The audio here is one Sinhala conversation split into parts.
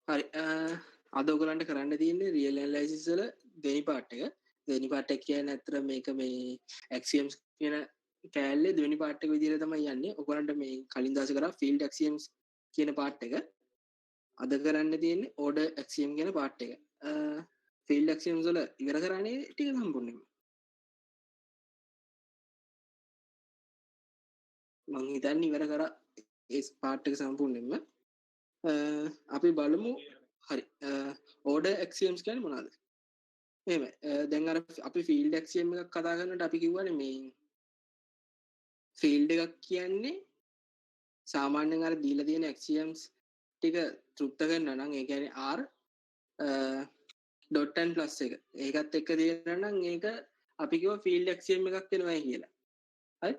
හරි අද ඔයගලන්ට කරන්න තියෙන්නේ රියල් ඇනලයිසිස් වල දෙවෙනි පාර්ට් එක. දෙවෙනි පාර්ට් එක කියන්නේ අතර මේක මේ ඇක්සියම්ස් කියන කෑල්ලේ දෙවෙනි පාර්ට් එක විදිහට තමයි යන්නේ. ඔයගලන්ට මේ කලින් දාසේ කරා ෆීල්ඩ් ඇක්සියම්ස් කියන පාර්ට් එක. අද කරන්න තියෙන්නේ ඕඩර් ඇක්සියම් කියන පාර්ට් එක. ෆීල්ඩ් ඇක්සියම්ස් වල ඉවර කරන්නේ ටික සම්පූර්ණයෙන්ම. මම හිතන්නේ ඉවර කරා ඒ පාර්ට් එක සම්පූර්ණයෙන්ම. අපි බලමු හරි ඕඩර් ඇක්සියම්ස් කියන්නේ මොනවද? එහෙම දැන් අර අපි ෆීල්ඩ් ඇක්සියම් එකක් කතා කරනකොට අපි කිව්වනේ මේ ෆීල්ඩ් එකක් කියන්නේ සාමාන්‍යයෙන් අර දීලා තියෙන ඇක්සියම්ස් ටික තෘප්ත කරනවා නම් ඒ කියන්නේ r ඩොට් and ප්ලස් එක ඒකත් එක්ක තියෙනවා නම් ඒක අපි කිව්ව ෆීල්ඩ් ඇක්සියම් එකක් වෙනවා කියලා. හරි?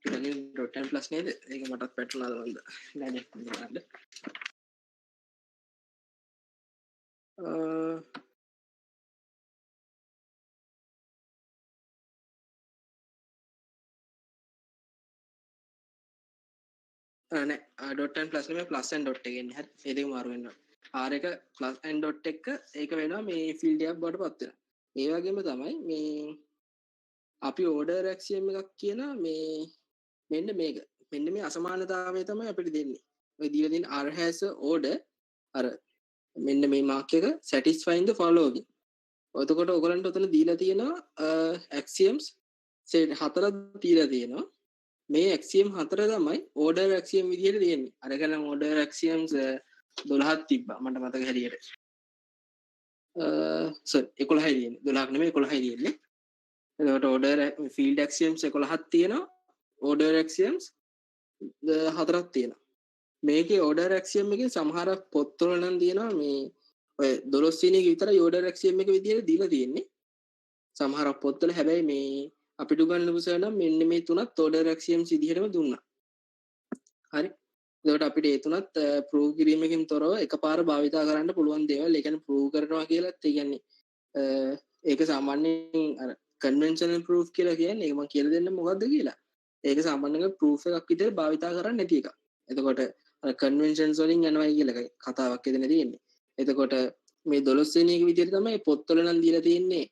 ඉතින් ඩොට් and ප්ලස් නේද? ඒක මටත් පැටලුණාද මන්ද? නෑ නේද? නෑ ඩොට් and ප්ලස් නෙමෙයි ප්ලස් and ඩොට් එක එන්නේ. හරි? ඒ දෙක මාරු වෙනවා. r එක ප්ලස් and ඩොට් එක ඒක වෙනවා මේ ෆීල්ඩ් එකක් බවට පත් වෙනවා. ඒ වගේම තමයි මේ අපි ඕඩර් ඇක්සියම් එකක් කියන මේ මෙන්න මේක. මෙන්න මේ අසමානතාවය තමයි අපිට දෙන්නේ. ඔය දීලා තියෙන r has a order අර මෙන්න මේ මාක් එක satisfying the following. එතකොට ඔයගලන්ට උතන දීලා තියෙනවා axioms set හතරක් දීලා තියෙනවා. මේ axiom හතර තමයි order axiom විදිහට තියෙන්නේ. අරගෙන order axioms 12ක් තිබ්බා මට මතක හැටියට. sorry 11යි තියෙන්නේ. 12ක් නෙමෙයි 11යි තියෙන්නේ. එතකොට order field axioms 11ක් තියෙනවා. order axioms හතරක් තියෙනවා. මේකේ order axiom එකේ සමහර පොත්වල නම් තියෙනවා මේ ඔය 12 වෙනි එක විතරයි order axiom එක විදිහට දීලා තියෙන්නේ. සමහර පොත්වල හැබැයි මේ අපිට උගන්වපු සර් නම් මෙන්න මේ තුනත් order axioms විදිහටම දුන්නා. හරි. එතකොට අපිට ඒ තුනත් prove කිරීමකින් තොරව එකපාර භාවිතා කරන්න පුළුවන් දේවල්. ඒ කියන්නේ prove කරනවා කියලත් ඒ කියන්නේ ඒක සාමාන්‍යයෙන් අර conventional proof කියලා කියන්නේ ඒක මම කියලා දෙන්න මොකද්ද කියලා. ඒක සාමාන්‍යයෙන් proof එකක් විදිහට භාවිතා කරන්නේ නැති එක. එතකොට අර conventions වලින් යනවා කියලා කතාවක් එතන තියෙන්නේ. එතකොට මේ 12 වෙනි එක විදිහට තමයි පොත්වල නම් දීලා තියෙන්නේ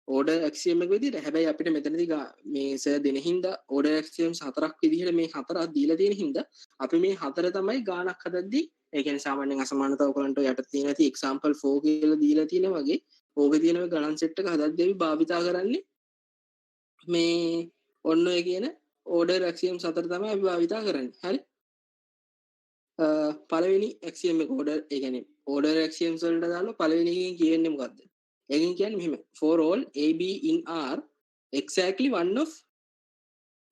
order axiom එක විදිහට. හැබැයි අපිට මෙතනදී මේ සර් දෙන හින්දා order axioms හතරක් විදිහට මේ හතරක් දීලා තියෙන හින්දා අපි මේ හතර තමයි ගානක් හදද්දී ඒ කියන්නේ සාමාන්‍යයෙන් අසමානතාව කරන්ට යට තියෙන ඇති example 4 කියලා දීලා තියෙන වගේ ඕකේ තියෙන ගණන් සෙට් එක හදද්දී අපි භාවිතා කරන්නේ මේ ඔන්න ඔය කියන order axioms හතර තමයි අපි භාවිතා කරන්නේ. හරි? පළවෙනි axiom එක order axioms වලට දාලා පළවෙනි එකෙන් කියන්නේ මොකද්ද? එකෙන් කියන්නේ මෙහෙම for all a b in r exactly one of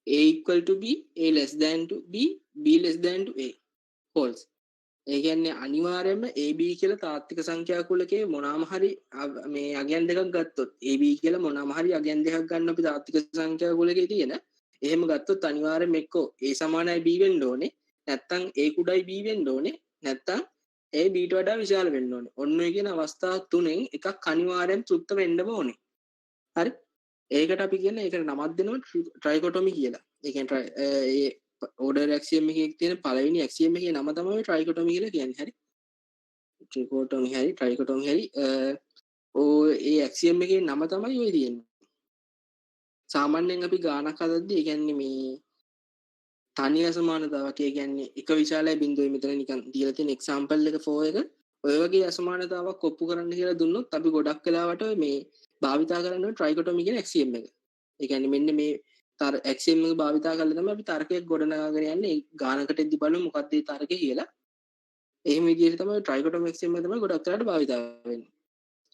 a equal to b a less than to b b less than to a false. ඒ කියන්නේ අනිවාර්යයෙන්ම ab කියලා තාත්වික සංඛ්‍යා කුලකේ මොනවාම හරි මේ අගයන් දෙකක් ගත්තොත් ab කියලා මොනවාම හරි අගයන් දෙකක් ගන්න අපි තාත්වික සංඛ්‍යා කුලකේ තියෙන එහෙම ගත්තොත් අනිවාර්යයෙන්ම එක්කෝ a සමානයි b වෙන්න ඕනේ නැත්නම් a කුඩයි b වෙන්න ඕනේ නැත්නම් a b ට වඩා විශාල වෙන්න ඕනේ. ඔන්න ඔය කියන අවස්ථා තුනෙන් එකක් අනිවාර්යෙන් තෘප්ත වෙන්නම ඕනේ. හරි? ඒකට අපි කියන්නේ ඒකට නමක් දෙනවා ට්‍රයිකොටොමි කියලා. ඒ කියන්නේ ඒ order axiom එකේ තියෙන පළවෙනි axiom එකේ නම තමයි ට්‍රයිකොටොමි කියලා කියන්නේ. හරි? ට්‍රිකොටොමි හරි ට්‍රයිකොටොමි හරි ඒ axiom එකේ නම තමයි ඔය තියෙන්නේ. සාමාන්‍යයෙන් අපි ගානක් හදද්දී ඒ කියන්නේ මේ තනි අසමානතාවක් ඒ කියන්නේ එක විශාලයි බිඳුවයි මෙතන නිකන් දීලා තියෙන example එක 4 එක ඔය වගේ අසමානතාවක් ඔප්පු කරන්න කියලා දුන්නොත් අපි ගොඩක් වෙලාවට මේ භාවිතා කරන්නේ ට්‍රයිකොටොමි කියන axiom එක. ඒ කියන්නේ මෙන්න මේ axiom එක භාවිතා කරලා තමයි අපි තර්කයක් ගොඩනගාගෙන යන්නේ. ගානකට එද්දි බලමු මොකක්ද ඒ තර්කය කියලා. එහෙම විදිහට තමයි ට්‍රයිකොටොමි axiom එක තමයි ගොඩක් වෙලාවට භාවිතා වෙන්නේ.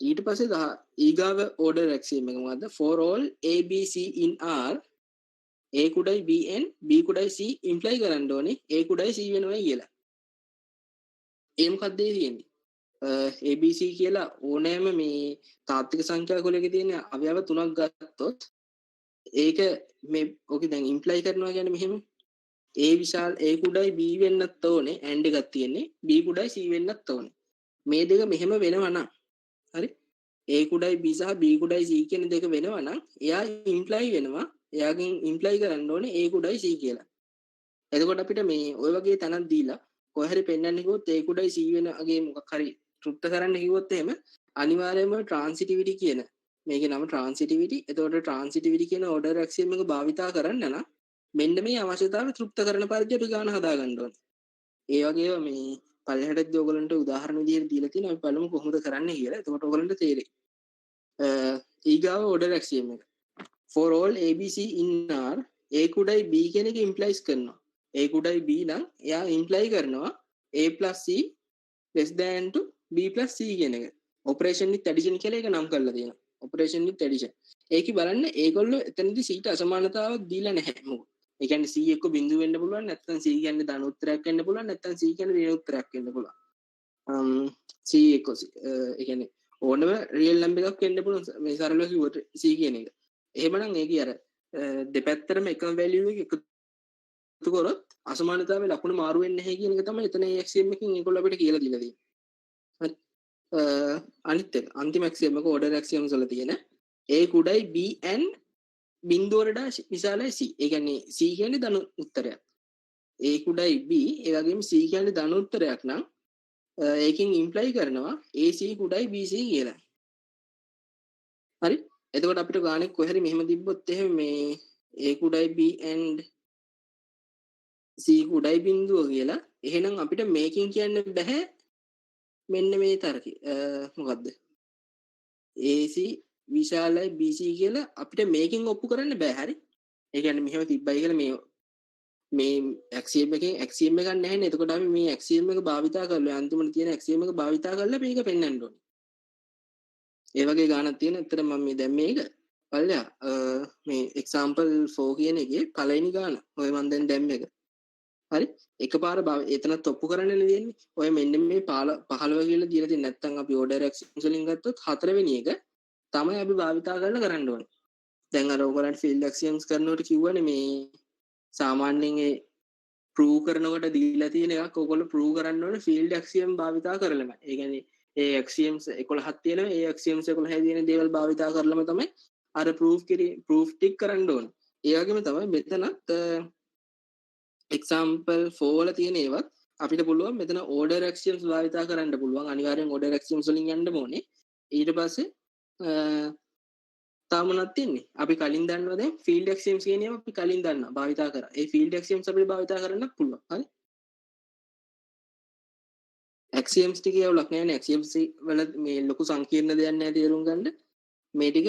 ඊට පස්සේ ඊගාව order axiom එක මොකද්ද? for all a b c in r a කුඩයි b n b කුඩයි c imply කරන්න ඕනේ a කුඩයි c වෙනවා කියලා. ඒ මොකක්ද තියෙන්නේ? ABC කියලා ඕනෑම මේ තාත්වික සංඛ්‍යා කුලයක තියෙන අවයව තුනක් ගත්තොත් ඒක මේ ඔකේ දැන් ඉම්ප්ලයි කරනවා කියන්නේ මෙහෙම A විශාල A කුඩයි B වෙන්නත් ඕනේ and එකක් තියෙන්නේ B කුඩයි C වෙන්නත් ඕනේ. මේ දෙක මෙහෙම වෙනවා නම් හරි A කුඩයි B සහ B කුඩයි C කියන දෙක වෙනවා නම් එයා ඉම්ප්ලයි වෙනවා එයාගෙන් ඉම්ප්ලයි කරන්න ඕනේ A කුඩයි C කියලා. එතකොට අපිට මේ ওই වගේ තැනක් දීලා කොහේ හරි පෙන්වන්නේ කිව්වොත් A කුඩයි C වෙන අගේ මොකක් හරි තෘප්ත කරන්න කිව්වොත් එහෙම අනිවාර්යයෙන්ම ට්‍රාන්සිටිවිටි කියන මේකේ නම ට්‍රාන්සිටිවිටි. එතකොට ට්‍රාන්සිටිවිටි කියන ඕඩර් ඇක්සියම් එක භාවිතා කරන්න නම් මෙන්න මේ අවශ්‍යතාවය තෘප්ත කරන පරිදි අපි ගාන හදා ගන්න ඕනේ. ඒ වගේම මේ පල්ලෙහාටදී ඔයගලන්ට උදාහරණ විදිහට දීලා තියෙනවා අපි බලමු කොහොමද කරන්නේ කියලා. එතකොට ඔයගලන්ට තේරෙයි. ඊගාව ඕඩර් ඇක්සියම් එක. For all ABC in R A කුඩයි B කියන එක implies කරනවා. A කුඩයි B නම් එයා imply කරනවා A plus C less than to B plus C කියන එක. operation with addition කියලා එක නම් කරලා තියෙනවා. operation with addition. ඒකයි බලන්න ඒගොල්ලෝ එතනදී C ට අසමානතාවක් දීලා නැහැ මොකද. ඒ කියන්නේ C එක්ක බිඳුව වෙන්න පුළුවන් නැත්නම් C කියන්නේ ධන උත්තරයක් වෙන්න පුළුවන් නැත්නම් C කියන්නේ ඍණ උත්තරයක් වෙන්න පුළුවන්. C එක්ක ඒ කියන්නේ ඕනම රියල් නම්බර් එකක් වෙන්න පුළුවන් මේ සරලව කිව්වොත් C කියන එක. එහෙමනම් ඒකයි අර දෙපැත්තටම එකම වැලියු එක එකතු කරොත් අසමානතාවයේ ලකුණ මාරු වෙන්නේ නැහැ කියන එක තමයි එතන AXM එකකින් ඒගොල්ලෝ අපිට කියලා දීලා තියෙන්නේ. හරි. අනිත් එක අන්තිම ඇක්සියම් එක ඕඩර් ඇක්සියම්ස් වල තියෙන A කුඩයි B and බිඳුවට වඩා විශාලයි C. ඒ කියන්නේ C කියන්නේ ධන උත්තරයක්. A කුඩයි B ඒ වගේම C කියන්නේ ධන උත්තරයක් නම් ඒකෙන් ඉම්ප්ලයි කරනවා AC කුඩයි BC කියලා. හරි. එතකොට අපිට ගානේ කොහරි මෙහෙම තිබ්බොත් එහෙම මේ A කුඩයි B and C කුඩයි බිඳුව කියලා. එහෙනම් අපිට මේකෙන් කියන්න බෑ මෙන්න මේ තරකේ. මොකද්ද? AC විශාලයි BC කියලා අපිට මේකෙන් ඔප්පු කරන්න බෑ. හරි. ඒ කියන්නේ මෙහෙම තිබ්බයි කියලා මේ ඇක්සියම් එකෙන් ඇක්සියම් එකක් නැහැ නේ. එතකොට අපි මේ ඇක්සියම් එක භාවිතා කරලා අන්තිමට තියෙන ඇක්සියම් එක භාවිතා කරලා මේක පෙන්වන්න ඕනේ. ඒ වගේ ගානක් තියෙන. ඇත්තට මම මේ දැන් මේක බලලා මේ example 4 කියන එකේ පළවෙනි ගාන. ඔය මම දැන් දැම්ම එක. හරි. එකපාර එතනත් ඔප්පු කරන්න නෙවෙන්නේ. ඔය මෙන්න මේ 15 කියලා දීලා තියෙන නැත්නම් අපි order actions වලින් ගත්තොත් හතරවෙනි එක තමයි අපි භාවිතා කරලා කරන්න ඕනේ. දැන් අර ඔයගලන්ට field actions කරනකොට කිව්වනේ මේ සාමාන්‍යයෙන් ඒ prove කරනකොට දීලා තියෙන එකක් ඔයගොල්ලෝ prove කරන්න ඕනේ field axiom භාවිතා කරලම. ඒ කියන්නේ ඒ axioms 11ක් තියෙනවා. ඒ axioms 11 තියෙන දේවල් භාවිතා කරලම තමයි අර proof ටික කරන්න ඕනේ. ඒ වගේම තමයි මෙතනත් example 4 වල තියෙන ඒවත් අපිට පුළුවන් මෙතන order axioms භාවිතා කරන්න පුළුවන්. අනිවාර්යෙන් order axioms වලින් යන්න ඕනේ. ඊට පස්සේ තාමනත් තියන්නේ අපි කලින් දන්නවා දැන් field axioms කියන ඒවා අපි කලින් දන්නවා භාවිතා කරා. ඒ field axioms අපිට භාවිතා කරන්න පුළුවන්. හරි. axioms ටික යවලක් නෑනේ. axioms වල මේ ලොකු සංකීර්ණ දෙයක් නෑ තේරුම් ගන්න. මේ ටික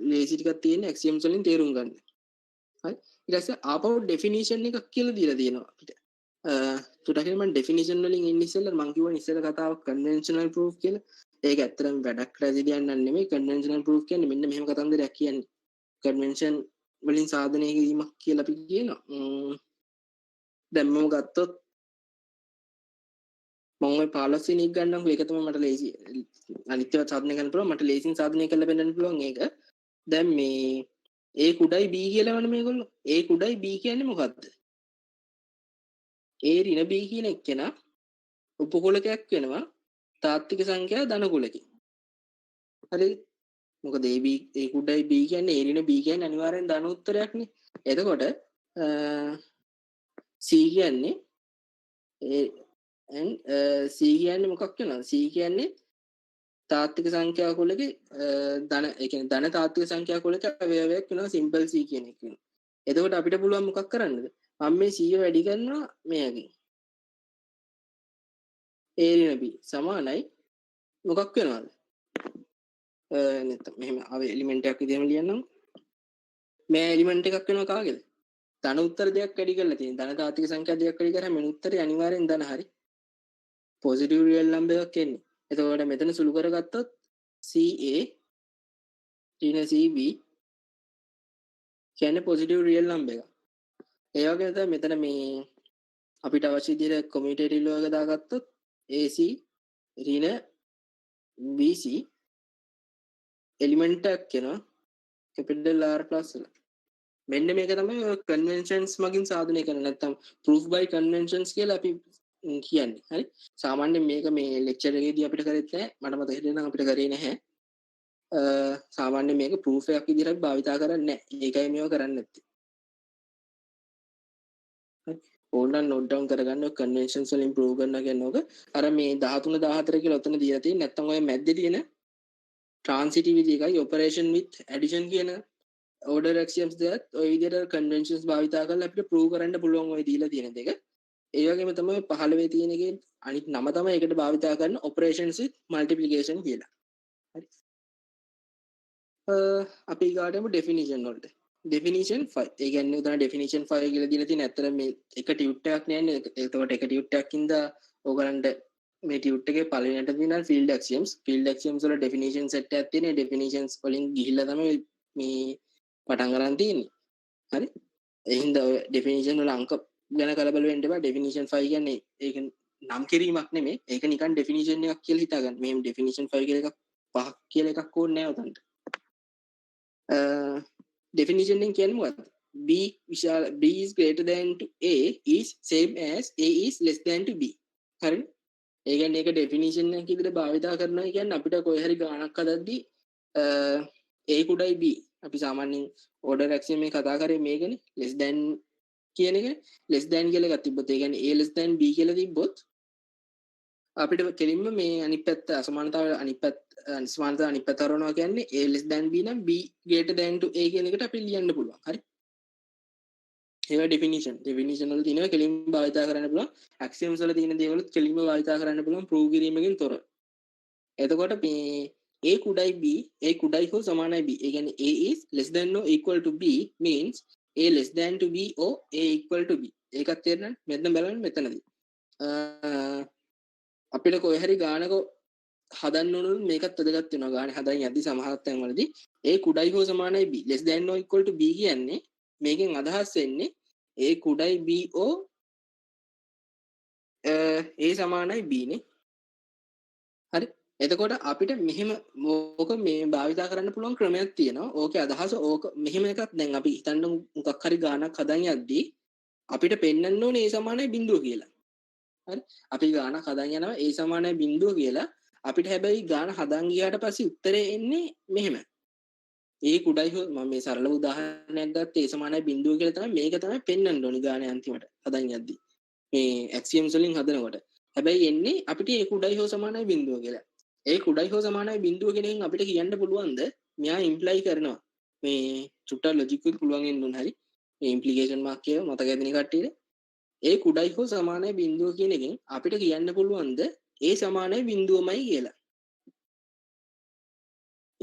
ලේසි ටිකක් තියෙන axioms වලින් තේරුම් ගන්න. හරි. ඊට පස්සේ ආපහු definition එකක් කියලා දීලා තියෙනවා අපිට. තුටකේ මම definition වලින් ඉන්න ඉස්සෙල්ලා මම කිව්වනේ ඉස්සෙල්ලා කතාවක් conventional proof කියලා. ඒක ඇත්තටම වැඩක් රැසිඩියන් නම් නෙමෙයි. conventional proof කියන්නේ මෙන්න මෙහෙම කතන්දරයක් කියන්නේ. convention වලින් සාධනය කිරීමක් කියලා අපි කියනවා. දැන් මම ගත්තොත් මම ওই 15 වෙනි එක ගන්නම්කෝ. ඒක තමයි මට ලේසි. අනිත්‍යව සාධනය කරන්න පුළුවන්. මට ලේසියෙන් සාධනය කරලා පෙන්නන්න පුළුවන් ඒක. දැන් මේ A කුඩයි B කියලා වනේ මේගොල්ලෝ. A කුඩයි B කියන්නේ මොකද්ද? A ඍණ B කියන එක්කෙනා උපකුලකයක් වෙනවා. තාත්වික සංඛ්‍යා ධන කුලකේ. හරි. මොකද A කුඩයි B කියන්නේ A ඍණ B කියන්නේ අනිවාර්යෙන් ධන උත්තරයක්නේ. එතකොට C කියන්නේ C කියන්නේ මොකක් වෙනවද? C කියන්නේ තාත්වික සංඛ්‍යා කුලකේ ධන ඒ කියන්නේ ධන තාත්වික සංඛ්‍යා කුලක අවයවයක් වෙනවා සිම්පල් C කියන එක වෙනවා. එතකොට අපිට පුළුවන් මොකක් කරන්නද? මම මේ C වැඩි කරනවා මෙයාගෙන්. A ඍණ B සමානයි මොකක් වෙනවද? නැත්නම් මෙහෙම එලිමන්ට් එකක් විදිහම ලියන්නම්. මේ එලිමන්ට් එකක් වෙනවා කාගේද? ධන උත්තර දෙයක් වැඩි කරලා තියෙන. ධන තාත්වික සංඛ්‍යා දෙයක් වැඩි කරාම මේ උත්තරේ අනිවාර්යෙන් ධන හරි. පොසිටිව් රියල් නම්බර් එකක් එන්නේ. එතකොට මෙතන සුළු කරගත්තොත් CA ඍණ CB කියන්නේ පොසිටිව් රියල් නම්බර් එක. ඒ වගේම තමයි මෙතන මේ අපිට අවශ්‍ය විදිහට කොමියුටේටිව් ලෝ එක දාගත්තොත් AC ඍණ BC එලිමන්ට් එකක් වෙනවා capital R plus වල. මෙන්න මේක තමයි කන්වෙන්ෂන්ස් මගින් සාධනය කරන්නේ. නැත්නම් proof by conventions කියලා අපි කියන්නේ. හරි. සාමාන්‍යයෙන් මේක මේ ලෙක්චර් එකේදී අපිට කරෙත් නැහැ. මට මතක හිටිනම් අපිට කරේ නැහැ. සාමාන්‍යයෙන් මේක proof එකක් විදිහට අපි භාවිතා කරන්නේ නැහැ. ඒකයි මේව කරන්නේ නැත්තේ. හරි. ඕනනම් note down කරගන්න conventions වලින් prove කරනවා කියන්නේ ඕක. අර මේ 13 14 කියලා ඔතන දීලා තියෙන්නේ නැත්නම් ඔය මැද්දේ තියෙන transitivity එකයි operation with addition කියන order axioms දෙකත් ඔය විදිහට conventions භාවිතා කරලා අපිට prove කරන්න පුළුවන් ඔය දීලා තියෙන දෙක. ඒ වගේම තමයි 15 තියෙන එකේ අනිත් නම තමයි ඒකට භාවිතා කරන operations with multiplication කියලා. හරි. අපි ඊගාටම definition වලට. definition 5. ඒ කියන්නේ උදාන definition 5 කියලා දීලා තියෙන ඇත්තට මේ එක ටියුට් එකක් නෑනේ. එතකොට එක ටියුට් එකක් ඉඳ ඕගලන්ට මේ ටියුට් එකේ පළවෙනියට තියෙනවා field axioms. field axioms වල definition set එකක් තියෙනවා. definitions වලින් ගිහිල්ලා තමයි මේ පටන් ගන්න තියෙන්නේ. හරි. ඒ හින්දා ඔය definition වල අංක ගැන කලබල වෙන්න එපා. definition 5 කියන්නේ ඒක නම් කිරීමක් නෙමෙයි. ඒක නිකන් definition එකක් කියලා හිතාගන්න. මේ definition 5 කියලා එකක් පහක් කියලා එකක් ඕනේ නෑ උතන්ට. definition එකෙන් කියන්නේ මොකක්ද? b is greater than to a is same as a is less than to b. හරිද? ඒ කියන්නේ ඒක definition එකක් විදිහට භාවිතා කරනවා කියන්නේ අපිට කොයි හරි ගාණක් හදද්දී a කුඩයි b අපි සාමාන්‍යයෙන් order axiom එක කතා කරේ මේකනේ less than කියන එක less than කියලා එකක් තිබ්බොත් ඒ කියන්නේ a less than b කියලා තිබ්බොත් අපිට කෙලින්ම මේ අනිත් පැත්ත අසමානතාවය අනිත් පැත්ත හරවනවා කියන්නේ a less than b නම් b greater than to a කියන එකට අපි ලියන්න පුළුවන්. හරි. ඒවා definition වල තියෙනවා කෙලින්ම භාවිතා කරන්න පුළුවන්. axioms වල තියෙන දේවල් කෙලින්ම භාවිතා කරන්න පුළුවන් prove කිරීමකින් තොර. එතකොට මේ a කුඩයි b a කුඩයි හෝ සමානයි b. ඒ කියන්නේ a is less than or equal to b means a less than to b or a equal to b. ඒකත් තේරෙනවද? මෙතන බලන්න මෙතනදී. අපිට කොයි හරි ගානක හදන්න ඕන මේකත් වැදගත් වෙනවා. ගාන හදන්න යද්දි සමහර තැන්වලදී a කුඩයි හෝ සමානයි b less than or equal to b කියන්නේ මේකෙන් අදහස් වෙන්නේ a කුඩයි b or a සමානයි b නේ. හරි. එතකොට අපිට මෙහෙම ඕක මේ භාවිතා කරන්න පුළුවන් ක්‍රමයක් තියෙනවා. ඕකේ අදහස ඕක මෙහෙම එකක් දැන් අපි හිතන්න මොකක් හරි ගානක් හදන්න යද්දී අපිට පෙන්වන්න ඕනේ a සමානයි බිඳුව කියලා. හරි. අපි ගානක් හදන්න යනවා a සමානයි බිඳුව කියලා. අපිට හැබැයි ගාන හදන් ගියාට පස්සේ උත්තරේ එන්නේ මෙහෙම. a කුඩයි හෝ මම මේ සරල උදාහරණයක් ගත්තා a සමානයි බිඳුව කියලා තමයි මේක තමයි පෙන්වන්න ඕනේ ගානේ අන්තිමට හදන් යද්දී. මේ axioms වලින් හදනකොට. හැබැයි එන්නේ අපිට a කුඩයි හෝ සමානයි බිඳුව කියලා. a කුඩයි හෝ සමානයි බිඳුව කියන එකෙන් අපිට කියන්න පුළුවන්ද මෙයා ඉම්ප්ලයි කරනවා. මේ චුට්ටක් ලොජික් එක පුළුවන් වෙන්න ඕන හරි. මේ ඉම්ප්ලිකේෂන් මාක් එක මතක ඇදින කට්ටියට a කුඩයි හෝ සමානයි බිඳුව කියන එකෙන් අපිට කියන්න පුළුවන්ද a සමානයි බිඳුවමයි කියලා.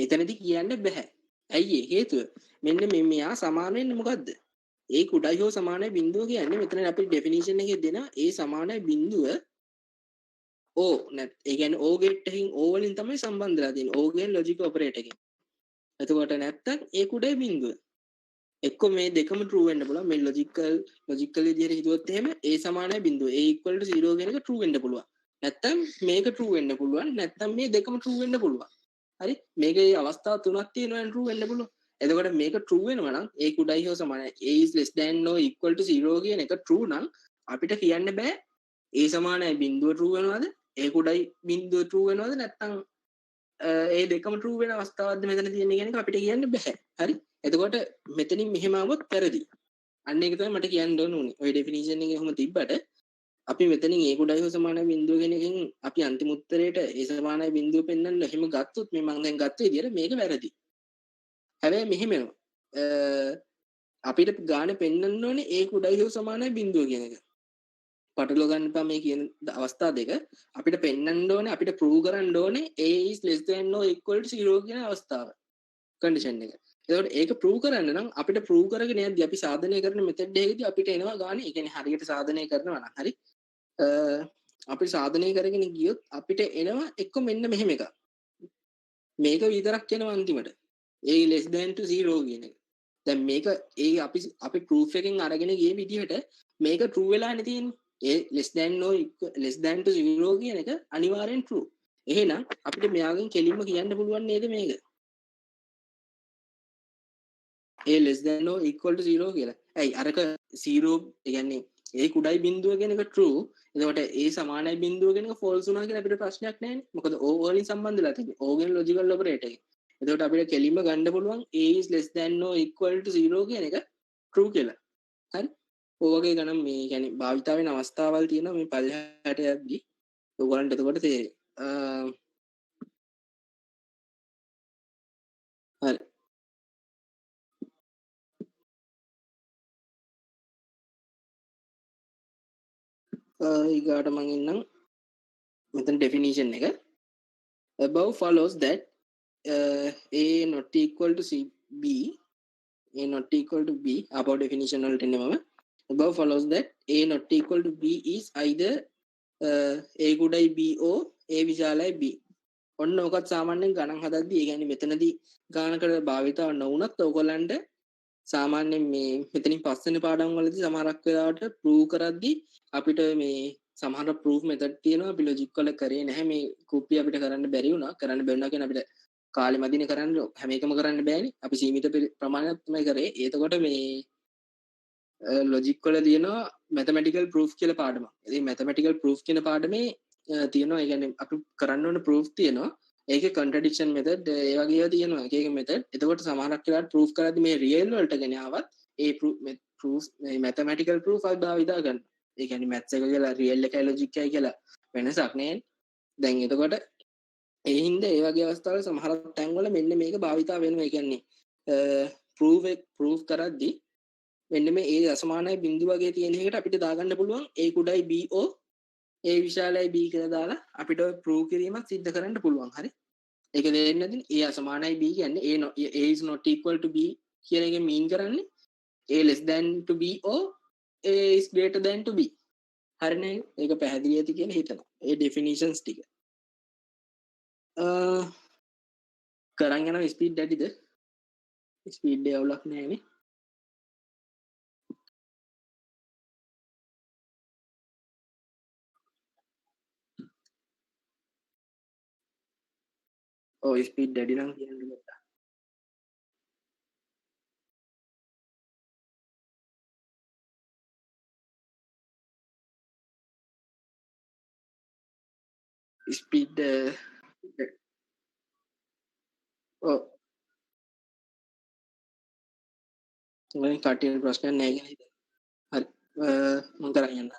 එතනදී කියන්න බෑ. ඇයි ඒ හේතුව? මෙන්න මෙයා සමාන වෙන්නේ මොකද්ද? a කුඩයි හෝ සමානයි බිඳුව කියන්නේ මෙතන අපි ඩෙෆිනිෂන් එකේ දෙන a සමානයි බිඳුව o නැත් ඒ කියන්නේ o ගේට් එකකින් o වලින් තමයි සම්බන්ධ වෙලා තියෙන්නේ. o කියන ලොජික් ඔපරේටර් එකකින්. එතකොට නැත්තම් a කුඩයි බිඳුව. එක්ක මේ දෙකම true වෙන්න පුළුවන්. මේ ලොජිකල් විදිහට හිතුවොත් එහෙම a සමානයි බිඳුව a equal to 0 කියන එක true වෙන්න පුළුවන්. නැත්තම් මේක true වෙන්න පුළුවන්. නැත්තම් මේ දෙකම true වෙන්න පුළුවන්. හරි. මේකේ අවස්ථා තුනක් තියෙනවා true වෙන්න පුළුවන්. එතකොට මේක true වෙනවා නම් a කුඩයි හෝ සමානයි a is less than or equal to 0 කියන එක true නම් අපිට කියන්න බෑ a සමානයි බිඳුව true වෙනවද a කුඩයි බිඳුව true වෙනවද නැත්තම් ඒ දෙකම true වෙන අවස්ථාවක්ද මෙතන තියෙන්නේ කියන එක අපිට කියන්න බෑ. හරි. එතකොට මෙතනින් මෙහෙම આવොත් වැරදි. අන්න ඒක තමයි මට කියන්න ඕන උනේ. ওই ඩෙෆිනිෂන් එකේ කොහොම තිබ්බට අපි මෙතනින් a කුඩයි හෝ සමානයි බිඳුව කියන එකෙන් අපි අන්තිම උත්තරේට a සමානයි බිඳුව පෙන්වන්න එහෙම ගත්තොත් මේ මම දැන් ගත්ත විදියට මේක වැරදි. හැබැයි මෙහෙම වෙනවා. අපිට ගාන පෙන්වන්න ඕනේ a කුඩයි හෝ සමානයි බිඳුව කියන එක. පටලව ගන්න එපා මේ කියන අවස්ථා දෙක. අපිට පෙන්වන්න ඕනේ අපිට prove කරන්න ඕනේ a is less than or equal to 0 කියන අවස්ථාව. condition එක. එතකොට ඒක prove කරන්න නම් අපිට prove කරගෙන යද්දි අපි සාධනය කරන method එකේදී අපිට එනවා ගානේ. ඒ කියන්නේ හරියට සාධනය කරනවා නම් හරි. අපි සාධනය කරගෙන ගියොත් අපිට එනවා එක්ක මෙන්න මෙහෙම එකක්. මේක විතරක් එනවා අන්තිමට. a less than to 0 කියන එක. දැන් මේක අපි proof එකෙන් අරගෙන ගිය විදිහට මේක true වෙලානේ තියෙන්නේ. a less than or less than to 0 කියන එක අනිවාර්යෙන් true. එහෙනම් අපිට මෙයාගෙන් කෙලින්ම කියන්න පුළුවන් නේද මේක? a less than or equal to 0 කියලා. ඇයි අරක 0 ඒ කියන්නේ a කුඩයි බිඳුව කියන එක true. එතකොට a සමානයි බිඳුව කියන එක false වුණා කියලා අපිට ප්‍රශ්නයක් නැහැ නේ. මොකද o වලින් සම්බන්ධ වෙලා තියෙන්නේ. o කියන logical operator එක. එතකොට අපිට කෙලින්ම ගන්න පුළුවන් a is less than or equal to 0 කියන එක true කියලා. හරි? ඕවගේ ගනම් මේ ගැන භාවිතාවෙන් අවස්ථාවල් තියෙන මේ පල්හට යද්දි ඔගලන්ට එතකොට තේරෙයි. හරි ඊගාට මං ඉන්නම් මෙතන definition එක above follows that a not equal to c b a not equal to b above definition වලට එන්නේ මම above follows that a not equal to b is either a කුඩයි b or a විශාලයි b ඔන්න ඕකත් සාමාන්‍යයෙන් ගණන් හදද්දී ඒ කියන්නේ මෙතනදී ගානකට භාවිතාව නොවුනත් ඕගොල්ලන්ට සාමාන්‍යයෙන් මේ මෙතනින් පස්වෙනි පාඩම් වලදී සමහරක් වෙලාවට ප්‍රූව් කරද්දී අපිට මේ සමහර ප්‍රූෆ් මෙතඩ් තියෙනවා අපි ලොජික් වල කරේ නැහැ මේ කුප්පි අපිට කරන්න බැරි වුණා කරන්න බැරි වුණා කියන අපිට කාලෙ මදිනේ කරන්න හැම එකම කරන්න බෑනේ අපි සීමිත ප්‍රමාණයක් තමයි කරේ එතකොට මේ ලොජික් වල තියෙනවා මැතමැටිකල් ප්‍රූෆ් කියලා පාඩමක් ඉතින් මැතමැටිකල් ප්‍රූෆ් කියන පාඩමේ තියෙනවා ඒ කියන්නේ අපි කරන්න ඕන ප්‍රූෆ් තියෙනවා ඒකේ කන්ට්‍රඩික්ෂන් මෙතඩ් ඒ වගේ ඒවා තියෙනවා එක එක මෙතඩ් එතකොට සමහරක් වෙලාවට ප්‍රූෆ් කරද්දි මේ රියල් වලට ගෙන ආවත් ඒ ප්‍රූෆ් මේ මැතමැටිකල් ප්‍රූෆ් අපි භාවිතා කරනවා ඒ කියන්නේ මැත්ස් එක කියලා රියල් එකයි ලොජික් එකයි කියලා වෙනසක් නෑ දැන් එතකොට ඒ හින්දා ඒ වගේ අවස්ථාවල සමහර තැන්වල මෙන්න මේක භාවිතා වෙනවා ඒ කියන්නේ ප්‍රූෆ් කරද්දි මෙන්න මේ ඒ අසමානයි බිඳුව වගේ තියෙන එකට අපිට දාගන්න පුළුවන් a කුඩයි b o a විශාලයි b කියලා දාලා අපිට ප්‍රූව් කිරීමක් සිද්ධ කරන්න පුළුවන් හරි ඒක දෙන්නේ නැතිනම් a අසමානයි b කියන්නේ a is not equal to b කියන එකෙන් මීන් කරන්නේ a less than to b or a is greater than to b හරිනේ ඒක පැහැදිලි ඇති කියලා හිතනවා ඒ ඩෙෆිනිෂන්ස් ටික කරන් යනවා ස්පීඩ් වැඩිද ස්පීඩ් ඩෙවලොප් නෑනේ ඔය ස්පීඩ් වැඩි නම් කියන්නේ ස්පීඩ් ඔව් මම කටියට ප්‍රශ්නයක් නෑ කියලා හිතනවා හරි මම කරන් යන්න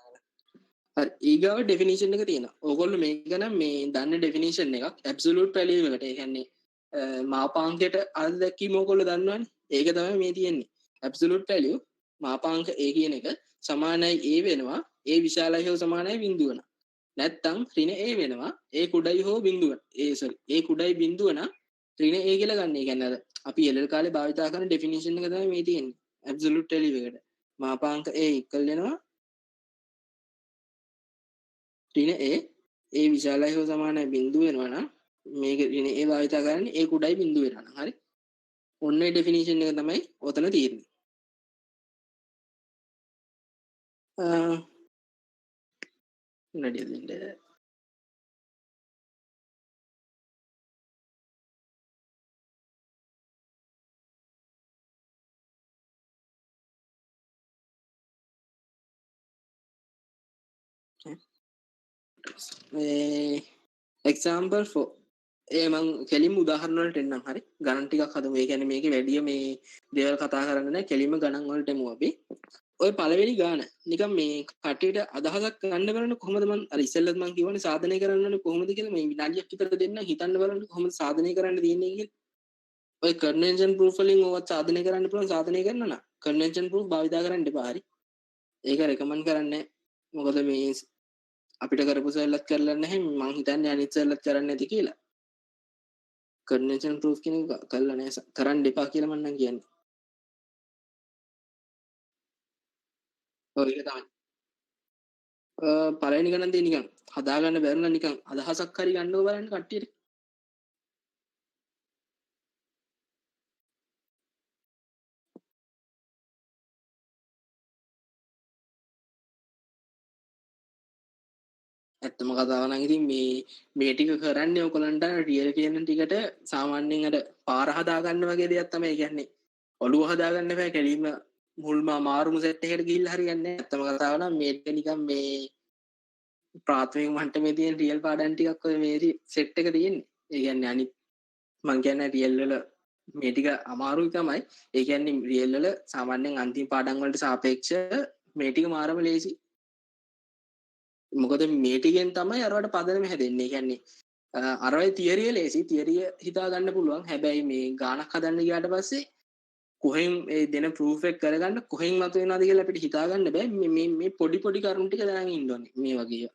හරි ඊගාව ඩෙෆිනිෂන් එක තියෙනවා ඕගොල්ලෝ මේක නම් මේ දන්න ඩෙෆිනිෂන් එකක් ඇබ්සලියුට් වැලියු එකට ඒ කියන්නේ මාපාංකයට අර්ථ දැක්වීම ඕගොල්ලෝ දන්නවනේ ඒක තමයි මේ තියෙන්නේ ඇබ්සලියුට් වැලියු මාපාංක a කියන එක සමානයි a වෙනවා a විශාලයි හෝ සමානයි බිඳුව නම් නැත්තම් ඍණ a වෙනවා a කුඩයි හෝ බිඳුව a කුඩයි බිඳුව නම් ඍණ a කියලා ගන්න. ඒ කියන්නේ අර අපි LL කාලේ භාවිතා කරන ඩෙෆිනිෂන් එක තමයි මේ තියෙන්නේ ඇබ්සලියුට් වැලියු එකට මාපාංක a ඉක්වල් වෙනවා ඍණ a විශාලයි හෝ සමානයි බිඳුව වෙනවා නම් මේක ඍණ a භාවිතා කරන්නේ a කුඩයි බිඳුව වෙනවා නම් හරි ඔන්න ඒ ඩෙෆිනිෂන් එක තමයි ඔතන තියෙන්නේ නඩිය දෙන්න එක්සාම්පල් 4 ඒ මං කෙලින්ම උදාහරණ වලට එන්නම් හරි ගණන් ටිකක් හදමු ඒ කියන්නේ මේකේ වැඩිය මේ දේවල් කතා කරන්න නෑ කෙලින්ම ගණන් වලට එමු අපි ඔය පළවෙනි ගාන නිකන් මේ කටියට අදහසක් ගන්න බලන්න කොහොමද මං අර ඉස්සෙල්ලත් මං කියවනේ සාධනය කරන්න ඕනේ කොහොමද කියලා මේ විනාඩියක් විතර දෙන්න හිතන්න බලන්න කොහොමද සාධනය කරන්න තියෙන්නේ කියලා ඔය කන්වෙන්ෂන් ප්‍රූෆ් වලින් ඕවත් සාධනය කරන්න පුළුවන් සාධනය කරන්න නම් කන්වෙන්ෂන් ප්‍රූෆ් භාවිතා කරන්න එපා හරි ඒක රෙකමන්ඩ් කරන්නේ මොකද මේ අපිට කරපු සෙල්ලත් කරලා නැහැ මං හිතන්නේ අනිත් සෙල්ලත් කරන්න ඇති කියලා කන්වෙන්ෂන් ප්‍රූෆ් කියන එක කරලා නැහැ කරන්න එපා කියලා මම නම් කියන්නේ ඔය ඒක තමයි පළවෙනි ගණන් දෙන්නේ නිකන් හදාගන්න බැරි නම් නිකන් අදහසක් හරි ගන්නව බලන්න කට්ටියට ඇත්තම කතාව නම් ඉතින් මේ ටික කරන්නේ ඔයගලන්ට රියල් කියන ටිකට සාමාන්‍යයෙන් අර පාර හදාගන්න වගේ දෙයක් තමයි කියන්නේ ඔළුව හදාගන්න බෑ කැලීම මුල්ම අමාරුම සෙට් එකට ගිහිල්ලා හරියන්නේ නැහැ ඇත්තම කතාව නම් මේක නිකන් මේ ප්‍රාථමික මට්ටමේ තියෙන රියල් පාඩම් ටිකක් ඔය මේ සෙට් එක තියෙන්නේ ඒ කියන්නේ අනිත් මං කියන්නේ රියල් වල මේ ටික අමාරුයි තමයි ඒ කියන්නේ රියල් වල සාමාන්‍යයෙන් අන්තිම පාඩම් වලට සාපේක්ෂව මේ ටික මාරම ලේසි. මොකද මේ ටිකෙන් තමයි අරවට පදනම හැදෙන්නේ. ඒ කියන්නේ අරවයි තියරිය ලේසි. තියරිය හිතා ගන්න පුළුවන්. හැබැයි මේ ගානක් හදන්න ගියාට පස්සේ කොහෙන් ඒ දෙන ප්‍රූෆ් එක කරගන්න කොහෙන් මත වෙනවද කියලා අපිට හිතා ගන්න බෑ. මේ පොඩි පොඩි කරුණු ටික දැනගෙන ඉන්න ඕනේ මේ වගේ.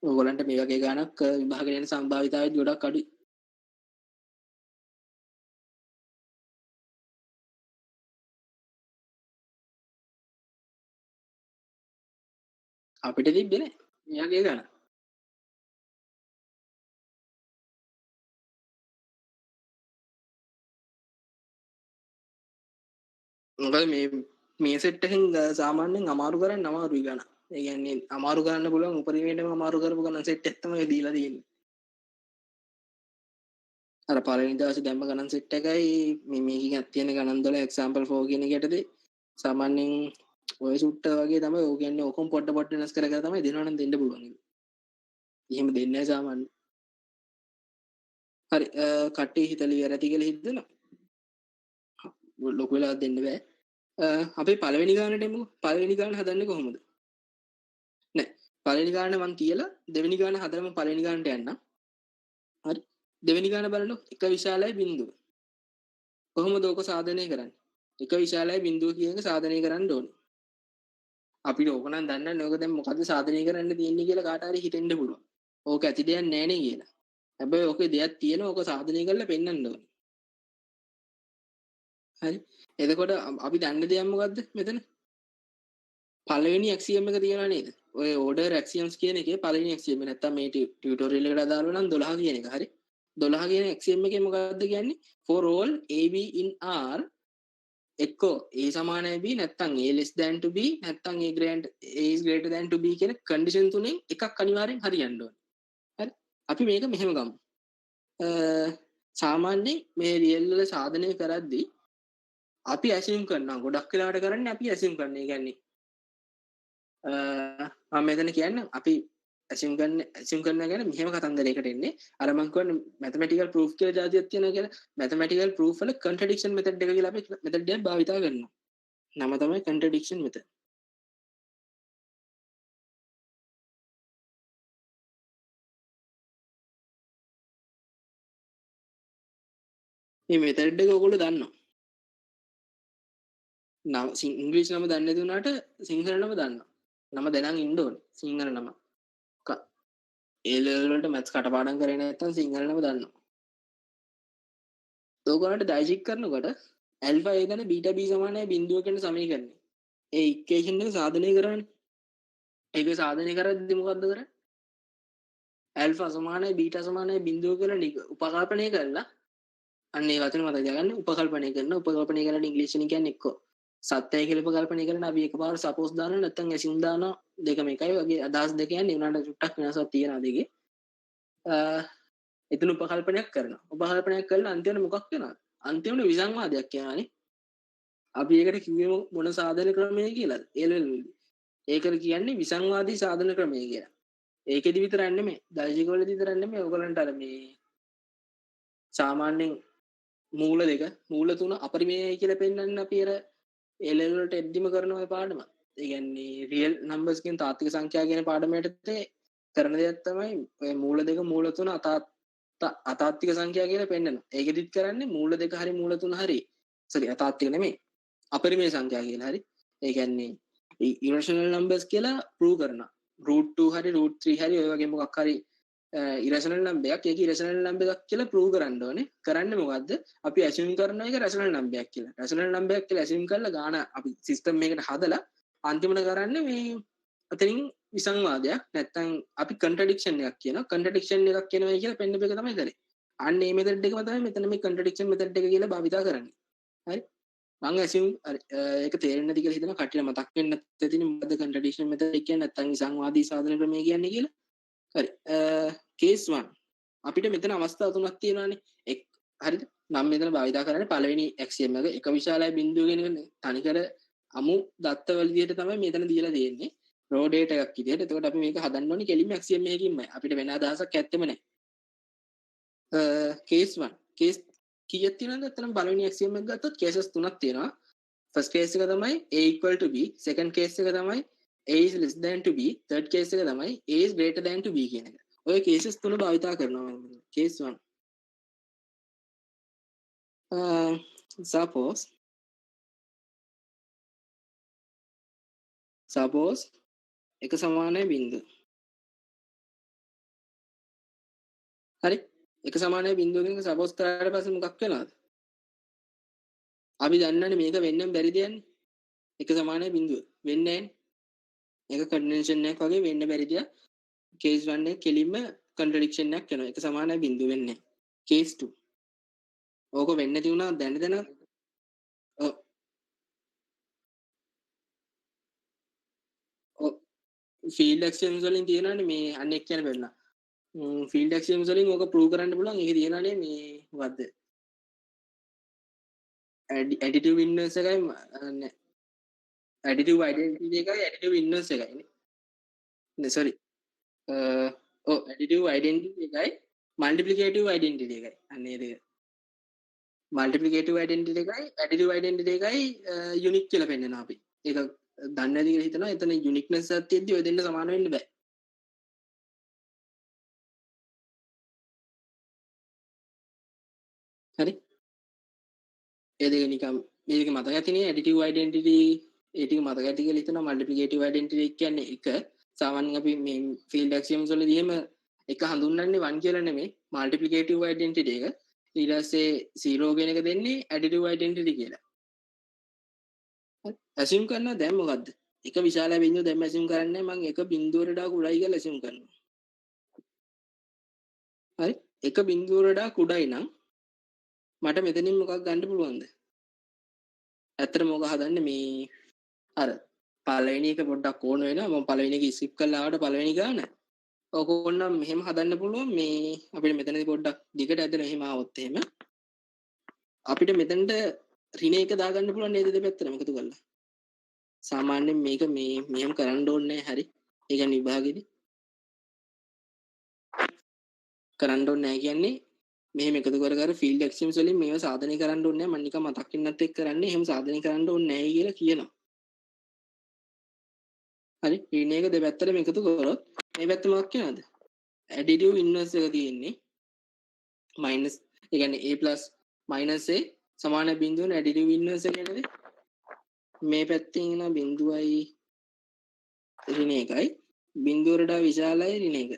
ඔයගොල්ලන්ට මේ වගේ ගානක් විභාගයට එන සම්භාවිතාවය ගොඩක් අඩුයි. අපිට තිබ්බේ නෑ මේ වගේ ගාන. මොකද මේ සෙට් එකෙන් සාමාන්‍යයෙන් අමාරු කරන්න අමාරුයි ගාන. ඒ කියන්නේ අමාරු කරන්න පුළුවන් උපරිමයටම අමාරු කරපු ගණන් සෙට් එකක් තමයි දීලා තියෙන්නේ. අර පළවෙනි දවසේ දැම්ම ගණන් සෙට් එකයි මේකෙන් තියෙන ගණන් 12 එක්සැම්පල් 4 කියන එකටදී සාමාන්‍යයෙන් ඔය සුට්ට වගේ තමයි ඔය කියන්නේ ඔකොම පොඩ වෙනස් කර කර තමයි දෙනවනම් දෙන්න පුළුවන්. එහෙම දෙන්නේ නැහැ සාමාන්‍යයෙන්. හරි කට්ටිය හිතලා ඉවර ඇති කියලා හිතනවා. ලොකු වෙලාවක් දෙන්න බෑ. අපි පළවෙනි ගානට එමුකෝ. පළවෙනි ගාන හදන්නේ කොහොමද? නෑ. පළවෙනි ගාන මම කියලා දෙවෙනි ගාන හදලම පළවෙනි ගානට යන්න. හරි. දෙවෙනි ගාන බලන්න එක විශාලයි බිඳුව. කොහොමද ඕක සාධනය කරන්නේ? එක විශාලයි බිඳුව කියන එක සාධනය කරන්න ඕනේ. අපිට ඕක නම් දන්නේ නැහැ. ඕක දැන් මොකද්ද සාධනය කරන්න තියෙන්නේ කියලා කාට හරි හිතෙන්න පුළුවන්. ඕක ඇති දෙයක් නෑ නේ කියලා. හැබැයි ඕකේ දෙයක් තියෙනවා. ඕක සාධනය කරලා පෙන්වන්න ඕනේ. හරි. එතකොට අපි දන්න දෙයක් මොකද්ද මෙතන? පළවෙනි ඇක්සියම් එක තියෙනවා නේද? ඔය ඕඩර් ඇක්සියම්ස් කියන එකේ පළවෙනි ඇක්සියම් එක නැත්තම් මේ ටියුටෝරියල් එකට අදාළ නම් 12 කියන එක. හරි. 12 කියන ඇක්සියම් එකේ මොකද්ද කියන්නේ? for all ab in r එක්කෝ a සමානයි b නැත්තම් a less than to b නැත්තම් a is greater than to b කියන කන්ඩිෂන් තුනෙන් එකක් අනිවාර්යෙන් හරියන්න ඕනේ. හරි. අපි මේක මෙහෙම ගමු. සාමාන්‍යයෙන් මේ රියල් වල සාධනය කරද්දී අපි ඇසියුම් කරනවා. ගොඩක් වෙලාවට කරන්නේ අපි ඇසියුම් කරන. ඒ කියන්නේ මම මෙතන කියන්නේ අපි ඇසියුම් කරන ගැන මෙහෙම කතන්දරයකට එන්නේ. අර මම කියන්නේ මැතමැටිකල් ප්‍රූෆ් කියලා જાතියක් තියෙනවා කියලා. මැතමැටිකල් ප්‍රූෆ් වල කන්ට්‍රඩික්ෂන් මෙතඩ් එක කියලා අපි මෙතඩ් එකක් භාවිතා කරනවා. නම තමයි කන්ට්‍රඩික්ෂන් මෙතඩ්. මේ මෙතඩ් එක ඔයගොල්ලෝ දන්නවා. නම ඉංග්‍රීසි නම දන්නේ නැති වුණාට සිංහල නම දන්නවා. නම දැනන් ඉන්න ඕනේ. සිංහල නම. ඒ ලෙවල් වලට මැත්ස් කටපාඩම් කරේ නැත්නම් සිංහල නම දන්නවා. ඔයගොල්ලන්ට ඩයිජෙක්ට් කරනකොට ඇල්ෆා a ගැන බීටා b සමානයි බිඳුව කියන සමීකරණය. ඒ ඉක්වේෂන් එක සාධනය කරන්නේ. ඒක සාධනය කරද්දී මොකද්ද කරන්නේ? ඇල්ෆා සමානයි බීටා සමානයි බිඳුව කියලා උපකල්පනය කරලා අන්න ඒ වචන මතක තියාගන්න. උපකල්පනය කරන ඉංග්‍රීසියෙන් කියන්නේ එක්ක සත්‍යය කියලා උපකල්පනය කරන අපි එකපාර සපෝස් දානවා නැත්නම් ඇසියුම් දානවා දෙකම එකයි වගේ අදහස් දෙක යන්නේ උනාට චුට්ටක් වෙනසක් තියෙනවා දෙකේ. එතන උපකල්පනයක් කරනවා. උපකල්පනයක් කරලා අන්තිමට මොකක් වෙනවද? අන්තිමට විසංවාදයක් යනවානේ. අපි ඒකට කිව්වේ මොන සාධන ක්‍රමය කියලාද? ඒකට කියන්නේ විසංවාදී සාධන ක්‍රමය කියලා. ඒකෙදි විතරක් නෙමෙයි. දර්ශක වලදී විතරක් නෙමෙයි. ඔයගලන්ට අර මේ සාමාන්‍යයෙන් මූල දෙක මූල තුන අපරිමේයයි කියලා පෙන්වන්න අපි අර ඒ ලෙවල් වලට එද්දිම කරන ඔය පාඩම. ඒ කියන්නේ රියල් නම්බර්ස් කියන තාත්වික සංඛ්‍යා කියන පාඩමට කරන දෙයක් තමයි ඔය මූල දෙක මූල තුන අතාත්වික සංඛ්‍යා කියලා පෙන්වනවා. ඒකෙදිත් කරන්නේ මූල දෙක හරි මූල තුන හරි. සෝරි අතාත්වික නෙමෙයි. අපරිමේය සංඛ්‍යා කියලා හරි. ඒ කියන්නේ ඉරෂනල් නම්බර්ස් කියලා ප්‍රූව් කරනවා. √2 හරි √3 හරි ඔය වගේ මොකක් හරි ඉරෂනල් නම්බරයක් ඒක ඉරෂනල් නම්බරයක් කියලා ප්‍රූව් කරන්න ඕනේ. කරන්නේ මොකද්ද? අපි ඇසියුම් කරන එක රෂනල් නම්බරයක් කියලා. රෂනල් නම්බරයක් කියලා ඇසියුම් කරලා ගාන අපි සිස්ටම් එකකට හදලා අන්තිමට කරන්නේ මේ අතරින් විසංවාදයක් නැත්නම් අපි කන්ට්‍රඩික්ෂන් එකක් කියනවා. කන්ට්‍රඩික්ෂන් එකක් කියනවා කියලා පෙන්නපු එක තමයි කරේ. අන්න මේ මෙතඩ් එකම තමයි මෙතන මේ කන්ට්‍රඩික්ෂන් මෙතඩ් එක කියලා භාවිතා කරන්නේ. හරි? මම ඇසියුම් ඒක තේරෙන්නේ නැති කියලා හිතනවා කටියට මතක් වෙන්න තියෙන මොකද්ද කන්ට්‍රඩික්ෂන් මෙතඩ් එක කියන්නේ නැත්නම් විසංවාදී සාධන ක්‍රමය කියන්නේ කියලා. හරි. කේස් 1 අපිට මෙතන අවස්ථා තුනක් තියෙනවානේ. හරිද? මම මෙතන භාවිතා කරන්නේ පළවෙනි ඇක්සියම් එක විශාලයි බිඳුව කියන තනිකර අමු දත්ත වල විදිහට තමයි මෙතන දීලා තියෙන්නේ. raw data එකක් විදියට. එතකොට අපි මේක හදන්න ඕනේ කෙලින්ම axiom එකකින්මයි. අපිට වෙන අදහසක් ඇත්තෙම නැහැ. case 1 case කීයක් තියෙනවද? අතන පළවෙනි axiom එක ගත්තොත් cases තුනක් තියෙනවා. first case එක තමයි a equal to b, second case එක තමයි a is less than to b, third case එක තමයි a is greater than to b කියන එක. ඔය cases තුන භාවිතා කරනවා මම. case 1 suppose එක සමානයි බිංදුව. හරි? එක සමානයි බිංදුව කියන එක suppose කරාට පස්සේ මොකක් වෙනවද? අපි දන්නනේ මේක වෙන්නම් බැරි දෙයක්නේ. එක සමානයි බිංදුව වෙන්නේ නැහැ. ඒක කන්වෙන්ෂන් එකක් වගේ වෙන්න බැරි දෙයක්. case 1 එක කෙලින්ම contradiction එකක් වෙනවා. එක සමානයි බිංදුව වෙන්නේ නැහැ. case 2 ඕක වෙන්නේ නැති වුණා දැන ෆීල්ඩ් ඇක්සියම්ස් වලින් තියෙනවානේ මේ අනෙක් කියන බැලුණා. ෆීල්ඩ් ඇක්සියම්ස් වලින් ඕක ප්‍රූව් කරන්න පුළුවන්. ඒකේ තියෙනවානේ මේ මොකද්ද? ඇඩිටිව් ඉන්වර්ස් එකයි ඇඩිටිව් ඩෙන්ටිටි එකයි ඇඩිටිව් ඉන්වර්ස් එකයි නේ. සෝරි. ඇඩිටිව් ඩෙන්ටිටි එකයි මල්ටිප්ලිකේටිව් ඩෙන්ටිටි එකයි. අන්න ඒ දෙක. මල්ටිප්ලිකේටිව් ඩෙන්ටිටි එකයි ඇඩිටිව් ඩෙන්ටිටි එකයි යුනික් කියලා පෙන්නනවා අපි. ඒක දන්නේ නැති කියලා හිතනවා. එතන යුනික්නස් එකක් තියෙද්දි ඔය දෙන්න සමාන වෙන්න බෑ. හරි? ඒ දෙක නිකම් මේ දෙක මතක ඇතිනේ ඇඩිටිව් ඩෙන්ටිටි ඒ ටික මතක ඇති කියලා හිතනවා. මල්ටිප්ලිකේටිව් ඩෙන්ටිටි කියන්නේ එක සාමාන්‍යයෙන් අපි මේ ෆීල්ඩ් ඇක්සියම්ස් වලදී එහෙම එක හඳුන්වන්නේ 1 කියලා නෙමෙයි මල්ටිප්ලිකේටිව් ඩෙන්ටිටි එක. ඊට පස්සේ 0 කියන එක දෙන්නේ ඇඩිටිව් ඩෙන්ටිටි කියලා. ඇසියුම් කරනවා දැන් මොකද්ද? එක විශාල බිඳුව දැන් ඇසියුම් කරන්නේ මම එක බිඳුවකට වඩා කුඩායි කියලා ඇසියුම් කරනවා. හරි? එක බිඳුවකට වඩා කුඩායි නම් මට මෙතනින් මොකක් ගන්න පුළුවන්ද? ඇත්තට මොකක් හදන්නේ මේ අර පළවෙනි එක පොඩ්ඩක් ඕන වෙනවා. මම පළවෙනි එක ස්කිප් කරලා ආවට පළවෙනි ගාන. ඕක ඕනනම් මෙහෙම හදන්න පුළුවන්. මේ අපිට මෙතනදී පොඩ්ඩක් දිගට ඇදලා එහෙම ආවොත් එහෙම අපිට මෙතනට ඍණ එක දාගන්න පුළුවන් නේද දෙපැත්තටම එකතු කරලා. සාමාන්‍යයෙන් මේක මේ මෙහෙම කරන්න ඕනේ නැහැ. හරි? ඒ කියන්නේ විභාගෙදී කරන්න ඕනේ නැහැ කියන්නේ මෙහෙම එකතු කර කර ෆීල්ඩ් ඇක්සියම්ස් වලින් මේව සාධනය කරන්න ඕනේ නැහැ. මම නිකන් මතක් වෙන්නත් එක්ක කරන්නේ එහෙම සාධනය කරන්න ඕනේ නැහැ කියලා කියනවා. හරි? ඍණ එක දෙපැත්තටම එකතු කරොත් මේ පැත්ත මොකක් වෙනවද? ඇඩිටිව් ඉන්වර්ස් එක තියෙන්නේ මයිනස් ඒ කියන්නේ a මයිනස් a සමාන බිඳුවන ඇඩිටිව් ඉන්වර්ස් එක නේද? මේ පැත්තෙන් එන බිඳුවයි ඍණ එකයි බිඳුවට වඩා විශාලයි ඍණ එක.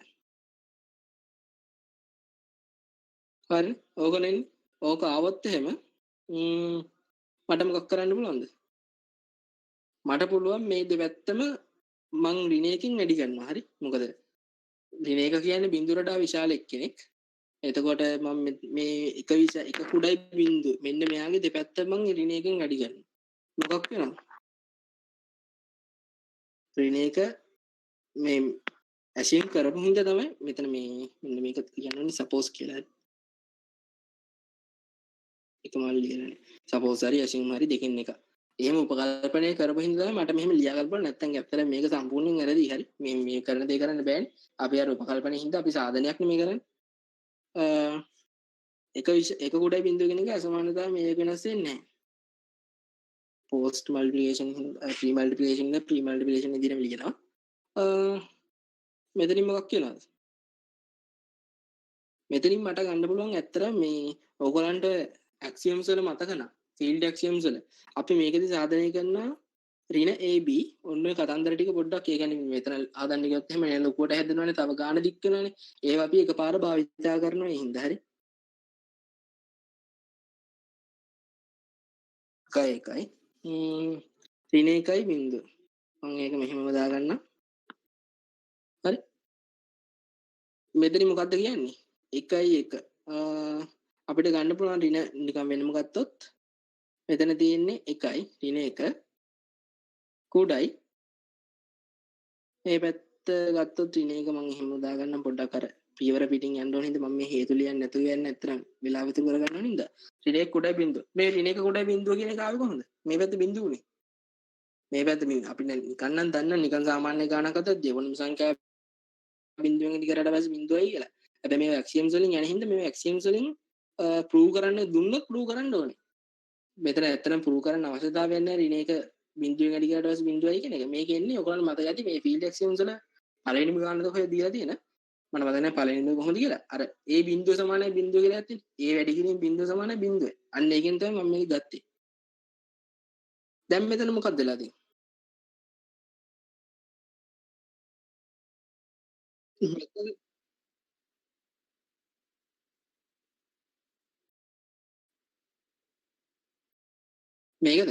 හරි? ඕකනේ. ඕක ආවොත් එහෙම මට මොකක් කරන්න පුළුවන්ද? මට පුළුවන් මේ දෙපැත්තම මං ඍණ එකකින් වැඩි කරනවා. හරි? මොකද ඍණ එක කියන්නේ බිඳුවට වඩා විශාල එක්කෙනෙක්. එතකොට මම මේ එක කුඩයි බිඳුව මෙන්න මෙයාගේ දෙපැත්ත මං ඍණ එකකින් වැඩි කරනවා. මොකක් වෙනවද? ඍණ එක මේ ඇසියුම් කරපු හින්දා තමයි මෙතන මේ මෙන්න මේක කියන්නේ සපෝස් කියලා. එකමල් ලියන්නේ. සපෝස් හරි ඇසියුම් හරි දෙකෙන් එක. එහෙම උපකල්පනය කරපු හින්දා තමයි මට මෙහෙම ලියා ගන්න පුළුවන්. නැත්නම් ඇත්තට මේක සම්පූර්ණයෙන් වැරදි. හරි. මේ කරන දේ කරන්න බෑනේ. අපි අර උපකල්පනයේ හින්දා අපි සාධනයක් නෙමෙයි කරන්නේ. එක කුඩයි බිඳුව කෙනෙක් අසමානතාවය මේක වෙනස් වෙන්නේ නැහැ. පෝස්ට් මල්ටිප්ලිකේෂන් ප්‍රී මල්ටිප්ලිකේෂන් එක ප්‍රී මල්ටිප්ලිකේෂන් විදිහටම ලියනවා. මෙතනින් මොකක් කියනවාද? මෙතනින් මට ගන්න පුළුවන් ඇත්තට මේ ඕගොල්ලන්ට ඇක්සියම්ස් වල මතක නම් ෆීල්ඩ් ඇක්සියම්ස් වල අපි මේකදී සාධනය කරනවා ඍණ AB ඔන්න ඔය කතන්දර ටික පොඩ්ඩක් ඒ කියන්නේ මෙතන හදන්න ගියොත් එහෙම නේ ලොකුවට හැදෙනවනේ තව ගාණ දික් වෙනවනේ ඒවා අපි එකපාර භාවිතා කරනවා ඒ හින්දා හරි එකයි ඍණ එකයි බිංදුව මම ඒක මෙහෙමම දාගන්නම් හරි මෙතනින් මොකද්ද කියන්නේ 1 අපිට ගන්න පුළුවන් ඍණ නිකන් වෙනම ගත්තොත් මෙතන තියෙන්නේ 1 ඍණ 1 කුඩයි මේ පැත්ත ගත්තොත් ඍණ එක මම එහෙම දාගන්නම් පොඩ්ඩක් අර පියවර පිටින් යන්න ඕන හින්දා මම මේ හේතු ලියන්නේ නැතුව යන්නේ නැත්නම් වෙලාව විතර කරගන්න ඕන හින්දා ඍණ එක කුඩයි බිංදුව මේ ඍණ එක කුඩයි බිංදුව කියන එක ආවේ කොහොමද මේ පැත්ත බිංදුවනේ මේ පැත්ත මේ අපි නිකන් නම් දන්න නිකන් සාමාන්‍ය ගානක් අතත් දෙවන සංඛ්‍යා බිඳුවෙන් ඉදි කරලා පස්සේ බිඳුවයි කියලා. හැබැයි මේ ඇක්සියම්ස් වලින් යන හින්දා මේ ඇක්සියම්ස් වලින් ප්‍රූව් කරන්න දුන්නොත් ප්‍රූව් කරන්න ඕනේ. මෙතන ඇත්තටම ප්‍රූව් කරන්න අවශ්‍යතාවයක් නැහැ රින එක බිඳුවෙන් වැඩි කරලා පස්සේ බිඳුවයි කියන එක. මේක එන්නේ ඔයගොල්ලන්ට මතක ඇති මේ ෆීල්ඩ් ඇක්සියම්ස් වල පළවෙනිම ගානක ඔය දීලා තියෙන මම මතක නැහැ පළවෙනිම කොහොමද කියලා. අර a බිඳුව සමානයි බිඳුව කියලා ඇත්තේ. a වැඩි කිරීම බිඳුව සමානයි බිඳුව. අන්න ඒකෙන් තමයි මම මේක ගත්තේ. දැන් මෙතන මොකක්ද වෙලා තියෙන්නේ? මේකද?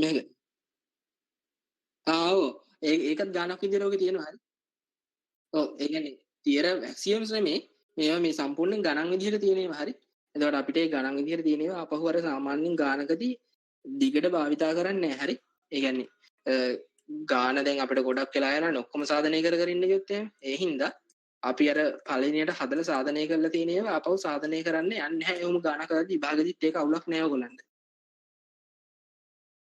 මේක. ඔව්. ඒකත් ගානක් විදියට ඔකේ තියෙනවා. හරි. ඔව් ඒ කියන්නේ තියර ඇක්සියම්ස් නෙමේ. මේවා මේ සම්පූර්ණයෙන් ගණන් විදියට තියෙනවා. හරි. එතකොට අපිට ඒ ගණන් විදියට තියෙනවා අපහු අර සාමාන්‍යයෙන් ගානකදී දිගට භාවිතා කරන්නේ නැහැ. හරි. ඒ කියන්නේ ගාන දැන් අපිට ගොඩක් වෙලා යනවා ඔක්කොම සාධනය කර කර ඉන්න කිව්වොත් එහෙම. ඒ හින්දා අපි අර පළවෙනියට හදලා සාධනය කරලා තියෙන ඒවා අපව සාධනය කරන්න යන්නේ නැහැ. එහෙම ගානක් කරද්දී විභාගෙදිත් ඒක අවුලක් නෑ ඔයගොල්ලන්ට.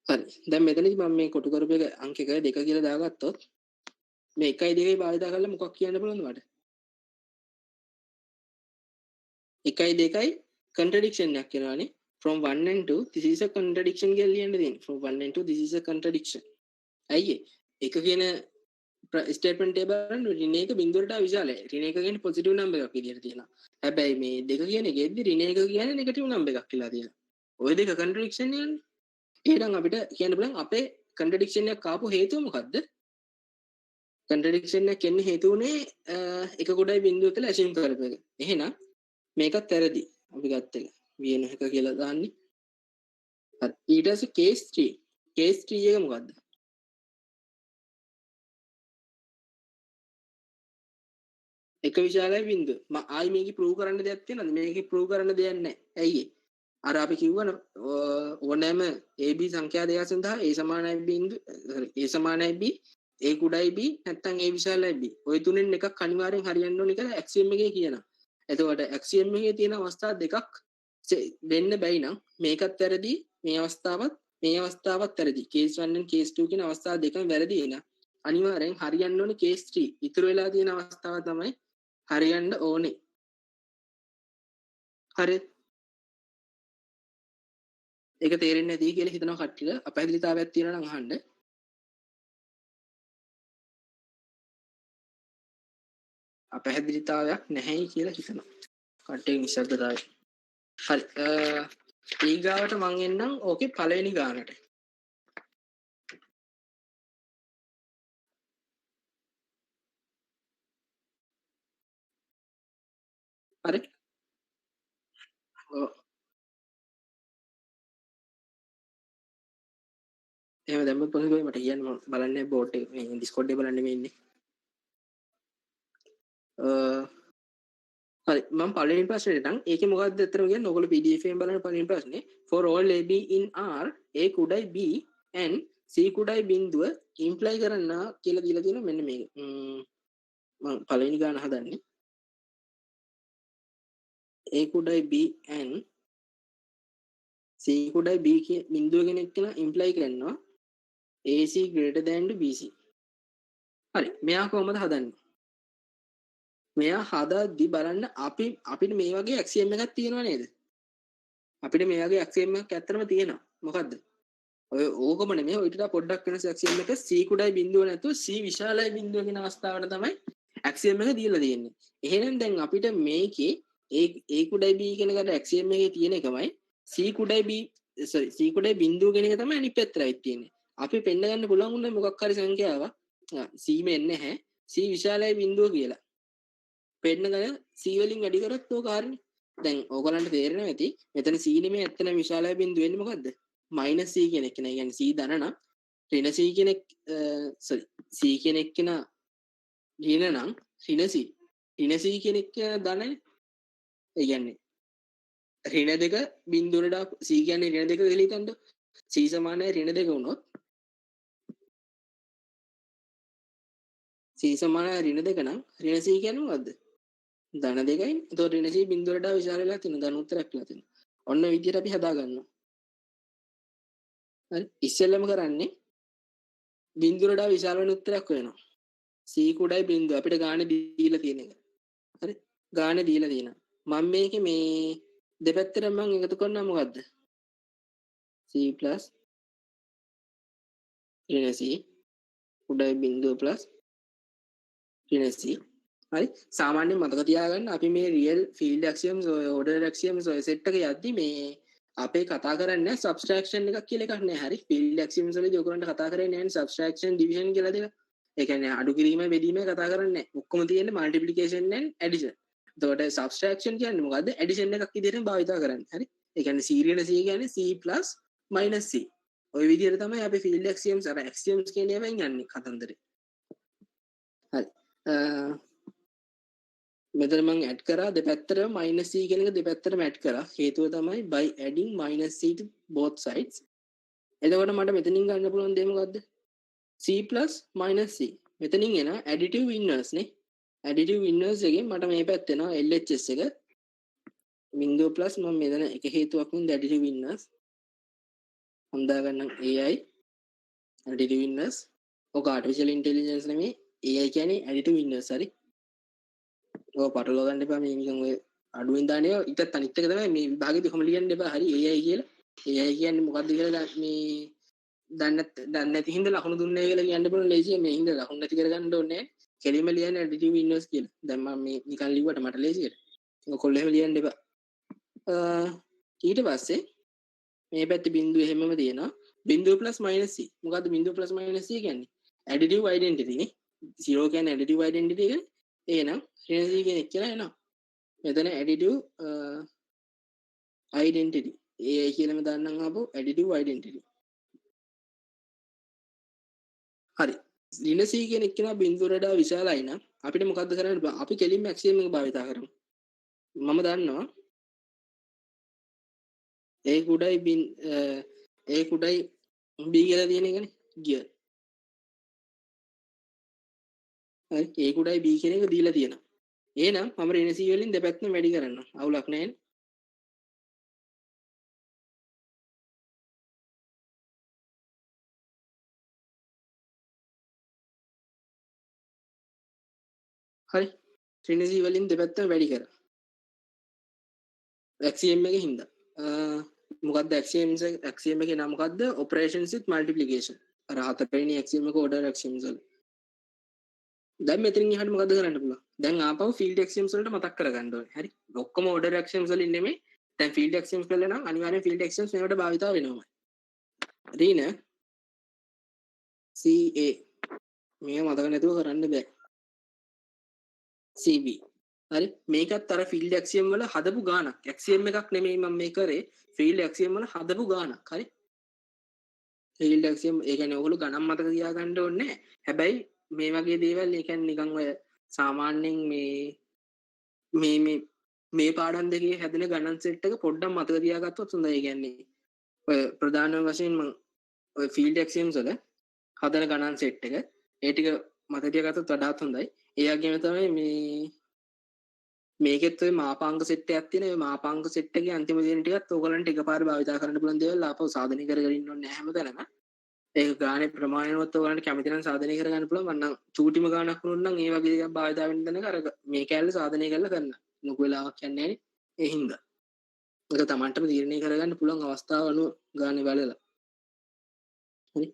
හරි. දැන් මෙතනදි මම මේ කොටු කරපු එක අංක 1 2 කියලා දාගත්තොත් මේ 1යි 2යි භාවිතා කරලා මොකක් කියන්න පුළුවන්ද මට? 1යි 2යි contradiction එකක් කියනවානේ. From 1 and 2 this is a contradiction කියලා ලියන්න තියෙන්නේ. From 1 and 2 this is a contradiction. අයියේ. එක කියන ස්ටේට්මන්ට් එක බලන්න ඍණ එක බිඳුවරට විශාලයි. ඍණ එක කියන්නේ පොසිටිව් නම්බර් එකක් විදියට තියෙනවා. හැබැයි මේ දෙක කියන එකෙද්දි ඍණ එක කියන්නේ නෙගටිව් නම්බර් එකක් කියලා තියෙනවා. ওই දෙක contradiction එකනේ. එහෙනම් අපිට කියන්න බලන්න අපේ contradiction එකක් ආපු හේතුව මොකද්ද? contradiction එකක් එන්නේ හේතු උනේ එක කොටයි බිඳුව කියලා assume කරපු එක. එහෙනම් මේකත් වැරදි. අපි ගත්ත එක vn එක කියලා දාන්නේ. හරි. ඊට පස්සේ case 3. case 3 එක මොකද්ද? එක විශාලයි බිඳුව. මම ආයි මේකේ ප්‍රූව් කරන්න දෙයක් තියෙනවද? මේකේ ප්‍රූව් කරන්න දෙයක් නැහැ. ඇයි ඒ? අර අපි කිව්වන ඕනෑම AB සංඛ්‍යා දෙකක් සඳහා A සමානයි බිඳුව A සමානයි B A කුඩයි B නැත්නම් A විශාලයි B. ওই තුනෙන් එකක් අනිවාර්යෙන් හරියන්න ඕනේ කියලා axiom එකේ කියනවා. එතකොට axiom එකේ තියෙන අවස්ථා දෙකක් දෙන්න බැයි නම් මේකත් වැරදි මේ අවස්ථාවත් වැරදි. case 1 and case 2 කියන අවස්ථා දෙකම වැරදි එන. අනිවාර්යෙන් හරියන්න ඕනේ case 3. ඉතුරු වෙලා තියෙන අවස්ථාව තමයි හරියන්න ඕනේ. හරි. ඒක තේරෙන්නේ නැති කියලා හිතනවා කට්ටියට. අපහැදිලිතාවයක් තියෙනවා නම් අහන්න. අපහැදිලිතාවයක් නැහැයි කියලා හිතනවා. කට්ටිය නිශ්ශබ්දතාවය. හරි. ඊගාවට මං එන්නම් ඕකේ පළවෙනි ගානට. හරි. ඔව්. එහෙම දැම්මොත් පොඩි මට කියන්න මම බලන්නේ බෝඩ් එක මේ Discord එක බලන්න මේ ඉන්නේ. හරි මම පළවෙනි ප්‍රශ්නෙට නම් ඒකේ මොකක්ද අතන කියන්නේ ඔයගොල්ලෝ PDF එකෙන් බලන පළවෙනි ප්‍රශ්නේ for all AB in R A කුඩයි B and C කුඩයි බිඳුව imply කරන්න කියලා දීලා තියෙනවා මෙන්න මේක. මම පළවෙනි ගාන හදන්නේ A කුඩයි B and C කුඩයි B කිය බිඳුව කෙනෙක් කියලා imply කරනවා AC greater than to BC. හරි මෙයා කොහොමද හදන්නේ? මෙයා හදද්දි බලන්න අපිට මේ වගේ ඇක්සියම් එකක් තියෙනව නේද? අපිට මේ වගේ ඇක්සියම් එකක් ඇත්තටම තියෙනවා. මොකද්ද? ඔය ඕකම නෙමෙයි ඔය ඊට පොඩ්ඩක් වෙනස් ඇක්සියම් එක C කුඩයි බිඳුව නැතුව C විශාලයි බිඳුව කියන අවස්ථාවට තමයි ඇක්සියම් එක දීලා තියෙන්නේ. එහෙනම් දැන් අපිට මේකේ A කුඩයි B කියන එකට ඇක්සියම් එකේ තියෙන එකමයි C කුඩයි B C කුඩයි බිඳුව කියන එක තමයි අනිත් පැත්තටයි තියෙන්නේ. අපි පෙන්න ගන්න පුළුවන් උන්නේ මොකක් හරි සංඛ්‍යාවක් C මෙන්නේ නැහැ C විශාලයි බිඳුව කියලා. පෙන්නගෙන C වලින් වැඩි කරොත් ඕක හරිනේ. දැන් ඕගලන්ට තේරෙනවා ඇති මෙතන C නෙමෙයි ඇත්තම විශාලයි බිඳුව වෙන්නේ මොකද්ද? -C කෙනෙක් නේ. කියන්නේ C ධන නම් ඍණ C කෙනෙක් sorry C කෙනෙක් කෙන ඍණ නම් ඍණ C ඍණ C කෙනෙක් ධනනේ. ඒ කියන්නේ ඍණ දෙක බිඳුවකට C කියන්නේ ඍණ දෙක කියලා හිතන්න. C සමානයි ඍණ දෙක වුණොත් C සමානයි ඍණ දෙක නම් ඍණ C කියන්නේ මොකද්ද? ධන දෙකයි. එතකොට ඍණ C බිඳුවකට විශාල වෙලා තියෙනවා. ධන උත්තරයක් කියලා තියෙනවා. ඔන්න විදිහට අපි හදා ගන්නවා. හරි ඉස්සෙල්ලම කරන්නේ බිඳුවට වඩා විශාල වෙන උත්තරයක් වෙනවා. c කුඩයි බිඳුව අපිට ගානේ දීලා තියෙන එක. හරි ගානේ දීලා තියෙනවා. මම මේකේ මේ දෙපැත්තට මම එකතු කරනවා මොකද්ද? c plus ඍණ c කුඩයි බිඳුව plus ඍණ c. හරි සාමාන්‍යයෙන් මතක තියාගන්න අපි මේ රියල් ෆීල්ඩ් ඇක්සියම්ස් ඕඩර් ඇක්සියම්ස් ඔය සෙට් එක යද්දි මේ අපේ කතා කරන්නේ සබ්ස්ට්‍රැක්ෂන් එකක් කියලා එකක් නෑ. හරි ෆීල්ඩ් ඇක්සියම්ස් වලදී ඔයගොල්ලන්ට කතා කරන්නේ නෑ සබ්ස්ට්‍රැක්ෂන් ඩිවිෂන් කියලා දෙක. ඒ කියන්නේ අඩු කිරීම බෙදීම කතා කරන්නේ නෑ. ඔක්කොම තියෙන්නේ මල්ටිප්ලිකේෂන් and ඇඩිෂන්. එතකොට සබ්ස්ට්‍රැක්ෂන් කියන්නේ මොකද්ද? ඇඩිෂන් එකක් විදිහට භාවිත කරන්නේ. හරි. ඒ කියන්නේ c ඍණ c කියන්නේ c plus minus c. ඔය විදිහට තමයි අපි ෆීල්ඩ් ඇක්සියම්ස් අර ඇක්සියම්ස් කියන ඒවායින් යන්නේ කතන්දරේ. හරි. මෙතන මම ඇඩ් කරා දෙපැත්තට minus c කියන එක දෙපැත්තටම ඇඩ් කරා. හේතුව තමයි by adding minus c to both sides. එතකොට මට මෙතනින් ගන්න පුළුවන් දේ මොකද්ද? c plus minus c. මෙතනින් එන additive inverse නේ. additive inverse එකෙන් මට මේ පැත්ත එනවා LHS එක බිඳුව plus මම මෙතන එක හේතුවක් වින්ද additive inverse හඳා ගන්නම් AI additive inverse. ඔක artificial intelligence නෙමෙයි AI කියන්නේ additive inverse. හරි. ඔය පටලවා ගන්න එපා මේ නිකන් ඔය අඩුවෙන් දාන්නේ ඊටත් අනිත් එක තමයි මේ විභාගෙදි කොහොම ලියන්න එපා. හරි AI කියලා. AI කියන්නේ මොකක්ද කියලා මේ දන්නේ නැති හින්දා ලකුණු දුන්නේ කියලා කියන්න පුළුවන් ලේසියි. මේ හින්දා ලකුණු නැති කරගන්න ඕනේ. කෙලිම ලියන්නේ additive inverse කියලා. දැන් මම මේ නිකන් ලිව්වට මට ලේසියට. ඒක කොල්ලෙම ලියන්න එපා. ඊට පස්සේ මේ පැත්තේ බිඳුව එහෙමම තියෙනවා. බිඳුව plus minus c. මොකද්ද බිඳුව plus minus c කියන්නේ? additive identity නේ. 0 කියන්නේ additive identity එක. එහෙනම් ඍණ c කෙනෙක් කියලා එනවා. මෙතන additive identity. AI කියලාම දාන්නම් ආපහු additive identity. හරි. ඍණ c කෙනෙක් කෙනා බිඳුවට වඩා විශාලයි නම් අපිට මොකද්ද කරන්න බෑ. අපි කෙලින්ම axiom එක භාවිත කරමු. මම දන්නවා a කුඩයි b කියලා තියෙන එකනේ ගියර්. හරි a කුඩයි b කියන එක දීලා තියෙනවා. එහෙනම් මම ඍණ c වලින් දෙපැත්තම වැඩි කරනවා. අවුලක් නැහැ. හරි ඍණ c වලින් දෙපැත්තම වැඩි කරා. axiom එකේ හින්දා. මොකක්ද axiom එකේ නම මොකක්ද? operations with multiplication. අර හතරවෙනි axiom එක order axioms වල. දැන් මෙතනින් එහාට මොකද කරන්න පුළුවන්? දැන් ආපහු field axioms වලට මතක් කරගන්න ඕනේ. හරි. ඔක්කොම order axioms වලින් නෙමෙයි. දැන් field axioms වල නම් අනිවාර්යෙන් field axioms මේවට භාවිත වෙනවමයි. ඍණ CA මේක මතක නැතුව කරන්න බෑ. CB හරි මේකත් අර field axiom වල හදපු ගානක්. axiom එකක් නෙමෙයි මම මේ කරේ. field axiom වල හදපු ගානක්. හරි. field axiom ඒ කියන්නේ ඔයගොල්ලෝ ගණන් මතක තියාගන්න ඕනේ නැහැ. හැබැයි මේ වගේ දේවල් ඒ කියන්නේ නිකන් ඔය සාමාන්‍යයෙන් මේ පාඩම් දෙකේ හැදෙන ගණන් සෙට් එක පොඩ්ඩක් මතක තියාගත්තොත් හොඳයි. ඒ කියන්නේ ඔය ප්‍රධාන වශයෙන් මම ඔය field axioms වල හදන ගණන් සෙට් එක ඒ ටික මතක තියාගත්තොත් වඩාත් හොඳයි. ඒ වගේම තමයි මේකෙත් ඔය මාපාංක සෙට් එකක් තියෙන. ඔය මාපාංක සෙට් එකේ අන්තිම දින ටිකත් ඕගලන්ට එකපාර භාවිත කරන්න පුළුවන් දේවල් ආපහු සාධනය කරගෙන ඉන්න ඕනේ නැහැ හැමතැනම. ඒක ගානේ ප්‍රමාණවත් ඔයගලන්ට කැමති නම් සාධනය කරගන්න පුළුවන්. මන්නම් චූටිම ගානක් වුණොත් නම් ඒ වගේ දේවල් භාවිත වෙන්න දෙනක අර මේ කැලේ සාධනය කරලා කරන්න. ලොකු වෙලාවක් යන්නේ නැහැ නේ. ඒ හින්දා. ඒක Tamanටම තීරණය කරගන්න පුළුවන් අවස්ථාව අනුව ගානේ බලලා. හරි.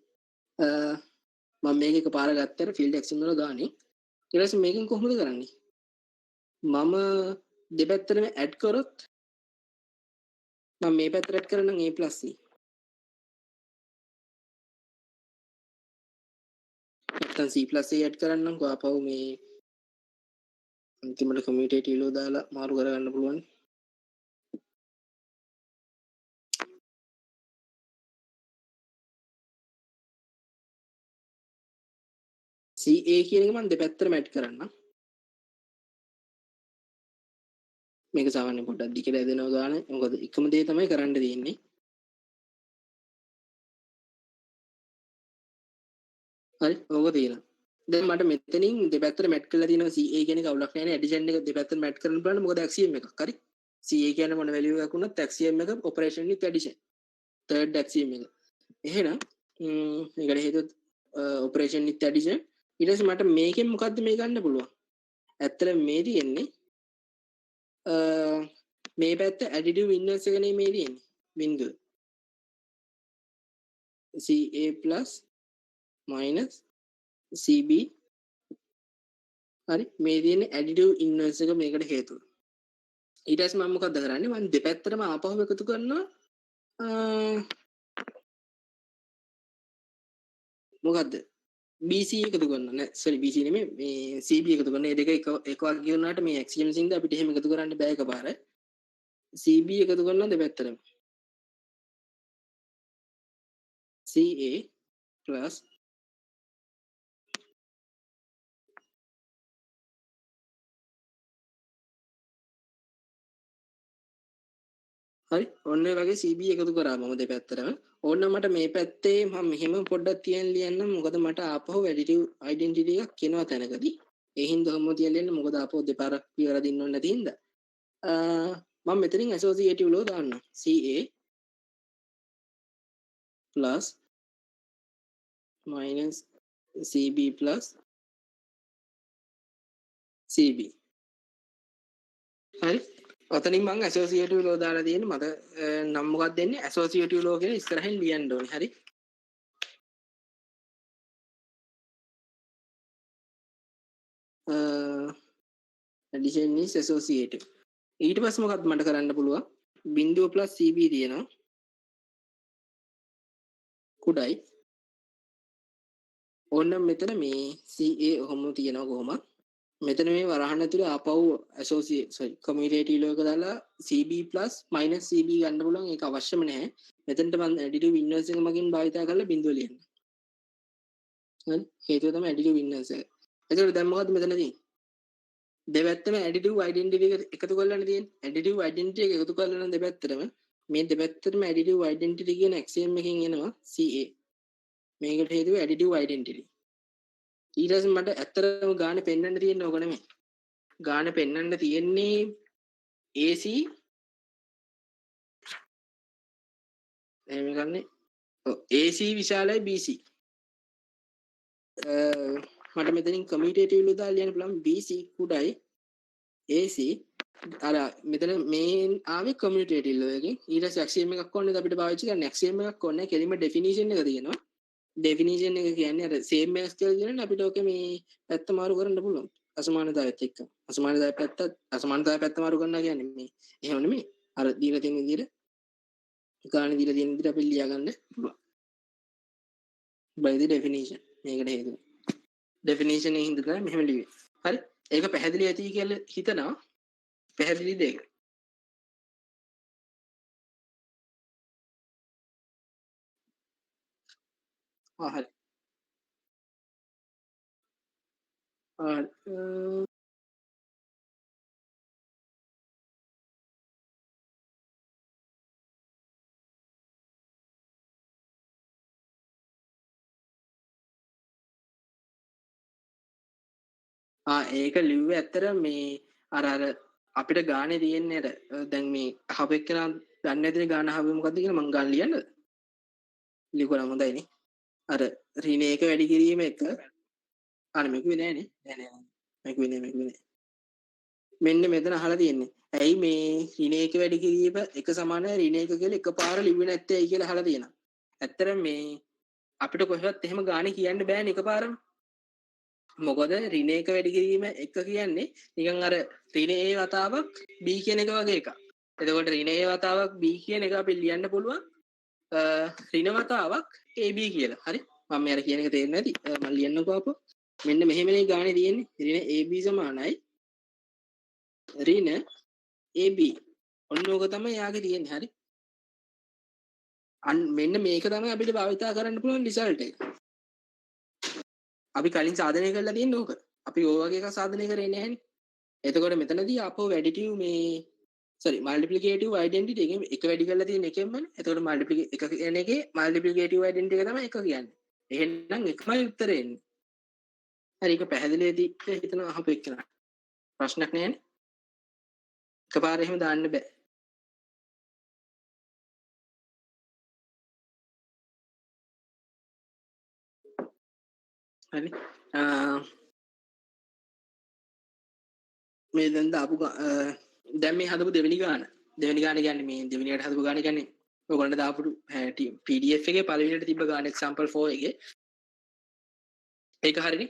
මම මේක එකපාර ගත්තට field axiom වල ගානේ. ඊට පස්සේ මේකෙන් කොහොමද කරන්නේ? මම දෙපැත්තටම ඇඩ් කරොත් මම මේ පැත්තට ඇඩ් කරනම් a plus c. නැත්නම් c plus a ඇඩ් කරන්නම් කොහපව මේ අන්තිමට කමියුටේටිව් ලෝ දාලා මාරු කරගන්න පුළුවන්. ca කියන එක මම දෙපැත්තටම ඇඩ් කරන්නම්. මේක සාමාන්‍ය පොඩ්ඩක් දිගට ඇදෙනවා ගානේ. මොකද එකම දේ තමයි කරන්න තියෙන්නේ. හරි ඕක තියෙනවා. දැන් මට මෙතනින් දෙපැත්තට මැට් කරලා තියෙනවා ca කියන එක අවුලක් නැහැ නේ. ඇඩිෂන් එක දෙපැත්තට මැට් කරන්න බලන්න මොකද axiom එකක්. හරි CA කියන්නේ මොන වැලියු එකක් වුණත් axiom එක operation with addition third axiom එක. එහෙනම් මේකට හේතුව operation with addition. ඊට පස්සේ මට මේකෙන් මොකද්ද මේ ගන්න පුළුවන්? ඇත්තට මේ තියෙන්නේ මේ පැත්ත additive inverse එක නේ මේ තියෙන්නේ. බිංදුව. CA plus minus CB හරි මේ තියෙන්නේ additive inverse එක මේකට හේතුව. ඊට පස්සේ මම මොකද කරන්නේ? මම දෙපැත්තටම ආපහු එකතු කරනවා මොකද්ද? BC එකතු කරනවා නෑ sorry BC නෙමෙයි මේ CB එකතු කරනවා. මේ දෙක එක වගේ වුණාට මේ axioms ඉඳ අපිට එහෙම එකතු කරන්න බෑ එකපාර. CB එකතු කරනවා දෙපැත්තටම. CA plus හරි ඔන්න ඔය වගේ CB එකතු කරා මම දෙපැත්තටම. ඕන්න මට මේ පැත්තේ මම මෙහෙම පොඩ්ඩක් තියන් ලියන්නම් මොකද මට ආපහු additive identity එකක් එනවා තැනකදී. ඒ හින්දා ඔහොම තියන් ලියන්න මොකද ආපහු දෙපාරක් කියලා දින්න ඕනේ නැති හින්දා. මම මෙතනින් associative law දාන්නම්. CA plus minus CB plus CB. හරි ඔතනින් මම associative law දාලා තියෙන්නේ මට නම් මොකක්ද දෙන්නේ associative law කියලා ඉස්සරහින් ලියන්න ඕනේ. හරි addition is associative. ඊට පස්සේ මොකක්ද මට කරන්න පුළුවන්? බිංදුව plus CB තියෙනවා. කුඩයි. ඕන්න මෙතන මේ CA ඔහොම තියෙනවා කොහොමද? මෙතන මේ වරහන් ඇතුලේ ආපහු commutative law එක දාලා CB plus minus CB ගන්න පුළුවන්. ඒක අවශ්‍යම නැහැ. මෙතනට මම additive inverse එක මගින් භාවිතා කරලා බිංදුව ලියන්න. හරි හේතුව තමයි additive inverse එක. එතකොට දැන් මොකද්ද මෙතන තියෙන්නේ? දෙපැත්තම additive identity එක එකතු කරලානේ තියෙන්නේ. additive identity එක එකතු කරලා නම් දෙපැත්තටම මේ දෙපැත්තටම additive identity කියන axiom එකකින් එනවා CA. මේකට හේතුව additive identity. ඊට පස්සේ මට ඇත්තටම ගාන පෙන්වන්න තියෙන්නේ ඕක නෙමෙයි. ගාන පෙන්වන්න තියෙන්නේ AC එහෙම ගන්නේ. ඔව් AC විශාලයි BC. මට මෙතනින් commutative law දාලා ලියන්න පුළුවන් BC කුඩයි AC අර මෙතන මේන් ආවේ commutative law එකකින්. ඊට පස්සේ axiom එකක් ඕනේ අපිට පාවිච්චි කරන්න. axiom එකක් ඕනේ කෙලිම definition එක තියෙනවා. definition එක කියන්නේ අර same as කියලා කියන්නේ අපිට ඕකේ මේ පැත්ත මාරු කරන්න පුළුවන්. අසමානතාවයත් එක්ක. අසමානතාවය පැත්ත මාරු කරනවා කියන්නේ මේ එහෙම නෙමෙයි. අර දීලා තියෙන විදිහට ගාන දීලා තියෙන විදිහට අපි ලියා ගන්න පුළුවන්. by the definition මේකට හේතුව. definition එකෙන් හින්දා තමයි මෙහෙම ලියුවේ. හරි. ඒක පැහැදිලි ඇති කියලා හිතනවා. පැහැදිලි දෙයක්. හරි. ඒක ලිව්වේ ඇත්තට මේ අර අපිට ගානේ තියෙන්නේ අර දැන් මේ අහපෙක් කෙනා දන්නේ නැතිනේ ගාන අහුවේ මොකද්ද කියලා මං ගාන ලියන්නද? ලියුවා හොඳයිනේ. අර ඍණ එක වැඩි කිරීම එක අර මේකුවේ නෑනේ. නෑ. මේකුවේ නෑ. මෙන්න මෙතන අහලා තියෙන්නේ. ඇයි මේ ඍණ එක වැඩි කිරීම එක සමානයි ඍණ එක කියලා එකපාර ලිව්වේ නැත්තේ ඇයි කියලා අහලා තියෙනවා. ඇත්තට මේ අපිට කොහෙවත් එහෙම ගානේ කියන්න බෑනේ එකපාරම. මොකද ඍණ එක වැඩි කිරීම එක කියන්නේ නිකන් අර ඍණ A වතාවක් B කියන එක වගේ එකක්. එතකොට ඍණ A වතාවක් B කියන එක අපි ලියන්න පුළුවන් ඍණ වතාවක් AB කියලා. හරි. මම මෙයාර කියන එක තේරෙන්නේ නැති. මම ලියන්නකෝ අපෝ. මෙන්න මෙහෙමනේ ගානේ තියෙන්නේ. ඍණ AB සමානයි ඍණ AB. ඔන්න ඕක තමයි යාගේ තියෙන්නේ. හරි. මෙන්න මේක තමයි අපිට භාවිතා කරන්න පුළුවන් රිසල්ට් එක. අපි කලින් සාධනය කරලා තියෙන්නේ ඕක. අපි ඕ වගේ එකක් සාධනය කරේ නැහැනේ. එතකොට මෙතනදී අපෝ additive මේ multiplicative identity එකෙන් එක වැඩි කරලා තියෙන එකෙන්මනේ. එතකොට එක කියන එකේ multiplicative identity එක තමයි එක කියන්නේ. එහෙනම් එකමයි උත්තරේ එන්නේ. හරි ඒක පැහැදිලිද හිතන අහපු එක්කන. ප්‍රශ්නයක් නැහැනේ. එකපාරට එහෙම දාන්න බෑ. හරි මේ දැන් දාපු දැන් මේ හදපු දෙවෙනි ගාන කියන්නේ මේ දෙවෙනියට හදපු ගාන කියන්නේ ඔයගොල්ලන්ට දාපු PDF එකේ පළවෙනියට තිබ්බ ගාන example 4 එකේ ඒක හරිනේ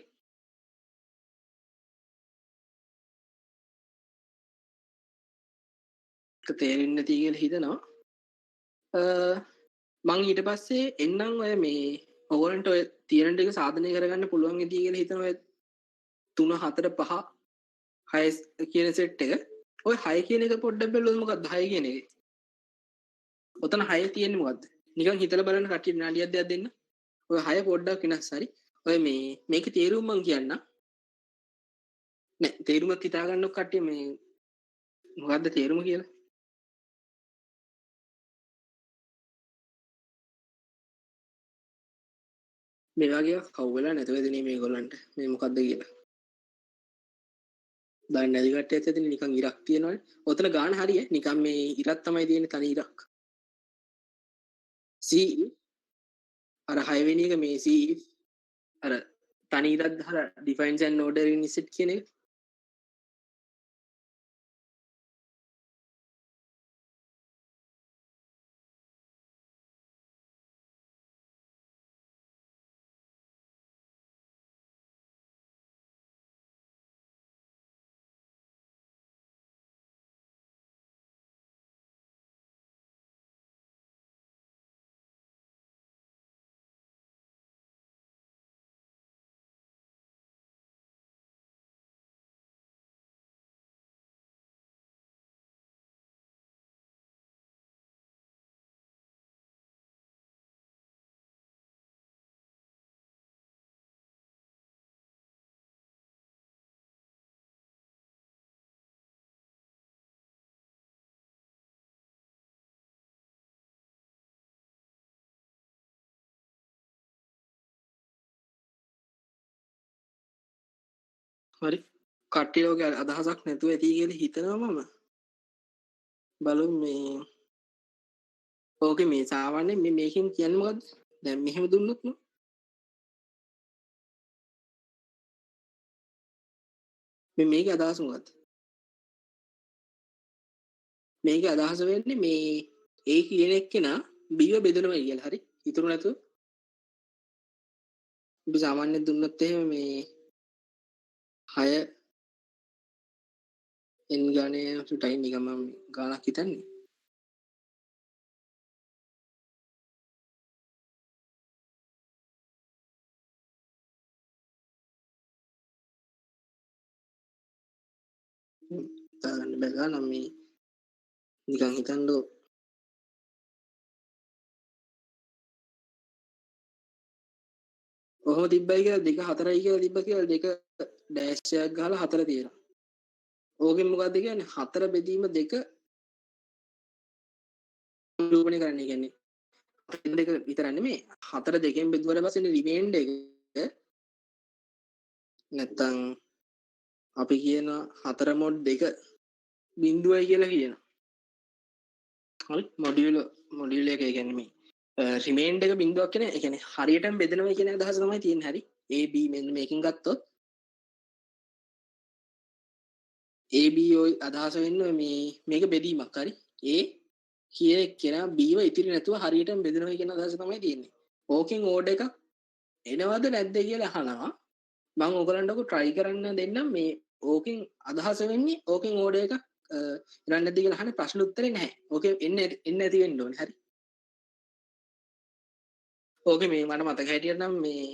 ඒක තේරෙන්නේ නැති කියලා හිතනවා මං ඊට පස්සේ එන්නම් ඔය මේ ඔයගොල්ලන්ට ඔය තියෙන ටික සාධනය කරගන්න පුළුවන් ඉතියි කියලා හිතන ඔය 3 4 5 6 කියන සෙට් එක ඔය 6 කියන එක පොඩ්ඩක් බලන්න මොකක්ද 6 කියන එක ඔතන 6 තියෙන්නේ මොකද්ද නිකන් හිතලා බලන්න කට්ටිය විනාඩියක් දෙයක් දෙන්න ඔය 6 පොඩ්ඩක් වෙනස් හරි ඔය මේ මේකේ තේරුම මං කියන්න නෑ තේරුමත් හිතා ගන්නකො කට්ටිය මේ මොකද්ද තේරුම කියලා මේ වගේ කවුවලා නැතුවදනේ මේගොල්ලන්ට මේ මොකද්ද කියලා දන්නේ නැති කට්ටියත් ඇතින් නිකන් ඉරක් තියනවනේ ඔතන ගාන හරිය නිකන් මේ ඉරක් තමයි තියෙන්නේ තනි ඉරක් C අර 6 වෙනි එක මේ C අර තනි ඉරක් දාලා defines and order in set කියන එක හරි කට්ටියෝගේ අදහසක් නැතුව ඇති කියලා හිතනවා මම බලමු මේ ඕකේ මේ සාමාන්‍යයෙන් මේ මේකෙන් කියන්නේ මොකද්ද දැන් මෙහෙම දුන්නොත් නේ මේ මේකේ අදහස මොකද්ද මේකේ අදහස වෙන්නේ මේ A කියන එක්කෙනා B ව බෙදනවා කියලා හරි ඉතුරු නැතුව අපි සාමාන්‍යයෙන් දුන්නොත් එහෙම මේ 6 n ගානේ සුටයි නිකන් මම ගානක් හිතන්නේ දාන්න බෑ නම් මේ නිකන් හිතන්නෝ කොහොම තිබ්බයි කියලා 2 4යි කියලා තිබ්බ කියලා 2 ඩෑෂ් එකක් ගහලා 4 තියෙනවා. ඕකෙන් මොකද්ද කියන්නේ 4 බෙදීම 2 නිරූපණය කරන්න. ඒ කියන්නේ 2 විතර නෙමෙයි 4 2කින් බෙදුවට පස්සේ රිමේන්ඩර් එක නැත්තම් අපි කියන 4 මොඩ් 2 බිඳුවයි කියලා කියනවා. හරි මොඩියුල එක ඒ කියන්නේ මේ රිමේන්ඩර් එක බිඳුවක් කියන ඒ කියන්නේ හරියටම බෙදනවා කියන අදහස තමයි තියෙන්නේ. හරි A B මෙන්න මේකෙන් ගත්තොත් AB අදහස වෙන්නේ මේ මේක බෙදීමක් හරි A කියන කෙනා B ව ඉතිරි නැතුව හරියටම බෙදනවා කියන අදහස තමයි තියෙන්නේ. ඕකෙන් ඕඩර් එකක් එනවද නැද්ද කියලා අහනවා. මම ඔයගලන්ටක try කරන්න දෙන්නම් මේ ඕකෙන් අදහස වෙන්නේ ඕකෙන් ඕඩර් එකක් එනවද නැද්ද කියලා අහන්නේ ප්‍රශ්න උත්තරේ නැහැ. ඕකේ එන්නේ නැති වෙන්න ඕනේ. හරි. ඕකේ මේ මට මතක හැටියට නම් මේ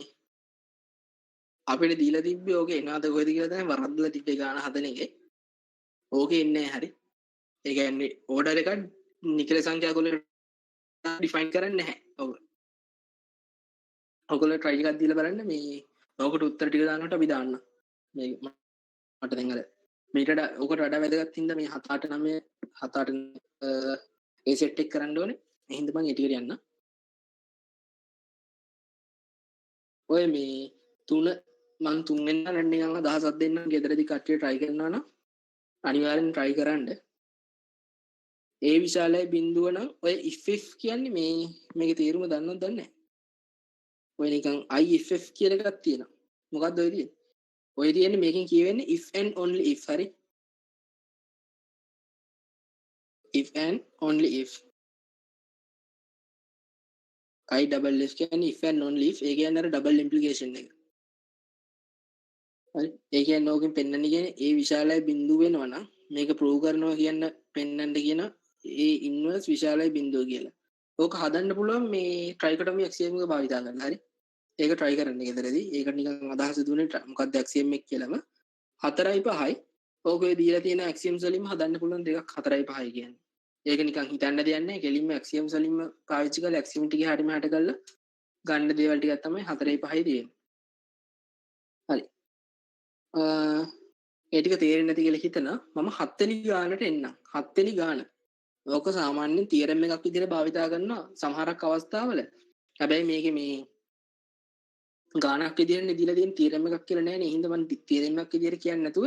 අපිට දීලා තිබ්බේ ඕකේ එනවද කොහෙද කියලා තමයි වරද්දලා තිබ්බේ ගාන හදන එකේ. ඕකේ ඉන්නේ නැහැ. හරි. ඒ කියන්නේ ඕඩර් එකක් නිකල සංඛ්‍යා වල ඩිෆයින් කරන්නේ නැහැ. ඔව්. ඔයගොල්ලෝ try එකක් දීලා බලන්න මේ ඔකට උත්තර ටික දානකොට අපි දාන්න. මේ මට දැන් අර මේකට ඔකට වඩා වැදගත් හින්දා මේ 7 8 9 7 8 ඒ සෙට් එක කරන්න ඕනේ. ඒ හින්දා මම ඒ ටිකට යන්න. ඔය මේ 3 මං 3 වෙනි නැන්න නිකන් අදහසක් දෙන්න ගෙදරදී කට්ටිය try කරනවා නම් අනිවාර්යෙන් try කරන්න. ඒ විශාලයි බිඳුව නම් ඔය if කියන්නේ මේකේ තේරුම දන්නවද දන්නේ නැහැ. ඔය නිකන් IFF කියලා එකක් තියෙනවා. මොකක්ද ඔය තියෙන්නේ? ඔය තියෙන්නේ මේකෙන් කියවෙන්නේ if and only if. හරි, if and only if. I double if කියන්නේ if and only if. ඒ කියන්නේ අර double implication එක. හරි, ඒ කියන්නේ ඕකෙන් පෙන්වන්න කියන්නේ ඒ විශාලයි බිඳුව වෙනවා නම් මේක ප්‍රූව් කරනවා කියන්න පෙන්වන්න කියන ඒ ඉන්වර්ස් විශාලයි බිඳුව කියලා. ඕක හදන්න පුළුවන් මේ ට්‍රයිකොටොමි ඇක්සියම් එක භාවිතා කරලා. හරි, ඒක try කරන්න ගෙදරදී. ඒක නිකන් අදහස දුන්නේ මොකක්ද ඇක්සියම් එක කියලාම 4යි 5යි. ඕක ඔය දීලා තියෙන ඇක්සියම්ස් වලින්ම හදන්න පුළුවන් දෙකක් 4යි 5යි කියන්නේ. ඒක නිකන් හිතන්න දෙයක් නැහැ. කෙලින්ම ඇක්සියම්ස් වලින්ම පාවිච්චි කරලා ඇක්සියම් ටික හරියම හට කරලා ගන්න දේවල් ටිකක් තමයි 4යි 5යි තියෙන්නේ. හරි. ඒ ටික තේරෙන්නේ නැති කියලා හිතනවා. මම 7 වෙනි ගානට එන්නම්. 7 වෙනි ගාන. ඕක සාමාන්‍යයෙන් තියරම් එකක් විදිහට භාවිතා කරනවා සමහරක් අවස්ථාවල. හැබැයි මේකේ මේ ගානක් විදිහට දීලා තියෙන තියරම් එකක් කියලා නෑනේ. ඒ හින්දා මම තියරම් එකක් විදිහට කියන්නේ නැතුව,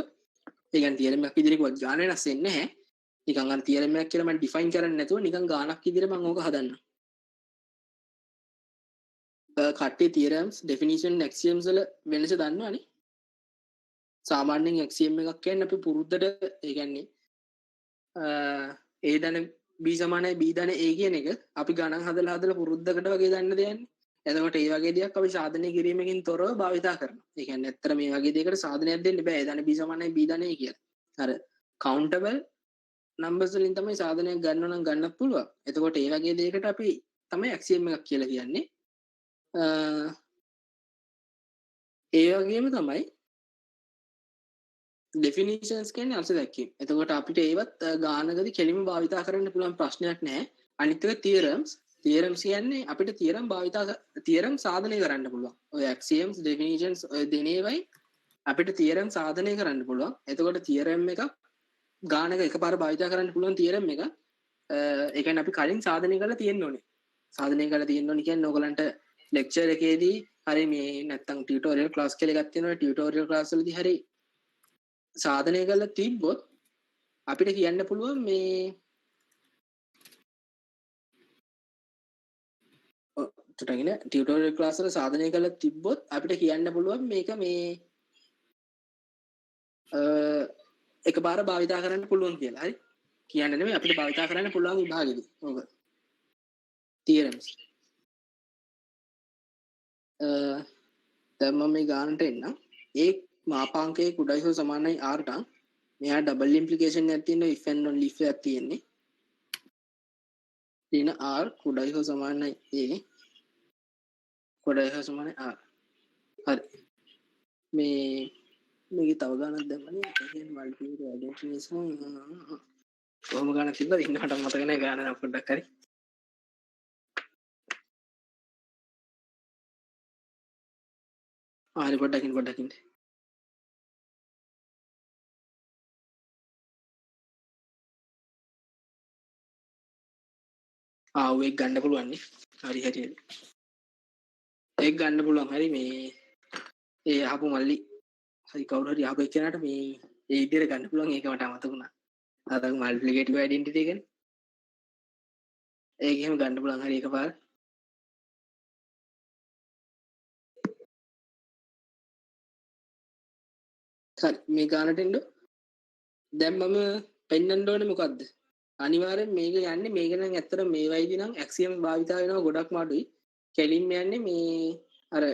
ඒ කියන්නේ තියරම් එකක් විදිහට කිව්වත් ගාන වෙනස් වෙන්නේ නැහැ. නිකන් අර තියරම් එකක් කියලා මම ඩිෆයින් කරන්නේ නැතුව නිකන් ගානක් විදිහට මම ඕක හදන්නම්. කට්ටිය තියරම්ස් ඩෙෆිනිෂන් ඇක්සියම්ස් වල වෙනස දන්නවනේ. සාමාන්‍යයෙන් ඇක්සියම් එකක් කියන්නේ අපි පුරුද්දට, ඒ කියන්නේ a ධන b සමානයි b ධන a කියන එක අපි ගණන් හදලා පුරුද්දකට වගේ දන්න දෙයක්නේ. එතකොට ඒ වගේ දෙයක් අපි සාධනය කිරීමකින් තොරව භාවිතා කරනවා. ඒ කියන්නේ ඇත්තට මේ වගේ දෙයකට සාධනයක් දෙන්න බෑ. a ධන b සමානයි b ධන a කියලා. අර countable numbers වලින් තමයි සාධනයක් ගන්නව නම් ගන්නත් පුළුවන්. එතකොට ඒ වගේ දෙයකට අපි තමයි ඇක්සියම් එකක් කියලා කියන්නේ. ඒ වගේම තමයි ඩෙෆිනිෂන්ස් කියන්නේ අර්ථ දැක්වීම. එතකොට අපිට ඒවත් ගානකදී කෙලින්ම භාවිතා කරන්න පුළුවන් ප්‍රශ්නයක් නැහැ. අනිත් එක තියරම්ස්. තියරම්ස් කියන්නේ අපිට තියරම් තියරම් සාධනය කරන්න පුළුවන්. ඔය ඇක්සියම්ස් ඩෙෆිනිෂන්ස් ඔය දෙනේවයි අපිට තියරම් සාධනය කරන්න පුළුවන්. එතකොට තියරම් එකක් ගානක එකපාර භාවිතා කරන්න පුළුවන් තියරම් එක. ඒ කියන්නේ අපි කලින් සාධනය කරලා තියෙන්න ඕනේ. සාධනය කරලා තියෙන්න ඕනේ කියන්නේ ඕගලන්ට ලෙක්චර් එකේදී හරි මේ නැත්තම් ටියුටෝරියල් ක්ලාස් කියලා එකක් තියෙනවා. ටියුටෝරියල් ක්ලාස් වලදී හරි සාධනය කරලා තිබ්බොත් අපිට කියන්න පුළුවන් මේ ටගෙන ටියුටෝරියල් ක්ලාස් වල සාධනය කරලා තිබ්බොත් අපිට කියන්න පුළුවන් මේක මේ එකපාර භාවිතා කරන්න පුළුවන් කියලා. හරි, කියන්න නෙමෙයි අපිට භාවිතා කරන්න පුළුවන් විභාගෙදී. ඕක තියරම්ස්. දැන් මම මේ ගානට එන්නම්. ඒ මාපාංකයේ කුඩයි හෝ සමානයි r ට මෙහා ඩබල් ඉම්ප්ලිකේෂන් එකක් තියෙනවා. if and only if එකක් තියෙන්නේ. තියෙන r කුඩයි හෝ සමානයි a කුඩයි හෝ සමානයි r. හරි, මේකේ තව ගානක් දැම්මනේ. ඒ කියන්නේ මල්ටිපල් ඇඩිෂන් කොහොම ගානක් තිබ්බද ඉන්නකට මතක නැහැ. ගාන නම් පොඩ්ඩක් හරි ආරි පොඩ්ඩකින් ඒක ගන්න පුළුවන් නේ. හරි ඒක ගන්න පුළුවන්. හරි, මේ ඒ අහපු මල්ලි හරි කවුරු හරි අහපු එක්කෙනාට මේ ඒ විදිහට ගන්න පුළුවන්. ඒක මට අමතක වුණා. අර මල්ටිප්ලිකේටිව් ඇයිඩෙන්ටිටි කියන්නේ ඒක එහෙම ගන්න පුළුවන්. හරි, එකපාර හරි මේ ගානට එන්න. දැන් මම පෙන්නන්න ඕනේ මොකද්ද? අනිවාර්යෙන් මේක යන්නේ මේක නම් ඇත්තට මේ වයිදි නම් ඇක්සියම් භාවිතා වෙනවා ගොඩක්ම අඩුයි. කෙලින්ම යන්නේ මේ අර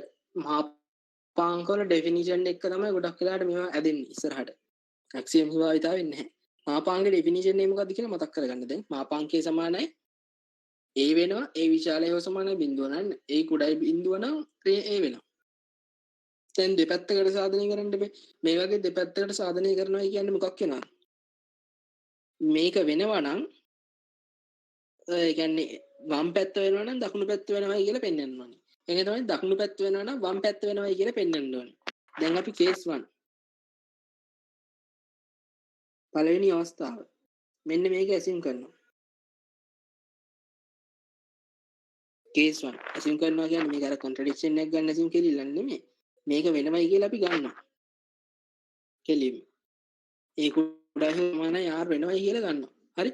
මහාපාංක වල ඩෙෆිනිෂන් එක තමයි ගොඩක් වෙලාවට මේවා ඇදෙන්නේ ඉස්සරහට. ඇක්සියම්ස් භාවිතා වෙන්නේ නැහැ. මහාපාංකේ ඩෙෆිනිෂන් එක මොකක්ද කියලා මතක් කරගන්න. දැන් මහාපාංකයේ සමානයි a වෙනවා. a විශාලය හෝ සමානයි බිඳුව නම් a කුඩයි බිඳුව නම් a වෙනවා. දැන් දෙපැත්තකට සාධනය කරන්න බෑ. මේ වගේ දෙපැත්තකට සාධනය කරනවා කියන්නේ මොකක් වෙනවද? මේක වෙනවා නම් ඒ කියන්නේ වම් පැත්ත වෙනවා නම් දකුණු පැත්ත වෙනවයි කියලා පෙන්වන්න ඕනේ. ඒක තමයි දකුණු පැත්ත වෙනවා නම් වම් පැත්ත වෙනවයි කියලා පෙන්වන්න ඕනේ. දැන් අපි කේස් 1 පළවෙනි අවස්ථාව මෙන්න මේක ඇසියුම් කරනවා. කේස් 1 ඇසියුම් කරනවා කියන්නේ මේක අර කොන්ට්‍රඩික්ෂන් එකක් ගන්න ඇසියුම් කෙලිල්ල නෙමෙයි. මේක වෙනවයි කියලා අපි ගන්නවා. කෙලින්ම ඒ කුඩා සමානයි r වෙනවයි කියලා ගන්නවා. හරි,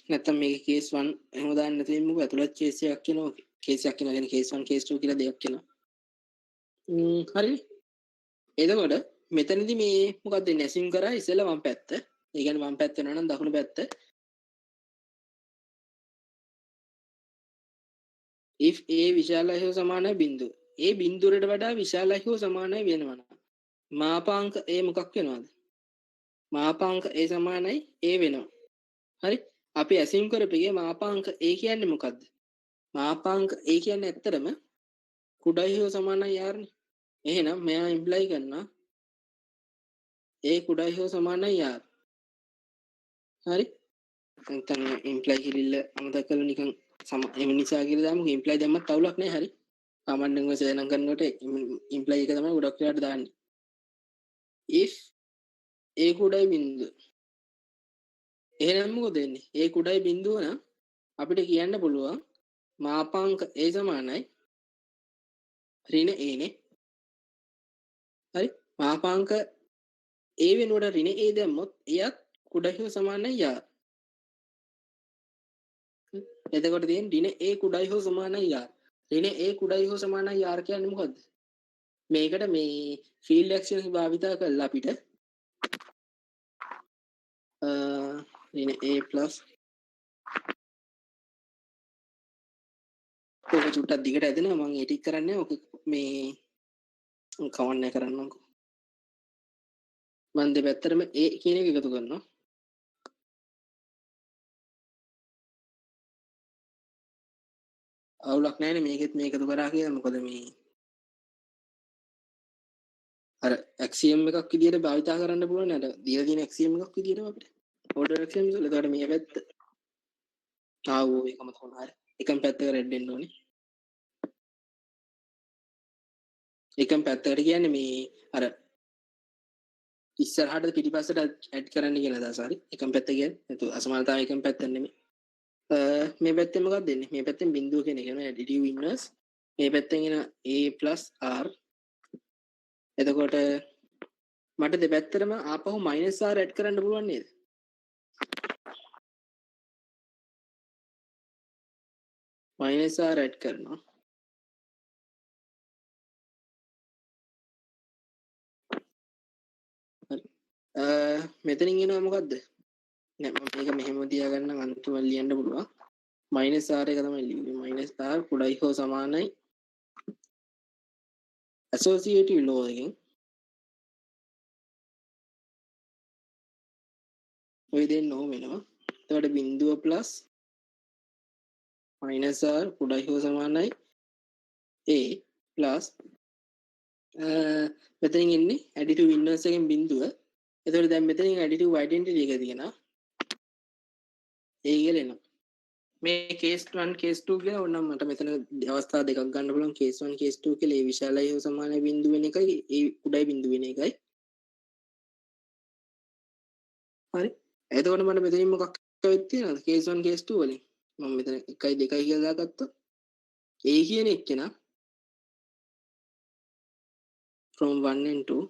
නැත්තම් මේක කේස් 1 එහෙම දාන්න නැති වෙන්නේ මොකද? ඇතුළත් කේස් එකක් කියනවා. කේස් එකක් කියනවා. කියන්නේ case 1 case 2 කියලා දෙකක් කියනවා. හරි. එතකොට මෙතනදී මේ මොකක්ද වෙන්නේ? assume කරා ඉස්සෙල්ලා වම් පැත්ත. ඒ කියන්නේ වම් පැත්ත වෙනවා නම් දකුණු පැත්ත. if a විශාලයි හෝ සමානයි බිඳුව. ඒ බිඳුවකට වඩා විශාලයි හෝ සමානයි වෙනවා නම් මාපාංක a මොකක් වෙනවද? මාපාංක a සමානයි a වෙනවා. හරි. අපි assume කරපිගේ මාපාංක a කියන්නේ මොකද්ද? මාපාංක a කියන්නේ ඇත්තටම කුඩයි හෝ සමානයි r නේ. එහෙනම් මෙයා imply කරනවා a කුඩයි හෝ සමානයි r. හරි. නැත්නම් imply කිරිල්ල අමතක කරලා නිකන් එම නිසා කියලා දාමු. imply දැම්මත් අවුලක් නැහැ. හරි. කමෙන්ට් එක සේනම් කරනකොට imply එක තමයි ගොඩක් වෙලාට දාන්නේ. if a කුඩයි බිඳුව. එහෙනම් මොකද වෙන්නේ? a කුඩයි බිඳුව නම් අපිට කියන්න පුළුවන් මාපාංක a සමානයි ඍණ a නේ. හරි. මාපාංක a වෙනුවට ඍණ a දැම්මොත් එයත් කුඩයි හෝ සමානයි r. එතකොට තියෙන ඍණ a කුඩයි හෝ සමානයි r. ඍණ a කුඩයි හෝ සමානයි r කියන්නේ මොකද්ද? මේකට මේ ෆීල්ඩ් ඇක්ෂන්ස් භාවිතා කරලා අපිට ඍණ a plus ඔක චුට්ටක් දිගට ඇදෙනවා. මම ඒ ටික කරන්නේ ඔක මේ කවන්නේ කරන්නම්කෝ. මම දෙපැත්තටම a කියන එක එකතු කරනවා. අවුලක් නැහැ නේ මේකෙත් මේක එකතු කරා කියලා. මොකද මේ අර axiom එකක් විදියට භාවිතා කරන්න පුළුවන් නේද? දීලා තියෙන axiom එකක් විදියට අපිට. order axiom වල එතකොට මේ පැත්ත ආවෝ ඒකම තමයි. හරි. එකම පැත්තක red වෙන්න ඕනේ. එකම පැත්තකට කියන්නේ මේ අර ඉස්සරහට පිටිපස්සට ඇඩ් කරන්න කියන අදහස. හරි. එකම පැත්ත කියන්නේ එතකොට අසමානතාවය එකම පැත්ත නෙමෙයි. මේ පැත්තෙන් මොකක්ද දෙන්නේ? මේ පැත්තෙන් බිඳුව කියන එක නේ additive inverse. මේ පැත්තෙන් එන a r. එතකොට මට දෙපැත්තටම ආපහු -r ඇඩ් කරන්න පුළුවන් නේද? -r ඇඩ් කරනවා. හරි. මෙතනින් එනවා මොකද්ද? නෑ මම මේක මෙහෙම තියාගන්න අන්තිම ලියන්න පුළුවන්. -r එක තමයි ලියන්නේ. -r කුඩයි හෝ සමානයි associative law එකෙන් ඔය දෙන්න ඕම වෙනවා. එතකොට බිඳුව plus -r කුඩයි හෝ සමානයි a plus මෙතනින් එන්නේ additive inverse එකෙන් බිඳුව. එතකොට දැන් මෙතනින් additive identity එක තියෙනවා. a කියලා එනවා. මේ case 1 case 2 කියලා ඕනම් මට මෙතන අවස්ථා දෙකක් ගන්න පුළුවන්. case 1 case 2 කියලා ඒ විශාලයි හෝ සමානයි බිඳුව වෙන එකයි ඒ කුඩයි බිඳුව වෙන එකයි. හරි. එතකොට මට මෙතනින් මොකක් වෙත් තියෙනවද? case 1 case 2 වලින් මම මෙතන 1යි 2යි කියලා දාගත්තා. a කියන එක්කෙනා from 1 and 2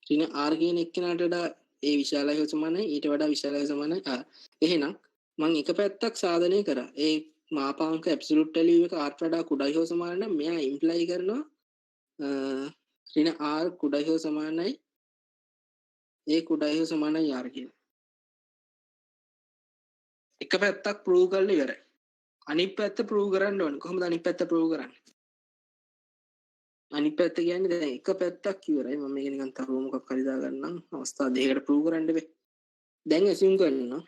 ඍණ r කියන එක්කෙනාට වඩා a විශාලයි හෝ සමානයි ඊට වඩා විශාලයි සමානයි r. එහෙනම් මම එක පැත්තක් සාධනය කරා. ඒ මාපාංක ඇබ්සලියුට් වැලියු එක r වඩා කුඩයි හෝ සමාන නම් මෙයා ඉම්ප්ලයි කරනවා ඍණ r කුඩයි හෝ සමානයි a කුඩයි හෝ සමානයි r කියලා. එක පැත්තක් ප්‍රූව් කරලා ඉවරයි. අනිත් පැත්ත ප්‍රූව් කරන්න ඕනේ. කොහොමද අනිත් පැත්ත ප්‍රූව් කරන්නේ? අනිත් පැත්ත කියන්නේ දැන් එක පැත්තක් ඉවරයි. මම මේක නිකන් තරුව මොකක් හරි දාගන්නම්. අවස්ථා දෙකකට ප්‍රූව් කරන්න බෑ. දැන් assume කරනවා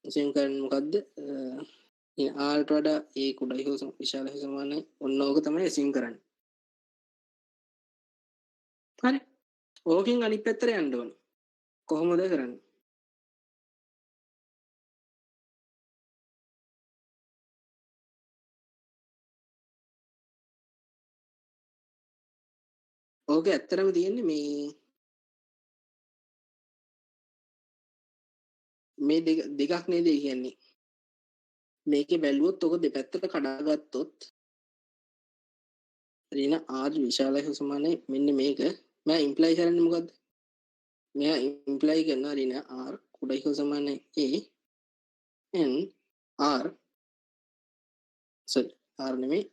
assume කරන්නේ මොකද්ද? r ට වඩා a කුඩයි හෝ විශාල හෝ සමානයි. ඔන්න ඕක තමයි assume කරන්නේ. හරි. ඕකෙන් අනිත් පැත්තට යන්න ඕනේ. කොහොමද කරන්නේ? ඕක ඇත්තරම තියෙන්නේ මේ දෙකක් නේද කියන්නේ. මේකේ බැලුවොත් ඔක දෙපැත්තට කඩාගත්තොත් ඍණ r විශාලයි හෝ සමානයි මෙන්න මේක. මම ඉම්ප්ලයි කරන්නේ මොකද්ද? මෙයා ඉම්ප්ලයි කරනවා ඍණ r කුඩයි හෝ සමානයි a n r sorry r නෙමෙයි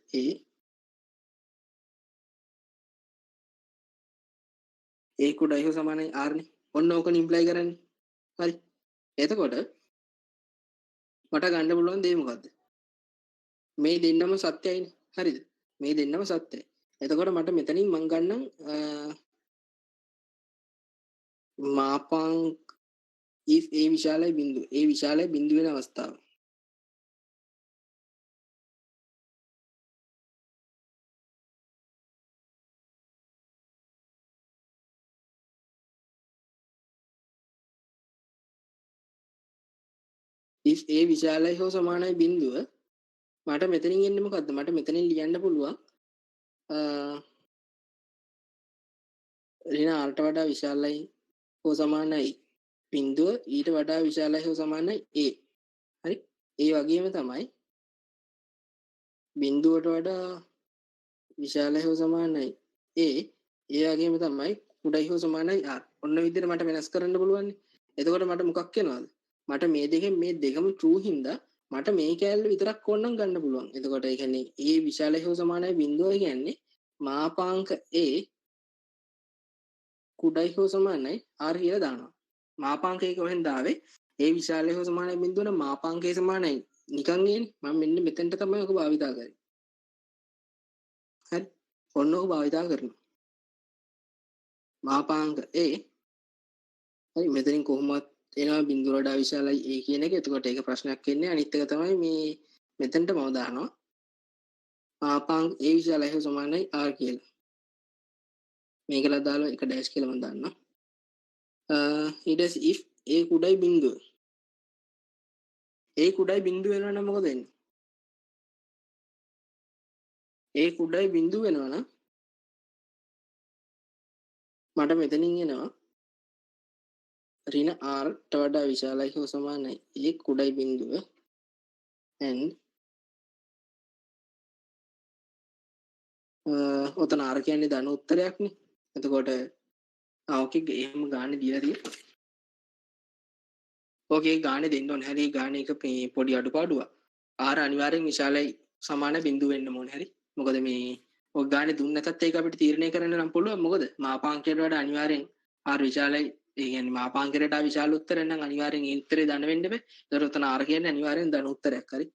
a කුඩයි හෝ සමානයි r නේ. ඔන්න ඕකනේ ඉම්ප්ලයි කරන්නේ. හරි. එතකොට මට ගන්න පුළුවන් දේ මොකද්ද? මේ දෙන්නම සත්‍යයිනේ. හරිද? මේ දෙන්නම සත්‍යයි. එතකොට මට මෙතනින් මං ගන්නම් මාපාංක if a විශාලයි බිඳුව. a විශාලයි බිඳුව වෙන අවස්ථාව. if a විශාලයි හෝ සමානයි බිඳුව මට මෙතනින් එන්නේ මොකද්ද? මට මෙතනින් ලියන්න පුළුවන් ඍණ r ට වඩා විශාලයි හෝ සමානයි බිඳුව ඊට වඩා විශාලයි හෝ සමානයි a. හරි? ඒ වගේම තමයි බිඳුවට වඩා විශාලයි හෝ සමානයි a. ඒ වගේම තමයි කුඩයි හෝ සමානයි r. ඔන්න විදිහට මට වෙනස් කරන්න පුළුවන්. එතකොට මට මොකක් වෙනවද? මට මේ දෙකෙන් මේ දෙකම true හින්දා මට මේ කැලේ විතරක් ඕනනම් ගන්න පුළුවන්. එතකොට ඒ කියන්නේ a විශාලයි හෝ සමානයි බිඳුව කියන්නේ මාපාංක a කුඩයි හෝ සමානයි r කියලා දානවා. මාපාංකය කොහෙන්ද ආවේ? a විශාලයි හෝ සමානයි බිඳුව නම් මාපාංකය සමානයි නිකන් එන්නේ. මම මෙන්න මෙතෙන්ට තමයි ඔක භාවිතා කරන්නේ. හරි. ඔන්න ඔක භාවිතා කරනවා. මාපාංක a හරි මෙතනින් කොහොමවත් එනවා බිඳුව වඩා විශාලයි a කියන එක. එතකොට ඒක ප්‍රශ්නයක් වෙන්නේ. අනිත් එක තමයි මේ මෙතෙන්ට මම දානවා මාපාංක a විශාලයි හෝ සමානයි r කියලා. මේකලා දාලා එක ඩෑෂ් කියලා මම දාන්නම්. ඊට පස්සේ if a කුඩයි බිඳුව a කුඩයි බිඳුව වෙනවා නම් මොකද වෙන්නේ? a කුඩයි බිඳුව වෙනවා නම් මට මෙතනින් එනවා ඍණ r ට වඩා විශාලයි හෝ සමානයි a කුඩයි බිඳුව and ඔතන r කියන්නේ ධන උත්තරයක් නේ. එතකොට ඕකේ එහෙම ගානේ දීලා තියෙනවා. ඕකේ ගානේ දෙන්න ඕනේ. හරි ගානේ එක පොඩි අඩුපාඩුවක්. r අනිවාර්යෙන් විශාලයි සමාන බිඳුව වෙන්න ඕනේ. හරි. මොකද මේ ඔය ගානේ දුන්න නැතත් ඒක අපිට තීරණය කරන්න නම් පුළුවන්. මොකද මාපාංකයට වඩා අනිවාර්යෙන් r විශාලයි. ඒ කියන්නේ මාපාංකයට වඩා විශාල උත්තරයක් නම් අනිවාර්යෙන් ඒ උත්තරේ ධන වෙන්න බෑ. ඒතර උතන r කියන්නේ අනිවාර්යෙන් ධන උත්තරයක්. හරි.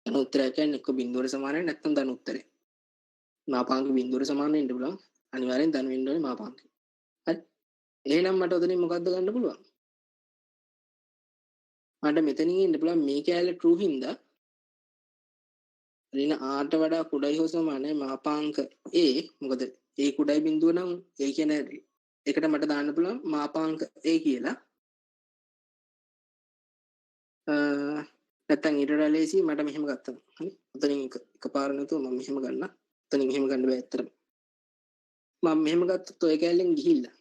ධන උත්තරයක් කියන්නේ එක්ක බිඳුවට සමානයි නැත්නම් ධන උත්තරය. මාපාංක බිඳුවට සමාන වෙන්න පුළුවන්. අනිවාර්යෙන් ධන වෙන්න ඕනේ මාපාංකය. හරි. එහෙනම් මට උතනින් මොකද්ද ගන්න පුළුවන්? මට මෙතනින් ඉන්න පුළුවන් මේ කැලේ true හින්දා ඍණ r ට වඩා කුඩයි හෝ සමානයි මාපාංක a. මොකද a කුඩයි බිඳුව නම් ඒ කියන්නේ ඒකට මට දාන්න පුළුවන් මාපාංක a කියලා. නැත්තම් ඊට වඩා ලේසි මට මෙහෙම ගත්තා. හරි. උතනින් එකපාර නැතුව මම මෙහෙම ගන්න. උතනින් මෙහෙම ගන්න බෑ ඇත්තටම. මම මෙහෙම ගත්තොත් ඔය කැලෙන් ගිහිල්ලා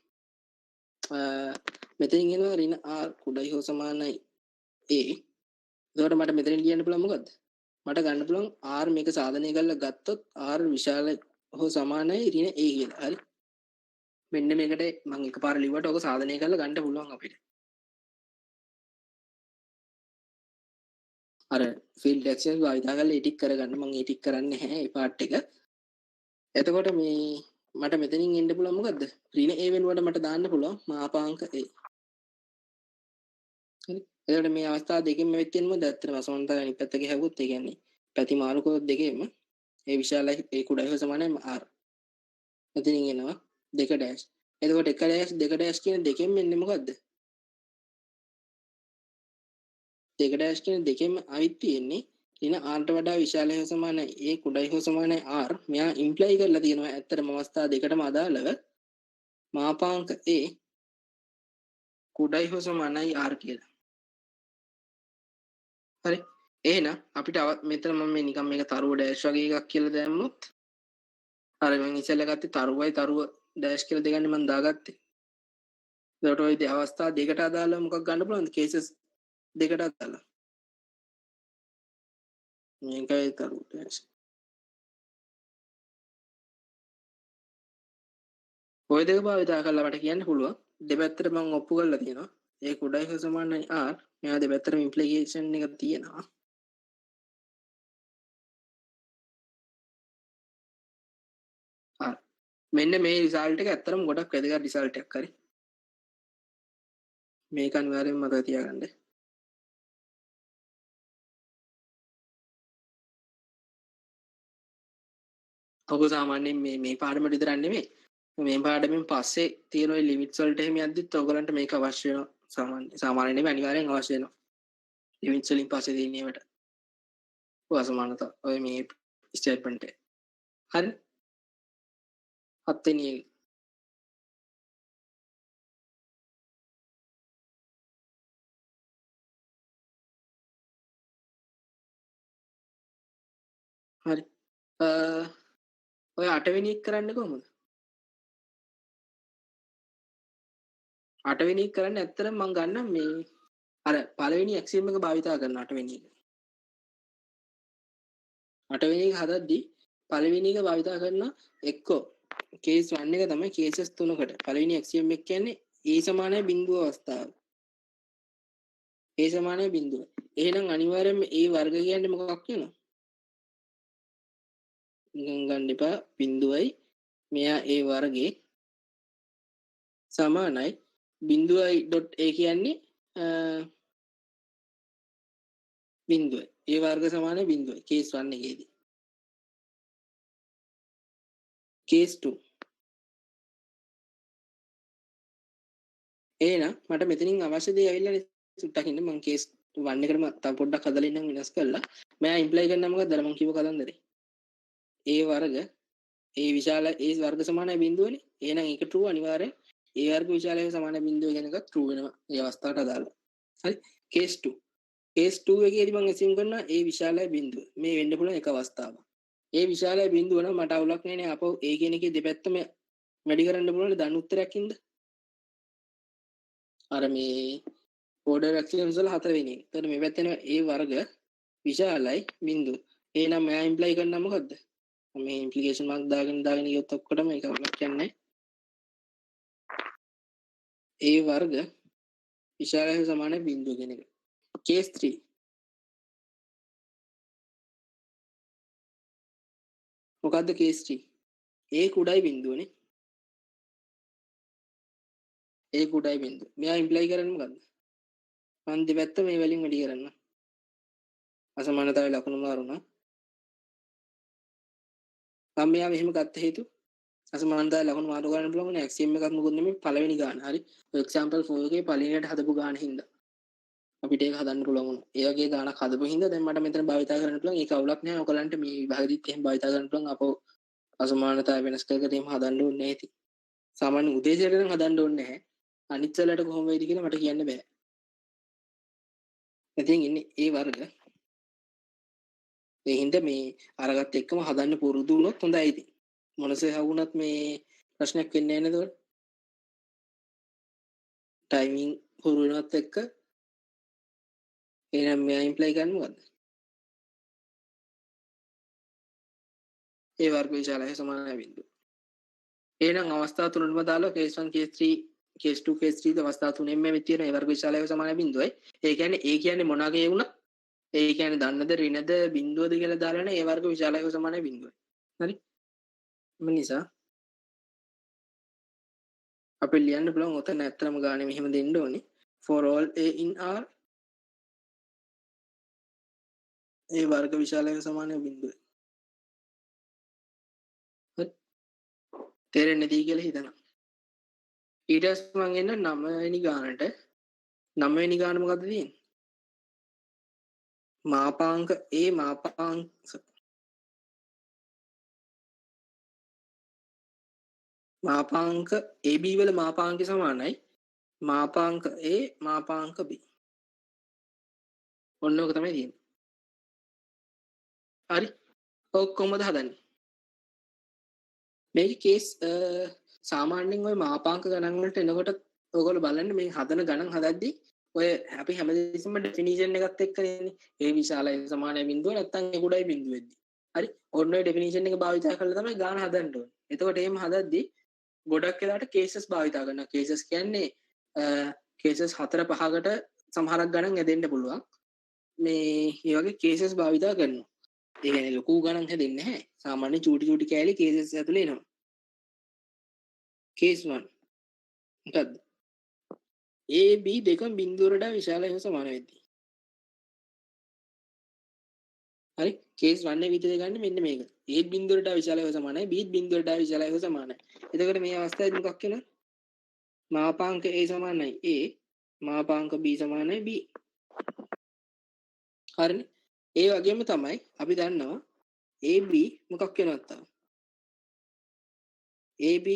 මෙතනින් එනවා ඍණ r කුඩයි හෝ සමානයි a. එතකොට මට මෙතනින් ලියන්න පුළුවන් මොකද්ද? මට ගන්න පුළුවන් r මේක සාධනය කරලා ගත්තොත් r විශාල හෝ සමානයි ඍණ a කියලා. හරි. මෙන්න මේකට මම එකපාර ලිව්වට ඔක සාධනය කරලා ගන්න පුළුවන් අපිට. අර ෆීල්ඩ් ඇක්ෂන්ස් භාවිතා කරලා ඒ ටික කරගන්න මම ඒ ටික කරන්නේ නැහැ ඒ පාර්ට් එක. එතකොට මේ මට මෙතනින් එන්න පුළුවන් මොකද්ද? ඍණ a වෙනුවට මට දාන්න පුළුවන් මාපාංක a. හරි. එතකොට මේ අවස්ථාව දෙකෙන්ම වෙච්චෙන්නේ මොකද? ඇත්තටම සමාන්තර අනිත් පැත්ත ගහුවොත් ඒ කියන්නේ පැති මාරු කරොත් දෙකේම a විශාලයි a කුඩයි හෝ සමානයි r. මෙතනින් එනවා දෙක ඩෑෂ්. එතකොට එක ඩෑෂ් දෙක ඩෑෂ් කියන දෙකෙන්ම එන්නේ මොකද්ද? දෙක ඩෑෂ් කියන දෙකෙන්ම අවිත් තියෙන්නේ ඍණ r ට වඩා විශාල හෝ සමානයි a කුඩයි හෝ සමානයි r. මෙයා ඉම්ප්ලයි කරලා තියෙනවා ඇත්තටම අවස්ථා දෙකටම අදාළව මාපාංක a කුඩයි හෝ සමානයි r කියලා. හරි. එහෙනම් අපිට මෙතන මම මේ නිකන් මේක තරුව ඩෑෂ් වගේ එකක් කියලා දැම්මොත් අර මම ඉස්සෙල්ලා ගත්තේ තරුවයි තරුව ඩෑෂ් කියලා දෙකන්නේ මම දාගත්තේ. ඒකට ওই අවස්ථා දෙකට අදාළව මොකක් ගන්න පුළුවන්ද? කේසස් දෙකට අදාළව. මේකයි තරුව ඩෑෂ්. ඔය දෙක භාවිතා කරලා මට කියන්න පුළුවන් දෙපැත්තට මම ඔප්පු කරලා තියෙනවා ඒ කුඩයි හා සමානයි r මෙයා දෙපැත්තටම ඉම්ප්ලිකේෂන් එක තියෙනවා මෙන්න මේ රිසල්ට් එක ඇත්තටම ගොඩක් වැදගත් රිසල්ට් එකක් හරි මේක අනිවාර්යෙන්ම මතක තියාගන්න ඔබ සාමාන්‍යයෙන් මේ පාඩම විතරක් නෙමෙයි මේ පාඩමෙන් පස්සේ තියෙන ඔය ලිමිට්ස් වලට එහෙම යද්දිත් ඔයගලන්ට මේක අවශ්‍ය වෙනවා සාමාන්‍ය නෙමෙයි අනිවාර්යෙන් අවශ්‍ය වෙනවා ලිමිට්ස් වලින් පස්සේ දෙන්නේ ඒවට ඔය අසමානතා ඔය මේ ස්ටේට්මන්ට් එක හරි හත්වෙනි එක හරි ඔය 8 වෙනි එක කරන්නේ කොහොමද 8 වෙනි එක කරන්නේ ඇත්තටම මම ගන්නම් මේ අර පළවෙනි ඇක්සියම් එක භාවිතා කරන 8 වෙනි එක 8 වෙනි එක හදද්දි පළවෙනි එක භාවිතා කරන එක්කෝ කේස් 1 එක තමයි කේසස් තුනකට පළවෙනි ඇක්සියම් එක කියන්නේ a සමානයි බිඳුව අවස්ථාව a සමානයි බිඳුව එහෙනම් අනිවාර්යයෙන්ම a වර්ග කියන්නේ මොකක්ද කියනවා ගන්න එපා බිඳුවයි මෙයා a වර්ගේ සමානයි බිඳුවයි ඩොට් a කියන්නේ බිඳුව a වර්ග සමානයි බිඳුවයි කේස් 1 එකේදී කේස් 2 එහෙනම් මට මෙතනින් අවශ්‍ය දේ ඇවිල්ලා සුට්ටක් ඉන්න මම කේස් 1 එකටම තව පොඩ්ඩක් හදලා ඉන්නම් වෙනස් කරලා මම ඉම්ප්ලයි කරනවා මොකක්ද අර මම කියව කතන්දරේ a වර්ග a විශාල a වර්ග සමානයි බිඳුවනේ එහෙනම් ඒක true අනිවාර්යෙන් a වර්ග විශාලය සමානයි බිඳුව කියන එක true වෙනවා මේ අවස්ථාවට අදාළව හරි කේස් 2 කේස් 2 එකේදී මම assume කරනවා a විශාලයි බිඳුව මේ වෙන්න පුළුවන් එක අවස්ථාවක් a විශාලයි බිඳුව නම් මට අවුලක් නැහැ නේ අපෝ a කියන එකේ දෙපැත්තම වැඩි කරන්න පුළුවන් ධන උත්තරයක් ඉඳ අර මේ ඕඩර් ඇක්සියම්ස් වල 4 වෙනි එක. එතකොට මේ පැත්තේ එනවා a වර්ග විශාලයි බිඳුව. එහෙනම් මෙයා ඉම්ප්ලයි කරනවා මොකද්ද? මේ ඉම්ප්ලිකේෂන් මාක් දාගෙන ගියොත් ඔක්කොටම ඒක අවුලක් කියන්නේ a වර්ග විශාලයි සමානයි බිඳුව කියන එක. කේස් 3 මොකද්ද කේස් 3? a කුඩයි බිඳුවනේ. a කුඩයි බිඳුව. මෙයා ඉම්ප්ලයි කරන්නේ මොකද්ද? මන් දෙපැත්ත මේ වලින් වැඩි කරන්න. අසමානතාවය ලකුණු මාරුණා. මම මෙයා මෙහෙම ගත්ත හේතු අසමානතාවය ලකුණු මාරු ගන්න පුළුවන් ඇක්සියම් එකක් මොකද නෙමෙයි පළවෙනි ගාන. හරි. එක්සැම්පල් 4 එකේ පළවෙනියට හදපු ගාන හින්දා අපිට ඒක හදන්න පුළුවන් වුණා. ඒ වගේ ගානක් හදපු හින්දා දැන් මට මෙතන භාවිතා කරන්න පුළුවන්. ඒක අවුලක් නෑ. ඔයගලන්ට මේ විභාගෙදිත් එහෙම භාවිතා කරන්න පුළුවන්. අපෝ අසමානතාවය වෙනස් කර කර එහෙම හදන්න ඕනේ නැහැ ඉතින්. සාමාන්‍ය උදේශයට නම් හදන්න ඕනේ නැහැ. අනිත් වලට කොහොම වෙයිද කියලා මට කියන්න බෑ. ඉතින් ඉන්නේ ඒ වර්ග. ඒ හින්දා මේ අරගත් එක්කම හදන්න පුරුදු වුණොත් හොඳයි ඉතින්. මොනසේ හවුනත් මේ ප්‍රශ්නයක් වෙන්නේ නැහැ නේද? ටයිමින් හුරු වෙනවත් එක්ක එහෙනම් මෙයා ඉම්ප්ලයි කරන්නේ මොකද්ද? ඒ වර්ග විශාලයි සමානයි බිඳුව. එහෙනම් අවස්ථා තුනම දාලා කේස් 1 කේස් 3 කේස් 2 කේස් 3 අවස්ථා තුනෙන්ම මේ තියෙන ඒ වර්ග විශාලයි සමානයි බිඳුවයි. ඒ කියන්නේ මොනවාගේ වුණා? ඒ කියන්නේ දන්නද ඍණද බිඳුවද කියලා දාලානේ ඒ වර්ග විශාලයි සමානයි බිඳුවයි. හරි? මේ නිසා අපි ලියන්න පුළුවන් ඔතන ඇත්තම ගානේ මෙහෙම දෙන්න ඕනේ. for all a in r ඒ වර්ග විශාලය සමානයි බිඳුවයි. හරි? තේරෙන්නේ නැති කියලා හිතනවා. ඊට පස්සේ මම එන්න 9 වෙනි ගානට 9 වෙනි ගාන මොකද්ද තියෙන්නේ? මාපාංක a මාපාංක ab වල මාපාංක සමානයි මාපාංක a මාපාංක b. ඔන්න ඔක තමයි තියෙන්නේ. හරි? ඔක කොහමද හදන්නේ? මේක කේස් සාමාන්‍යයෙන් ওই මාපාංක ගණන් වලට එනකොට ඔයගොල්ලෝ බලන්න මේ හදන ගණන් හදද්දී ඔය අපි හැමදේසෙම ඩෙෆිනිෂන් එකත් එක්කනේ a විශාලයි සමානයි බිඳුව නැත්නම් a කුඩයි බිඳුව වෙද්දී. හරි? ඔන්න ඔය ඩෙෆිනිෂන් එක භාවිත කරලා තමයි ගාන හදන්න ඕනේ. එතකොට එහෙම හදද්දී ගොඩක් වෙලාට කේසස් භාවිතා කරනවා. කේසස් කියන්නේ කේසස් 4-5කට සමහරක් ගණන් ඇදෙන්න පුළුවන්. මේ වගේ කේසස් භාවිතා කරනවා. ඒ කියන්නේ ලොකු ගණන් හැදෙන්නේ නැහැ. සාමාන්‍ය චූටි කෑලි කේසස් ඇතුලේ එනවා. කේස් 1 මොකද්ද? A B දෙකම බිඳුවකට විශාල හෝ සමාන වෙද්දී. හරි කේස් 1 එක විදිහට ගන්න මෙන්න මේක. A බිඳුවකට විශාල හෝ සමානයි B බිඳුවකට විශාල හෝ සමානයි. එතකොට මේ අවස්ථාවේදී මොකක් වෙනවද? මාපාංක A සමානයි A මාපාංක B සමානයි B. හරිනේ. ඒ වගේම තමයි අපි දන්නවා AB මොකක් වෙනවද තාම? AB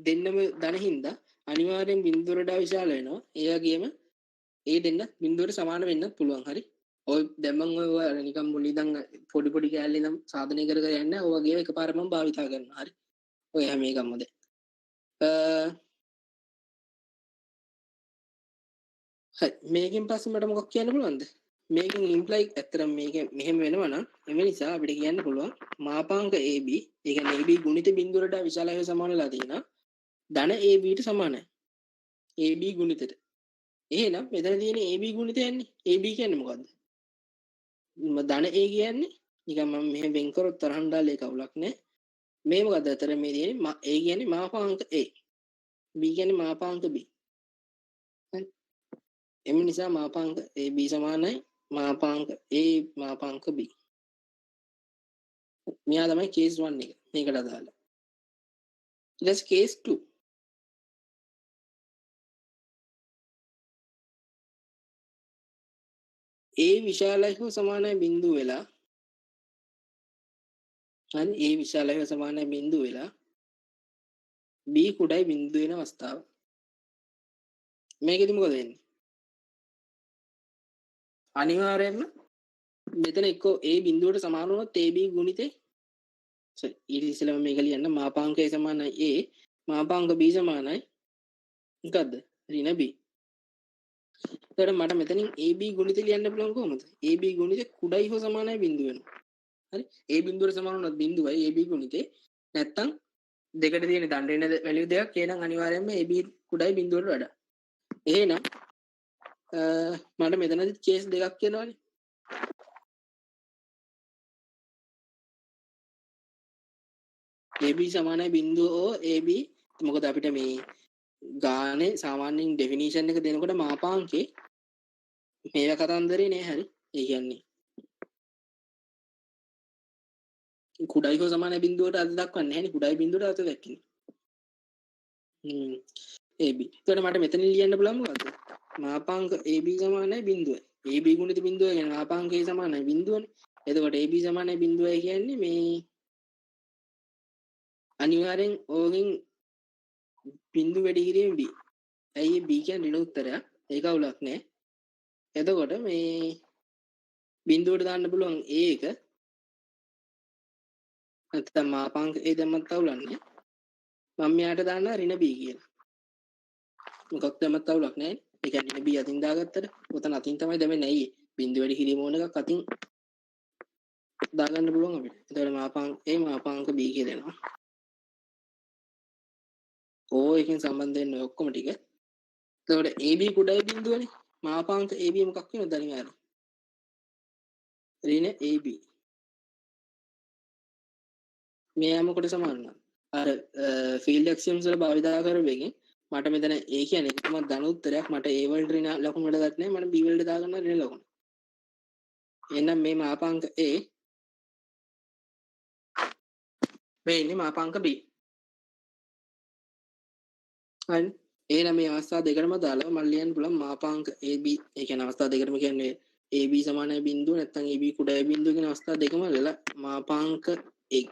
දෙන්නම ධන හින්දා අනිවාර්යෙන් බිඳුවකට විශාල වෙනවා. ඒ වගේම ඒ දෙන්න බිඳුවට සමාන වෙන්නත් පුළුවන්. හරි. ඔය දැන් මම ඔය නිකන් මුලින් ඉඳන් පොඩි කෑල්ල ඉඳන් සාධනය කර යන්නේ ඔය වගේ එකපාරට මම භාවිතා කරනවා. හරි. ඔය හැම එකක්ම දැන්. හරි මේකෙන් පස්සේ මට මොකක් කියන්න පුළුවන්ද? මේකෙන් ඉම්ප්ලයි ඇත්තටම මේක මෙහෙම වෙනවා නම් එම නිසා අපිට කියන්න පුළුවන් මාපාංක AB ඒ කියන්නේ AB ගුණිත බිඳුවකට විශාලව සමානලා තියෙනවා. ධන AB ට සමානයි. AB ගුණිතට. එහෙනම් මෙතන තියෙන AB ගුණිතය යන්නේ. AB කියන්නේ මොකද්ද? ධන A කියන්නේ නිකන් මම මෙහෙම වෙන් කරොත් තරහන් දාලා ඒක අවුලක් නැහැ. මේ මොකද්ද? අතර මේ තියෙන්නේ A කියන්නේ මාපාංක A. B කියන්නේ මාපාංක B. හරි. එම නිසා මාපාංක AB සමානයි මාපාංක A මාපාංක B. මෙයා තමයි කේස් 1 එක. මේකට අදාළ. ඊට පස්සේ කේස් 2. A විශාලයි හෝ සමානයි බිඳුව වෙලා. හරි A විශාලයි හෝ සමානයි බිඳුව වෙලා. B කුඩයි බිඳුව වෙන අවස්ථාව. මේකෙදි මොකද වෙන්නේ? අනිවාර්යයෙන්ම මෙතන එක්කෝ A බිඳුවට සමාන වුණොත් AB ගුණිතේ ඊට ඉස්සෙල්ලාම මේක ලියන්න මාපාංක A සමානයි A මාපාංක B සමානයි මොකද්ද ඍණ B. එතකොට මට මෙතනින් AB ගුණිතේ ලියන්න පුළුවන් කොහොමද? AB ගුණිතේ කුඩයි හෝ සමානයි බිඳුව වෙනවා. හරි A බිඳුවට සමාන වුණොත් බිඳුවයි AB ගුණිතේ නැත්තම් දෙකට තියෙන දඬ වෙන වැලියු දෙකක් එහෙනම් අනිවාර්යයෙන්ම AB කුඩයි බිඳුවට වඩා. එහෙනම් මට මෙතනදි කේස් දෙකක් කියනවානේ. AB සමානයි බිඳුව ඕ AB මොකද අපිට මේ ගානේ සාමාන්‍යයෙන් ඩෙෆිනිෂන් එක දෙනකොට මාපාංකේ මේක කතන්දරේ නෑ හරි. ඒ කියන්නේ කුඩයි හෝ සමානයි බිඳුවට අත දක්වන්නේ නැහැ නේ කුඩයි බිඳුවට අත දක්වන්නේ. AB. එතකොට මට මෙතන ලියන්න පුළුවන් මොකද්ද? මාපාංක AB සමානයි බිඳුවයි. AB ගුණිත බිඳුව කියන්නේ මාපාංක A සමානයි බිඳුවනේ. එතකොට AB සමානයි බිඳුවයි කියන්නේ මේ අනිවාර්යෙන් ඕගෙන් බිඳු වැඩි කිරීම B. ඇයි B කියන්නේ ඍණ උත්තරයක්. ඒක අවුලක් නෑ. එතකොට මේ බිඳුවට දාන්න පුළුවන් A එක නැත්නම් මාපාංක A දැම්මත් අවුලක් නෑ. මම මෙයාට දාන්න ඍණ B කියලා. මොකක් දැම්මත් අවුලක් නෑ. ඒ කියන්නේ ඍණ B අතින් දාගත්තට උතන අතින් තමයි දැමෙන්නේ. ඇයි බිඳු වැඩි කිරීම ඕන එකක් අතින් දාගන්න පුළුවන් අපිට. එතකොට මාපාංක A මාපාංක B කියලා එනවා. එකෙන් සම්බන්ධ වෙන ඔක්කොම ටික. එතකොට AB කුඩයි බිඳුවනේ. මාපාංක AB මොකක් වෙනවද අනිවාර්යයෙන්? ඍණ AB. මෙයා මොකට සමානද? අර ෆීල්ඩ් ඇක්සියම්ස් වල භාවිතා කරපු එකෙන් මට මෙතන A කියන්නේ එකම ධන උත්තරයක්. මට A වලට ඍණ ලකුණු වල ගන්න නැහැ. මට B වලට දාගන්න ඍණ ලකුණු. එහෙනම් මේ මාපාංක A මේ ඉන්නේ මාපාංක B. හරි. එහෙනම් මේ අවස්ථා දෙකම දාලා මම ලියන්න පුළුවන් මාපාංක AB. ඒ කියන්නේ අවස්ථා දෙකම කියන්නේ AB සමානයි බිඳුව නැත්නම් AB කුඩයි බිඳුව කියන අවස්ථා දෙකම වල මාපාංක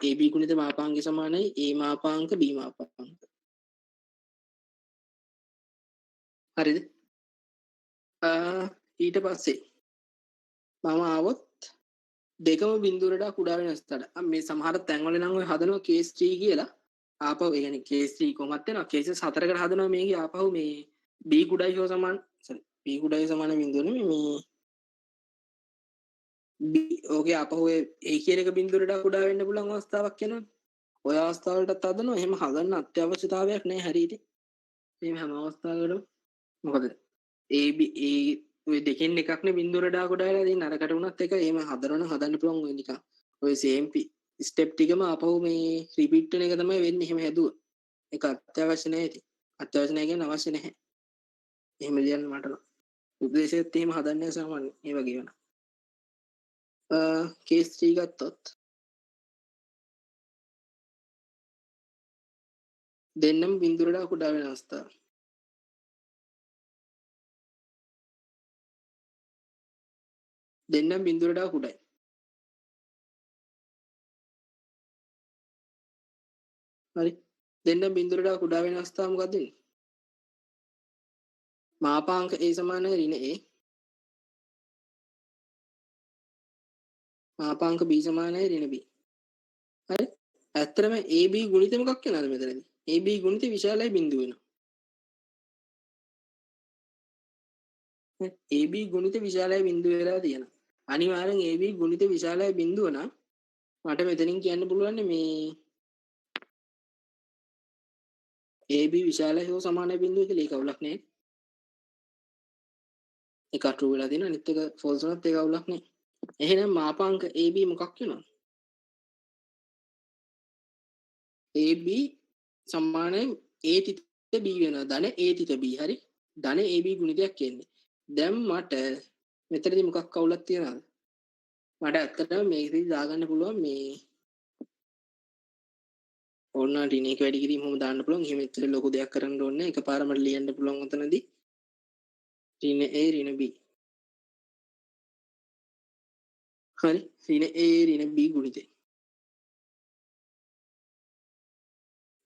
AB ගුණිත මාපාංක සමානයි A මාපාංක B මාපාංක. හරිද? ඊට පස්සේ මම ආවොත් දෙකම බිඳුවකට කුඩා වෙනස් තඩ. මේ සමහර තැන්වල නම් ඔය හදනවා කේස් 3 කියලා. ආපහු ඒ කියන්නේ කේස් 3 කොහොමත් වෙනවා කේසස් 4කට හදනවා මේකේ ආපහු මේ B කුඩයි හෝ සමාන B කුඩයි සමාන බිඳුව නෙමෙයි මේ B ඕකේ ආපහු A කියන එක බිඳුවකට කුඩා වෙන්න පුළුවන් අවස්ථාවක් වෙනවා. ඔය අවස්ථාවලටත් හදනවා. එහෙම හදන්න අත්‍යවශ්‍යතාවයක් නැහැ හරියට. මේ හැම අවස්ථාවකටම මොකද AB ඔය දෙකෙන් එකක්නේ බිඳුවට ඩා කොටලා දෙන්න අරකට උනත් එක එහෙම හදනවනම් හදන්න පුළුවන් ඔය නිකන්. ඔය සේම් ස්ටෙප් ටිකම ආපහු මේ රිපීට් වෙන එක තමයි වෙන්නේ එහෙම හැදුවා. ඒක අත්‍යවශ්‍ය නැහැ ඉතින්. අත්‍යවශ්‍ය නැහැ කියන්නේ අවශ්‍ය නැහැ. එහෙම ලියන්න මට නම්. උද්දේශයත් එහෙම හදන්නේ සාමාන්‍ය. ඒ වගේ වෙනවා. කේස් 3 ගත්තොත් දෙන්නම බිඳුවට කුඩා වෙන අවස්ථාව. දෙන්නම බිඳුවට කුඩායි. හරි. දෙන්නම බිඳුවට කුඩා වෙන අවස්ථාව මොකක්ද වෙන්නේ? මාපාංක A සමාන ඍණ A. මාපාංක B සමාන ඍණ B. හරි. ඇත්තටම AB ගුණිත මොකක් වෙනවද මෙතනදී? AB ගුණිත විශාලයි බිඳුව වෙනවා. AB ගුණිත විශාලයි බිඳුව වෙලා තියෙනවා. අනිවාර්යෙන් AB ගුණිත විශාලයි බිඳුව නම් මට මෙතනින් කියන්න පුළුවන් මේ AB විශාලයි හෝ සමානයි බිඳුව කියලා ඒක අවුලක් නෑ. එක true වෙලා තියෙනවා අනිත් එක false වුණත් ඒක අවුලක් නෑ. එහෙනම් මාපාංක AB මොකක් වෙනවද? AB සමානයි A තිත B වෙනවා. ධන A තිත B හරි. ධන AB ගුණිතයක් කියන්නේ. දැන් මට මෙතනදී මොකක් අවුලක් තියනවද? මට ඇත්තටම මේකදී දාගන්න පුළුවන් මේ ඕන ඍණ එක වැඩි කිරීම කොහොමද දාන්න පුළුවන්. එහෙම එච්චර ලොකු දෙයක් කරන්න ඕනේ නැහැ. එකපාරම ලියන්න පුළුවන් උතනදී ඍණ A ඍණ B. හරි. ඍණ A ඍණ B ගුණිතය.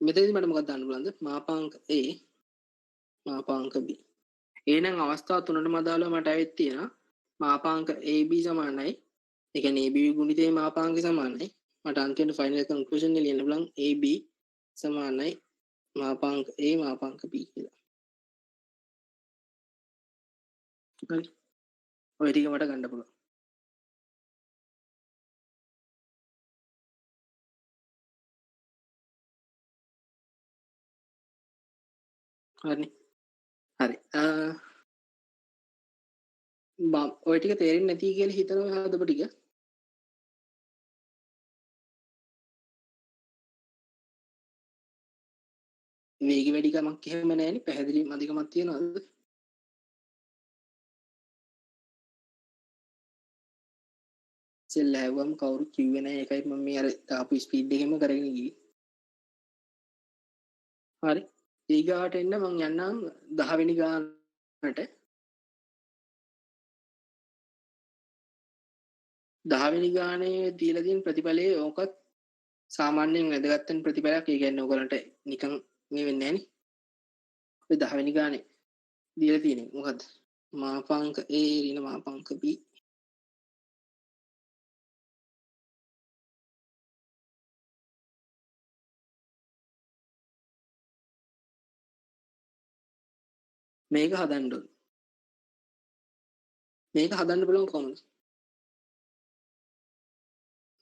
මෙතනදී මට මොකක්ද දාන්න පුළුවන්ද? මාපාංක A මාපාංක B. එහෙනම් අවස්ථා තුනටම අදාළව මට ඇවිත් තියෙනවා මාපාංක AB සමානයි. ඒ කියන්නේ AB ගුණිතේ මාපාංක සමානයි. මට අන්තිමට ෆයිනල් කන්ක්ලූෂන් එක ලියන්න පුළුවන් AB සමානයි මාපාංක A මාපාංක B කියලා. හරි. ඔය ටික මට ගන්න පුළුවන්. හරි. හරි. ඔය ටික තේරෙන්නේ නැති කියලා හිතනවා හදපු ටික. වේග වැඩිකමක් එහෙම නැහැනේ. පැහැදිලිවම අධිකමක් තියනවාද? සෙල් හැවුවම කවුරු කිව්වේ නැහැ. ඒකයි මම මේ අර ආපු ස්පීඩ් එකෙම කරගෙන ගියේ. හරි. ඊගාට එන්න මම යන්නම් 10 වෙනි ගානට. 10 වෙනි ගානේ දීලා තියෙන ප්‍රතිඵලයේ ඕකත් සාමාන්‍යයෙන් වැදගත් වෙන ප්‍රතිඵලයක්. ඒ කියන්නේ ඔයගලන්ට නිකන් මේ වෙන්නේ නැහනේ. ඔය 10 වෙනි ගානේ දීලා තියෙන්නේ මොකද්ද? මාපාංක A ඍණ මාපාංක B. මේක හදන්න ඕන. මේක හදන්න බලමු කොහොමද?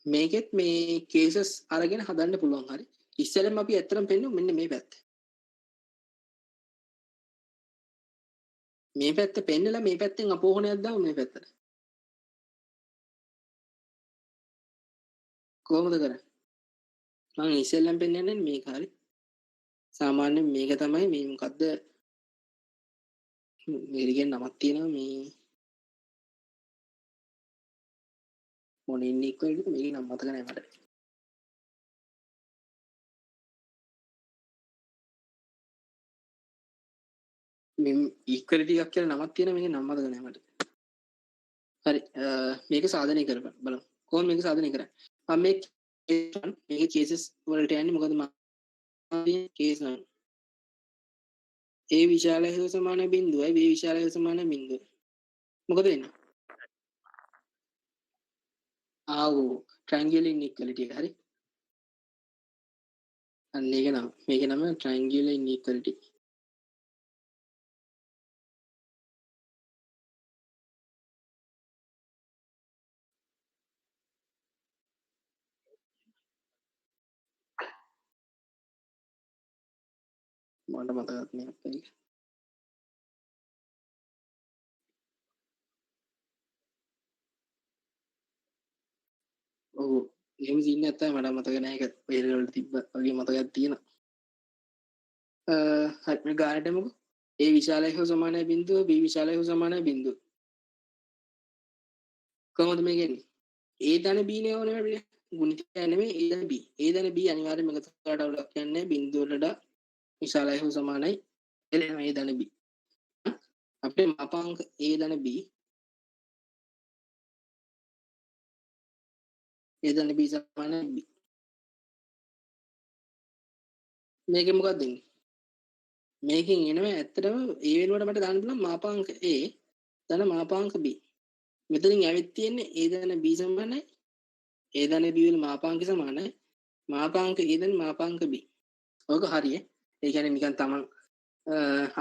මේකෙත් මේ කේසස් අරගෙන හදන්න පුළුවන්. හරි. ඉස්සෙල්ලම අපි ඇත්තටම පෙන්නමු මෙන්න මේ පැත්ත. මේ පැත්ත පෙන්නලා මේ පැත්තෙන් අපෝහණයක් දාමු මේ පැත්තට. කොහොමද කරන්නේ? මම ඉස්සෙල්ලම පෙන්නන්නේ මේක. හරි. සාමාන්‍යයෙන් මේක තමයි මේ මොකද්ද මේකෙන් නමක් තියෙනවා මේ මොන ඉන්නේ ඉක්වලට මේක නම් මතක නැහැ මට. මේ ඉක්වලිටි එකක් කියලා නමක් තියෙනවා මේක නම් මතක නැහැ මට. හරි. මේක සාධනය කරපන් බලමු. කොහොමද මේක සාධනය කරන්නේ? මම මේක කේසස් වලට යන්නේ මොකද මම කේස් නම් A විශාල හේතු සමාන බිඳුවයි B විශාල හේතු සමාන බිඳුවයි. මොකද වෙන්නේ? triangular inequality එක හරි. අන්න ඒක නම. මේක නම triangular inequality. මට මතකත් නෑ අපේ. ඔව් එහෙම සීන් එකක් තමයි මට මතක නෑ. ඒක පෙරේල වල තිබ්බ වගේ මතකයක් තියෙනවා. හරි මේ ගානට එමුකෝ. A විශාලයි හෝ සමානයි බිඳුව B විශාලයි හෝ සමානයි බිඳුව. කොහොමද මේක එන්නේ? A ධන B නේ ඕනේ අපිට. ගුණිතය නෙමෙයි A ධන B. A ධන B අනිවාර්යයෙන්ම එකතු කරලා අවුලක් කියන්නේ බිඳුව වලට විශාලයි හෝ සමානයි එළෙන A ධන B. අපේ මාපාංක A ධන B A ධන B සමානයි B. මේකෙන් මොකක්ද දෙන්නේ? මේකෙන් එනවා ඇත්තටම A වෙනුවට මට දාන්න පුළුවන් මාපාංක A ධන මාපාංක B. මෙතනින් ඇවිත් තියෙන්නේ A ධන B සමානයි A ධන B වල මාපාංක සමානයි මාපාංක A ධන මාපාංක B. ඔක හරිය. ඒ කියන්නේ නිකන් තමන්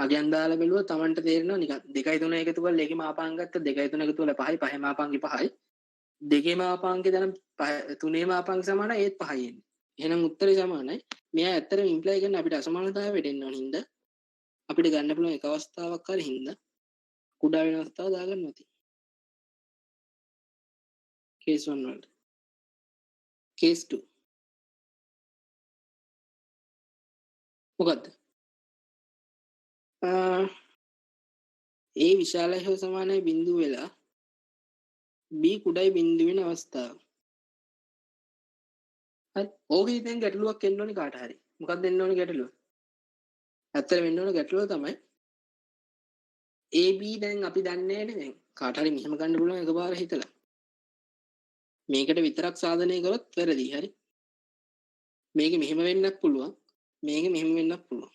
අගයන් දාලා බැලුවා තමන්ට තේරෙනවා නිකන් 2 3 එකතු කරලා ඒකේ මාපාංක ගත්ත 2 3 එකතු කරලා 5යි 5 මාපාංකේ 5යි දෙකේ මාපාංකේ දැන් තුනේ මාපාංක සමානයි ඒත් 5යි එන්නේ. එහෙනම් උත්තරේ සමානයි. මෙයා ඇත්තටම ඉම්ප්ලයි කරන අපිට අසමානතාවය වෙටෙන්න ඕන හින්දා අපිට ගන්න පුළුවන් එක අවස්ථාවක් හරි හින්දා කුඩා වෙන අවස්ථාව දාගන්න ඕති. case 1 වලට. case 2 මොකද්ද? A විශාලයි හෝ සමානයි බිඳුව වෙලා B කුඩයි බිඳුව වෙන අවස්ථාව. හරි. ඕකේ දැන් ගැටලුවක් එන්න ඕනේ කාට හරි. මොකක්ද එන්න ඕනේ ගැටලුව? ඇත්තට වෙන්න ඕනේ ගැටලුව තමයි AB දැන් අපි දන්නේ නැහැ දැන්. කාට හරි මෙහෙම ගන්න පුළුවන් එකපාර හිතලා. මේකට විතරක් සාධනය කරොත් වැරදි. හරි. මේක මෙහෙම වෙන්නත් පුළුවන්. මේක මෙහෙම වෙන්නත් පුළුවන්.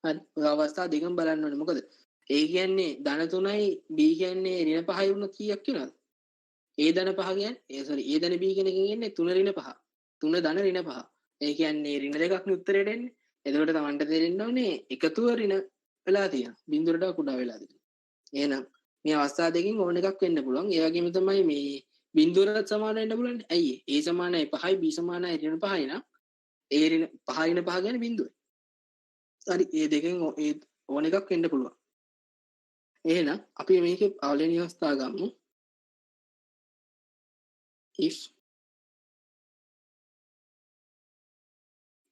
හරි. ඔය අවස්ථා දෙකම බලන්න ඕනේ. මොකද A කියන්නේ ධන 3යි B කියන්නේ ඍණ 5යි වුණොත් කීයක් වෙනවද? A ධන 5 කියන්නේ A ධන B කියන එකෙන් එන්නේ 3 ඍණ 5. 3 ධන ඍණ 5. ඒ කියන්නේ ඍණ දෙකක් නේ උත්තරේට එන්නේ. එතකොට Tamanට තේරෙන්න ඕනේ එකතුව ඍණ වෙලා තියෙනවා. බිඳුවටට කුඩා වෙලා තියෙනවා. එහෙනම් මේ අවස්ථා දෙකකින් ඕන එකක් වෙන්න පුළුවන්. ඒ වගේම තමයි මේ බිඳුවටත් සමාන වෙන්න පුළුවන්. ඇයි ඒ? A සමානයි 5යි B සමානයි ඍණ 5යි නම් ඒ ඍණ 5 ඍණ 5 කියන්නේ බිඳුවයි. හරි. ඒ දෙකෙන් ඒ ඕන එකක් වෙන්න පුළුවන්. එහෙනම් අපි මේකේ පළවෙනි අවස්ථාව ගමු. if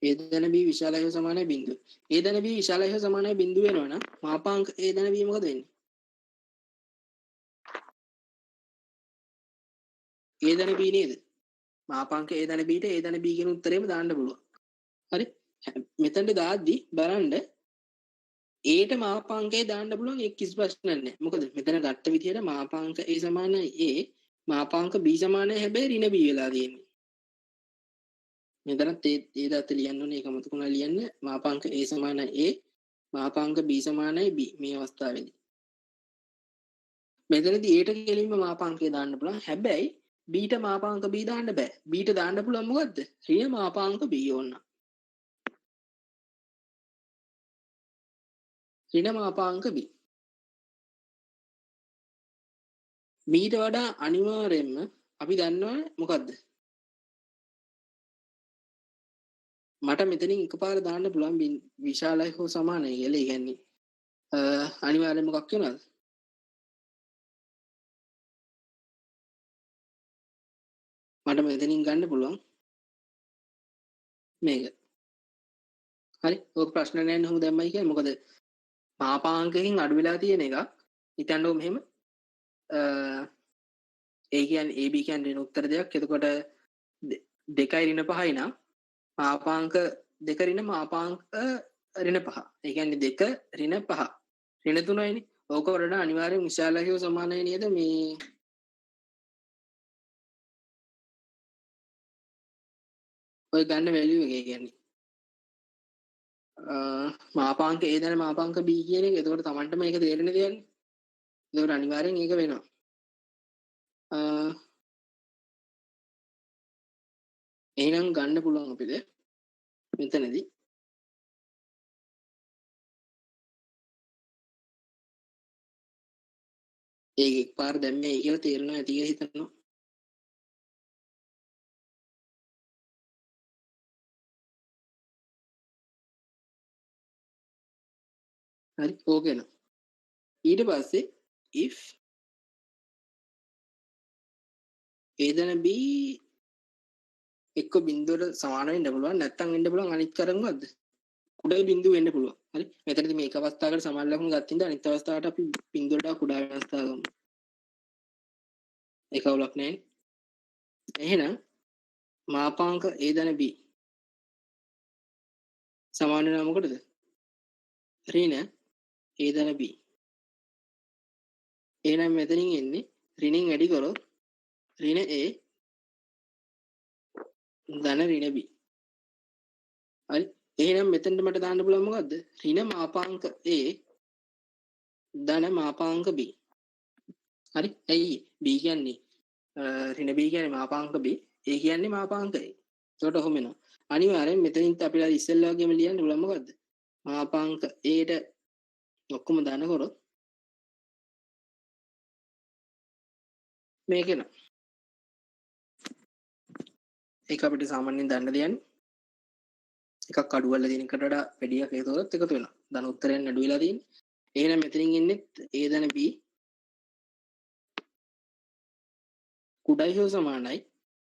A ධන B විශාලයි හෝ සමානයි බිඳුව. A ධන B විශාලයි හෝ සමානයි බිඳුව වෙනවා නම් මාපාංක A ධන B මොකද වෙන්නේ? A ධන B නේද? මාපාංක A ධන B ට A ධන B කියන උත්තරේම දාන්න පුළුවන්. හරි. මෙතනට දාද්දි බලන්න Aට මාපාංකය දාන්න පුළුවන් ඒක කිසි ප්‍රශ්නයක් නැහැ. මොකද මෙතන ගත්ත විදියට මාපාංක A සමානයි A මාපාංක B සමානයි හැබැයි ඍණ B වෙලා තියෙන්නේ. මෙතනත් ඒ දත ලියන්න ඕනේ ඒක මතකුණා ලියන්න මාපාංක A සමානයි A මාපාංක B සමානයි B මේ අවස්ථාවේදී. මෙතනදී Aට කෙලින්ම මාපාංකය දාන්න පුළුවන්. හැබැයි Bට මාපාංක B දාන්න බෑ. Bට දාන්න පුළුවන් මොකද්ද? ඍණ මාපාංක B ඕන්න. ඍණ මාපාංක B. මීට වඩා අනිවාර්යෙන්ම අපි දන්නවනේ මොකද්ද? මට මෙතනින් එකපාර දාන්න පුළුවන් විශාලයි හෝ සමානයි කියලා. ඒ කියන්නේ අනිවාර්යෙන් මොකක් වෙනවද? මට මෙතනින් ගන්න පුළුවන් මේක. හරි. ඔක ප්‍රශ්න නැහැ නේද? දැම්මයි කියන්නේ මොකද මාපාංකයෙන් අඩු වෙලා තියෙන එක. හිතන්නකො මෙහෙම A කියන්නේ AB කියන්නේ උත්තර දෙයක්. එතකොට 2යි ඍණ 5යි නම් මාපාංක 2 ඍණ මාපාංක ඍණ 5. ඒ කියන්නේ 2 ඍණ 5. ඍණ 3යිනේ. ඕක වලට අනිවාර්යෙන් විශාලයි හෝ සමානයි නේද මේ ඔය ගන්න වැලියු එක. ඒ කියන්නේ මාපාංක A දැන මාපාංක B කියන එක. එතකොට Tamanට මේක තේරෙන දෙයක්නේ. ඒකට අනිවාර්යෙන් ඒක වෙනවා. එහෙනම් ගන්න පුළුවන් අපිට මෙතනදී ඒක එක්පාර දැම්මේ කියලා තේරෙනවා ඇති කියලා හිතනවා. හරි ඕකේන ඊට පස්සේ if a දන b එක්ක බිඳුවට සමාන වෙන්න පුළුවන් නැත්නම් වෙන්න පුළුවන් අනිත් තරංගවද කුඩා බිඳුව වෙන්න පුළුවන් හරි මෙතනදී මේක අවස්ථාවකට සමාන ලකුණු ගත්තින්ද අනිත් අවස්ථාවට අපි බිඳුවට කුඩා වෙනස්තා ගමු ඒක අවුලක් නැහැ එහෙනම් මාපාංක a දන b සමාන වෙනවා මොකටද ඍණ a දන b එහෙනම් මෙතනින් එන්නේ ඍණින් වැඩි කරොත් ඍණ a ධන ඍණ b හරි එහෙනම් මෙතනට මට දාන්න පුළුවන් මොකද්ද ඍණ මාපාංක a ධන මාපාංක b හරි ඇයි b කියන්නේ ඍණ b කියන්නේ මාපාංක b a කියන්නේ මාපාංක a ඒකට ඔහොම වෙනවා අනිවාර්යෙන් මෙතනින් අපිලා ඉස්සෙල්ලා වගේම ලියන්න පුළුවන් මොකද්ද මාපාංක a ට ඔක්කොම දාන කරොත් මේක න ඒක අපිට සාමාන්‍යයෙන් දන්න දෙයක් එකක් අඩු වෙලා තියෙන එකට වඩා වැඩියක් ඒතොරත් එකතු වෙනවා ධන උත්තරයෙන් අඩු වෙලා තියෙන්නේ එහෙනම් මෙතනින් ඉන්නේ a ධන b කුඩයි හෝ සමානයි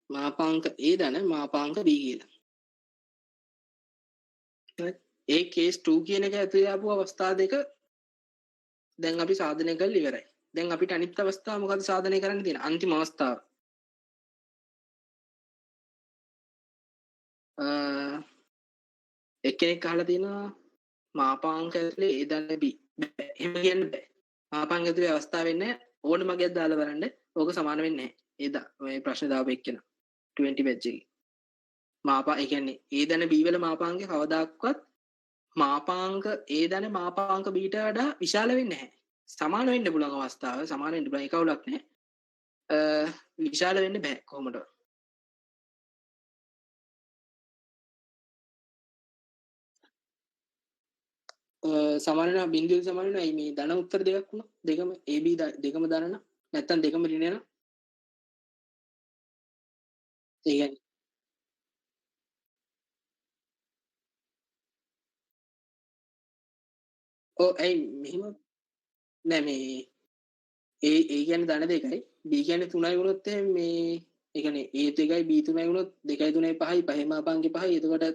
මාපාංක a ධන මාපාංක b කියලා ඒ කේස් 2 කියන එක ඇතුලේ ආපු අවස්ථා දෙක දැන් අපි සාධනය කරලා ඉවරයි දැන් අපිට අනිත් අවස්ථාව මොකද සාධනය කරන්න තියෙන අන්තිම අවස්ථාව එක්කෙනෙක් අහලා තියෙනවා මාපාංක ඇතුලේ a ධන b එහෙම කියන්න බෑ මාපාංක ඇතුලේ අවස්ථාව වෙන්නේ ඕන මගයක් දාලා බලන්න ඕක සමාන වෙන්නේ නැහැ මේ ප්‍රශ්නේ දාපු එක්කෙනා 20 batch එකේ මාපා ඒ කියන්නේ a ධන b වල මාපාංකේ කවදාක්වත් මාපාංක a ධන මාපාංක b ට වඩා විශාල වෙන්නේ නැහැ සමාන වෙන්න පුළුවන් අවස්ථාව සමාන වෙන්න පුළුවන් ඒක අවුලක් නැහැ විශාල වෙන්න බෑ කොහොමද සමාන වෙනවා බිඳුව සමාන වෙනවා මේ ධන උත්තර දෙකක් වුණා දෙකම ab දෙකම ධන නැත්නම් දෙකම ඍණ යනවා ඒ කියන්නේ ඔව් ඇයි මෙහෙම නෑ මේ ඒ කියන්නේ ධන දෙකයි b කියන්නේ 3යි වුණොත් මේ ඒ කියන්නේ a 2යි b 3යි වුණොත් 2යි 3යි 5යි 5 මාපාංකේ 5යි එතකොට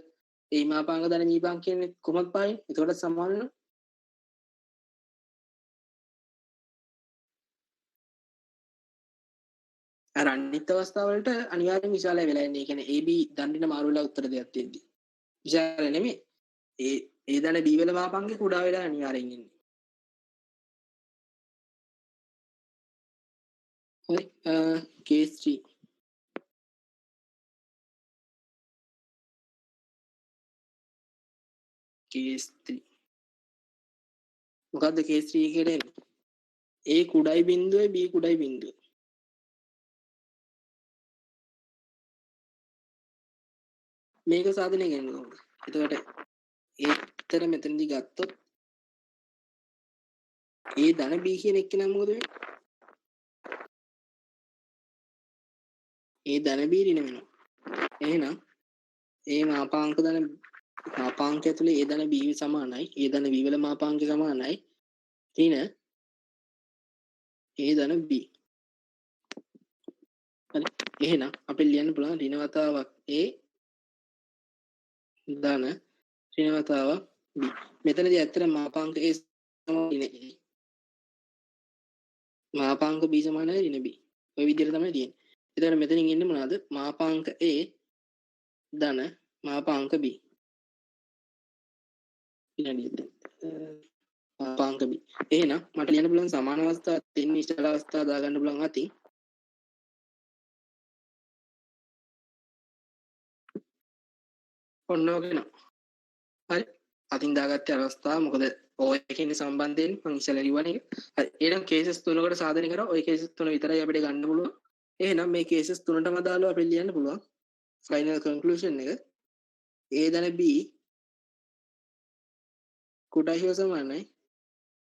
a මාපාංක ධන මීපාංක කියන්නේ කොහොමද 5යි එතකොට සමාන වෙනවා අර අනිත් අවස්ථාව වලට අනිවාර්යෙන් විශාලයි වෙලා ඉන්නේ. ඒ කියන්නේ AB දණ්ඩින මාරු වෙලා උත්තර දෙයක් තියෙද්දි. විශාල නෙමෙයි. ඒ දණ B වල මාපංගේ කුඩා වෙලා අනිවාර්යෙන් ඉන්නේ. හරි. case 3. case 3. මොකද්ද case 3 කියන්නේ? A කුඩයි බිඳුවේ B කුඩයි බිඳුවේ. මේක සාධනය කරන්න ඕනේ. එතකොට ඒතර මෙතනදී ගත්තොත් A ධන B කියන එක්කෙනා මොකද වෙන්නේ? A ධන B ඍණ වෙනවා. එහෙනම් A මාපාංක ධන මාපාංක ඇතුලේ A ධන B සමානයි. A ධන B වල මාපාංක සමානයි. ඍණ A ධන B. හරි. එහෙනම් අපි ලියන්න පුළුවන් ඍණ වතාවක් A ධන ඍණ වතාවක් B. මෙතනදී ඇත්තට මාපාංක A සමානයි නේ. මාපාංක B සමානයි ඍණ B. ඔය විදිහට තමයි තියෙන්නේ. එතකොට මෙතනින් ඉන්නේ මොනවද? මාපාංක A ධන මාපාංක B. ඊළඟට මාපාංක B. එහෙනම් මට ලියන්න පුළුවන් සමාන අවස්ථා දෙන්න ඉස්සර අවස්ථා දාගන්න පුළුවන් අතින් ඔන්න ඔකේන. හරි. අතින් දාගත්තේ අවස්ථාව මොකද ඔය එකකින් සම්බන්ධයෙන් මම ඉස්සෙල්ලා ලියවනේ. හරි. එහෙනම් කේසස් තුනකට සාධනය කරා. ওই කේසස් තුන විතරයි අපිට ගන්න පුළුවන්. එහෙනම් මේ කේසස් තුනටම දාලා අපිට ලියන්න පුළුවන් ෆයිනල් කන්ක්ලූෂන් එක A ධන B කුඩා හෝ සමානයි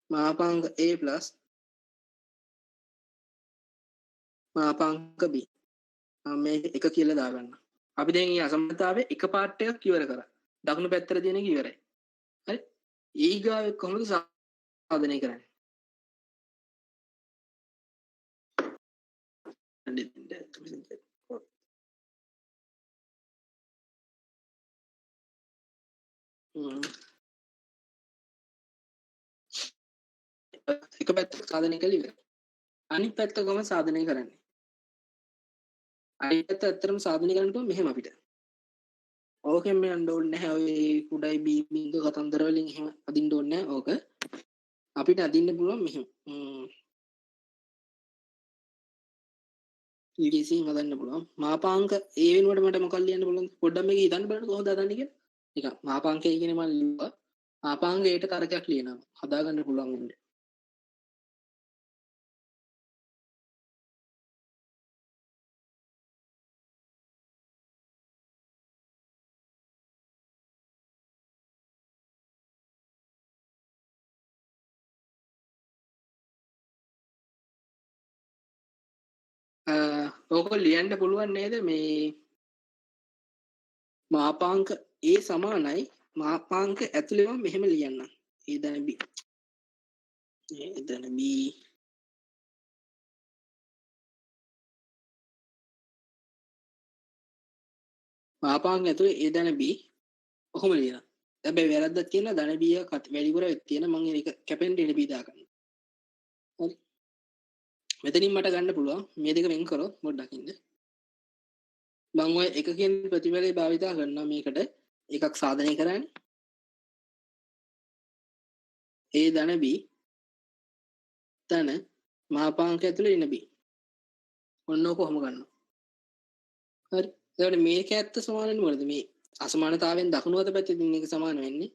මාපාංක A plus මාපාංක B. මේ එක කියලා දාගන්න. අපි දැන් මේ අසමතාවයේ එක පාර්ට් එකක් ඉවර කරා. දකුණු පැත්තට තියෙන එක ඉවරයි. හරි. ඊගාව කොහොමද සාධනය කරන්නේ. එක පැත්තක් සාධනය කළ ඉවරයි. අනිත් පැත්ත කොහොම සාධනය කරන්නේ? අනිත් පැත්ත ඇත්තටම සාධනය කරන්න මෙහෙම අපිට. ඕකෙන් මේ යන්න ඕනේ නැහැ. ඔය කුඩයි බීමින්ද කතන්දර වලින් එහෙම අදින්න ඕනේ නැහැ. ඕක අපිට අදින්න පුළුවන් මෙහෙම. ඉංග්‍රීසියෙන් හදන්න පුළුවන්. මාපාංක ඒ වෙනුවට මට මොකක්ද ලියන්න පුළුවන්? පොඩ්ඩක් මේක හිතන්න බලන්න කොහොමද හදන්නේ කියලා. නිකන් මාපාංකය කියන්නේ මම ලියුවා. මාපාංකයට තරකයක් ලියනවා. හදාගන්න පුළුවන් වෙන්නේ. ඕක ලියන්න පුළුවන් නේද මේ මාපාංක ඒ සමානයි මාපාංක ඇතුළේම මෙහෙම ලියන්න. ඒ දන B ඒ දන B මාපාංක ඇතුළේ ඒ දන B ඔහොම ලියන්න. හැබැයි වැරද්දක් තියෙන දන B එක වැඩිපුර වෙත් තියෙන මම ඒක කැපෙන්න ඉඩ B දාගන්න. හරි. මෙතනින් මට ගන්න පුළුවන් මේ දෙක වෙන් කරොත් පොඩ්ඩක් ඉන්න. මම ඔය එකකින් ප්‍රතිඵලය භාවිතා කරනවා මේකට එකක් සාධනය කරන්නේ. ඒ ධන B ධන මාපාංක ඇතුළේ ඉන්න B. ඔන්න ඔක කොහොම ගන්නවා. හරි. එතකොට මේක ඇත්ත සමාන වෙන්නේ මොකද? මේ අසමානතාවයෙන් දකුණු අත පැත්තේ තියෙන එක සමාන වෙන්නේ.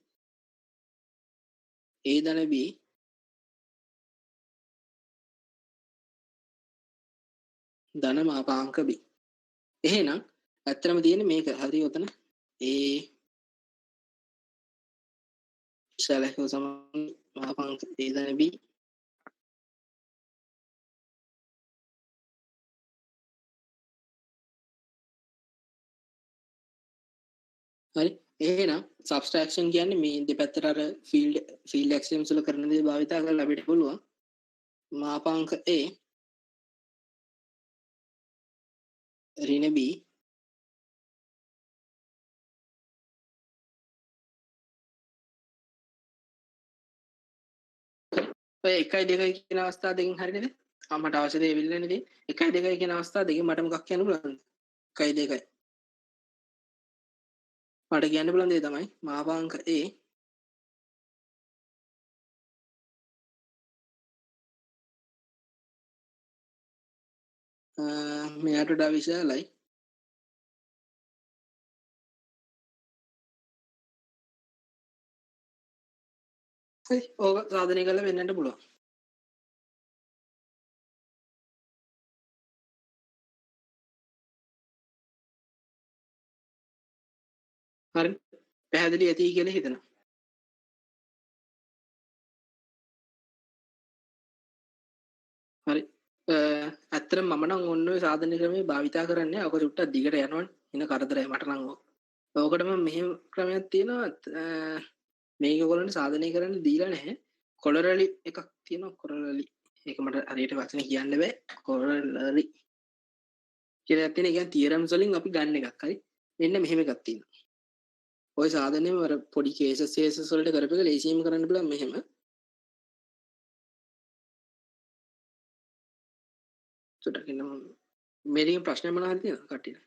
ඒ ධන B ධන මාපාංක B. එහෙනම් ඇත්තටම තියෙන්නේ මේක. හරි උතන ඒ ශලකෝ සමාන මාපාංක ඒ ධන B හරි. එහෙනම් සබ්ස්ට්‍රැක්ෂන් කියන්නේ මේ දෙපැත්තට අර ෆීල්ඩ් ඇක්සියම්ස් වල කරන දේ භාවිතා කරලා අපිට පුළුවන් මාපාංක A ඍණ B ඔය 1යි 2යි කියන අවස්ථා දෙකෙන් හරි නේද? මට අවශ්‍ය දේ වෙන්නේ නේද? 1යි 2යි කියන අවස්ථා දෙකෙන් මට මොකක් කියන්න පුළුවන්ද? 1යි 2යි. මට කියන්න පුළුවන් දේ තමයි මාපාංක A මෙයාට වඩා විශාලයි. හරි. ඕක සාධනය කරලා වෙන්නන්න පුළුවන්. හරි. පැහැදිලි ඇති කියලා හිතනවා. හරි. ඇත්තටම මම නම් ඔන්න ඔය සාධන ක්‍රමේ භාවිතා කරන්නේ. ඔක චුට්ටක් දිගට යනවනේ. ඉන කරදරයි මට නම් ඕක. ඕකට මම මෙහෙම ක්‍රමයක් තියෙනවා. මේක ඔයගොල්ලන්ට සාධනය කරන්න දීලා නැහැ. කොලරලි එකක් තියෙනවා. කොලරලි. ඒක මට හරියට වචනේ කියන්න බෑ. කොලරලි කියලා තියෙන. ඒ කියන්නේ තියරම්ස් වලින් අපි ගන්න එකක්. හරි. මෙන්න මෙහෙම එකක් තියෙනවා. ඔය සාධනෙම අර පොඩි කේසස් වලට කරපෙක ලේසියෙන්ම කරන්න පුළුවන් මෙහෙම. චුට්ටක් ඉන්න මම මේකේ ප්‍රශ්න මොනවද තියෙනවද කට්ටියට?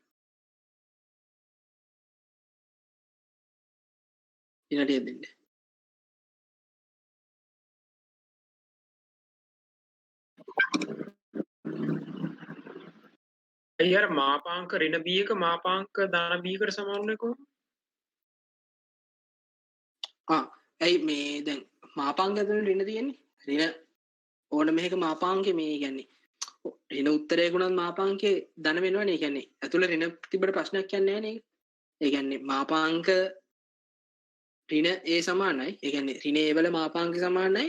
විනාඩියක් දෙන්න. අයියර මාපාංක ඍණ B එක මාපාංක ධන B එකට සමාන වෙන්නේ කොහොමද? ඇයි මේ දැන් මාපාංක ඇතුළේ ඍණ තියෙන්නේ? ඍණ ඕන මේක මාපාංකේ මේ කියන්නේ ඍණ උත්තරයකුණත් මාපාංකේ ධන වෙනවනේ. ඒ කියන්නේ ඇතුළේ ඍණ තිබ්බට ප්‍රශ්නයක් කියන්නේ නැහැ නේ. ඒ කියන්නේ මාපාංක ඍණ A සමානයි. ඒ කියන්නේ ඍණ A වල මාපාංක සමානයි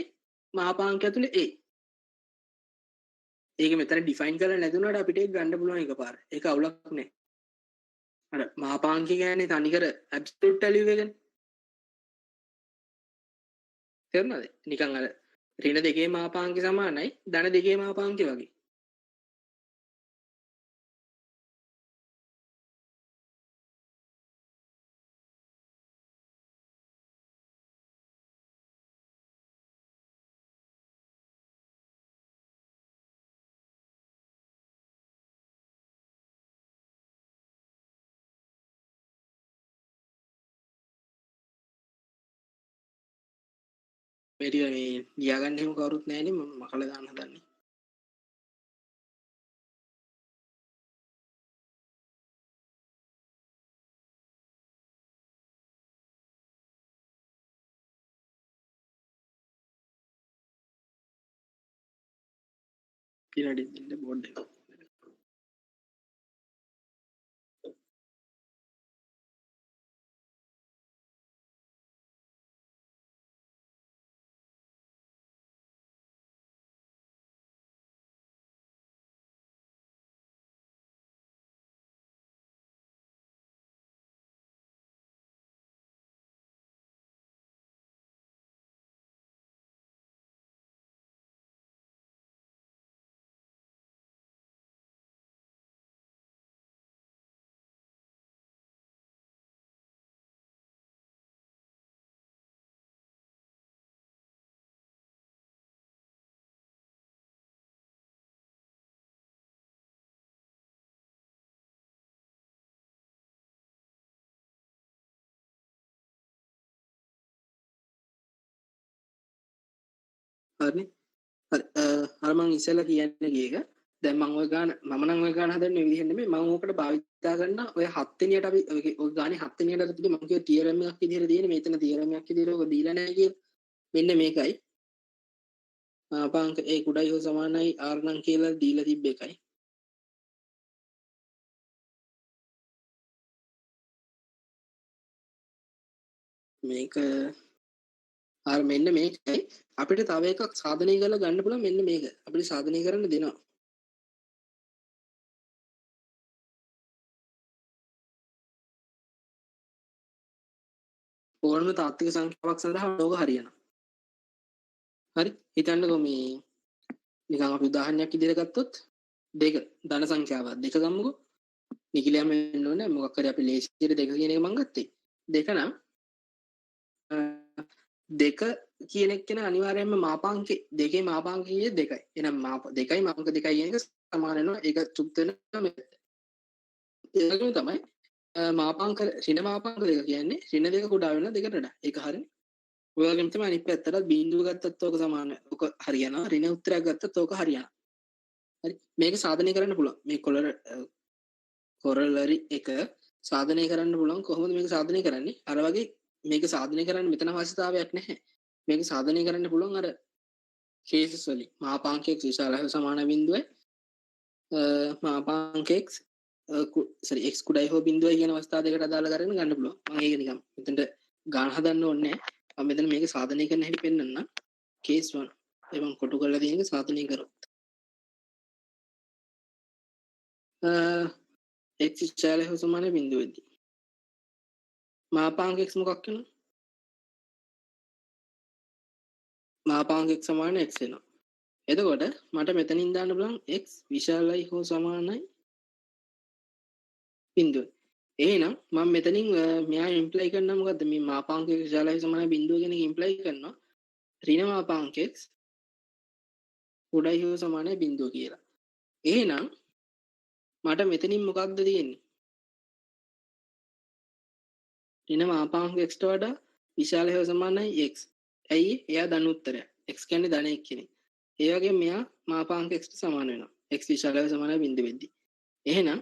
මාපාංක ඇතුළේ A. ඒක මෙතන ඩිෆයින් කරලා නැතුණාට අපිට ඒක ගන්න පුළුවන් එකපාර. ඒක අවුලක් නෑ. අර මාපාංක කියන්නේ තනිකර ඇබ්සලූට් වැලියු එකනේ. තේරුණාද? නිකන් අර ඍණ දෙකේ මාපාංක සමානයි ධන දෙකේ මාපාංක වගේ. මේ ටික මේ ලියාගන්න එහෙම කවුරුත් නැහැනේ මම මකලා දාන්න හදන්නේ. විනාඩි දෙන්න බෝඩ් එක. හරිනේ. හරි අර මං ඉස්සෙල්ලා කියන්න ගිය එක දැන් මම ඔය ගාන මම නම් ඔය ගාන හදන්නේ මේ විදිහෙන් නෙමෙයි මම ඕකට භාවිතා කරන ඔය 7 වෙනියට අපි ඔය ගානේ 7 වෙනියට අර තිබ්බ මම කිය තියරම් එකක් විදිහට තියෙන මෙතන තියරම් එකක් විදිහට ඔක දීලා නැහැ කියලා. මෙන්න මේකයි. මාපාංක a කුඩයි හෝ සමානයි r නම් කියලා දීලා තිබ්බ එකයි. මේක අර මෙන්න මේකයි අපිට තව එකක් සාධනය කරලා ගන්න පුළුවන් මෙන්න මේක. අපිට සාධනය කරන්න දෙනවා. ඕනම තාත්වික සංඛ්‍යාවක් සඳහා ලෝක හරියනවා. හරි හිතන්නකෝ මේ නිකන් අපි උදාහරණයක් විදිහට ගත්තොත් දෙක ධන සංඛ්‍යාවක් දෙක ගමුකෝ. නිකිලයම වෙන්න ඕනේ මොකක් හරි අපි ලේසියට දෙක කියන එක මම ගත්තේ. දෙක නම් දෙක කියන එක කියන අනිවාර්යයෙන්ම මාපාංකේ දෙකේ මාපාංකයේ දෙකයි. එහෙනම් දෙකයි මාපාංක දෙකයි කියන එක සමාන වෙනවා. ඒක චුක්ත වෙනවා. ඒ වගේම තමයි මාපාංක ඍණ මාපාංක දෙක කියන්නේ ඍණ දෙක කුඩා වෙන දෙකට වඩා. ඒක හරිනේ. ඔය වගේම තමයි අනිත් පැත්තට බිඳුව ගත්තත් ඕක සමාන. ඕක හරියනවා. ඍණ උත්තරයක් ගත්තත් ඕක හරියනවා. හරි. මේක සාධනය කරන්න පුළුවන්. මේ කොරලරි එක සාධනය කරන්න පුළුවන්. කොහොමද මේක සාධනය කරන්නේ? අර වගේ මේක සාධනය කරන්න මෙතන අවශ්‍යතාවයක් නැහැ. මේක සාධනය කරන්න පුළුවන් අර කේසස් වලින්. මාපාංකයක් විශාලව සමාන බිඳුවයි මාපාංකයක් x කුඩයි හෝ බිඳුවයි කියන අවස්ථා දෙකට අදාළ කරගෙන ගන්න පුළුවන්. මම ඒක නිකන් මෙතනට ගාන හදන්න ඕනේ නැහැ. මම මෙතන මේක සාධනය කරන්න හැටි පෙන්නන්න. කේස් 1 එවන් කොටු කරලා තියෙන එක සාධනය කරොත් x විශාලව සමාන බිඳුවේදී මාපාංක x මොකක් වෙනවද? මාපාංක x සමාන x වෙනවා. එතකොට මට මෙතනින් දාන්න පුළුවන් x විශාලයි හෝ සමානයි බිඳුව. එහෙනම් මම මෙතනින් මෙයා ඉම්ප්ලයි කරනවා මොකද්ද මේ මාපාංක x විශාලයි සමානයි බිඳුව කියන එක ඉම්ප්ලයි කරනවා ඍණ මාපාංක x කුඩයි හෝ සමානයි බිඳුව කියලා. එහෙනම් මට මෙතනින් මොකක්ද තියෙන්නේ? ඍණ මාපාංක x ට වඩා විශාල හෝ සමානයි x. ඇයි? එයා ධන උත්තරයක්. x කියන්නේ ධනයක් කෙනෙක්. ඒ වගේම මෙයා මාපාංක x ට සමාන වෙනවා. x විශාල හෝ සමානයි බිඳුව වෙද්දී. එහෙනම්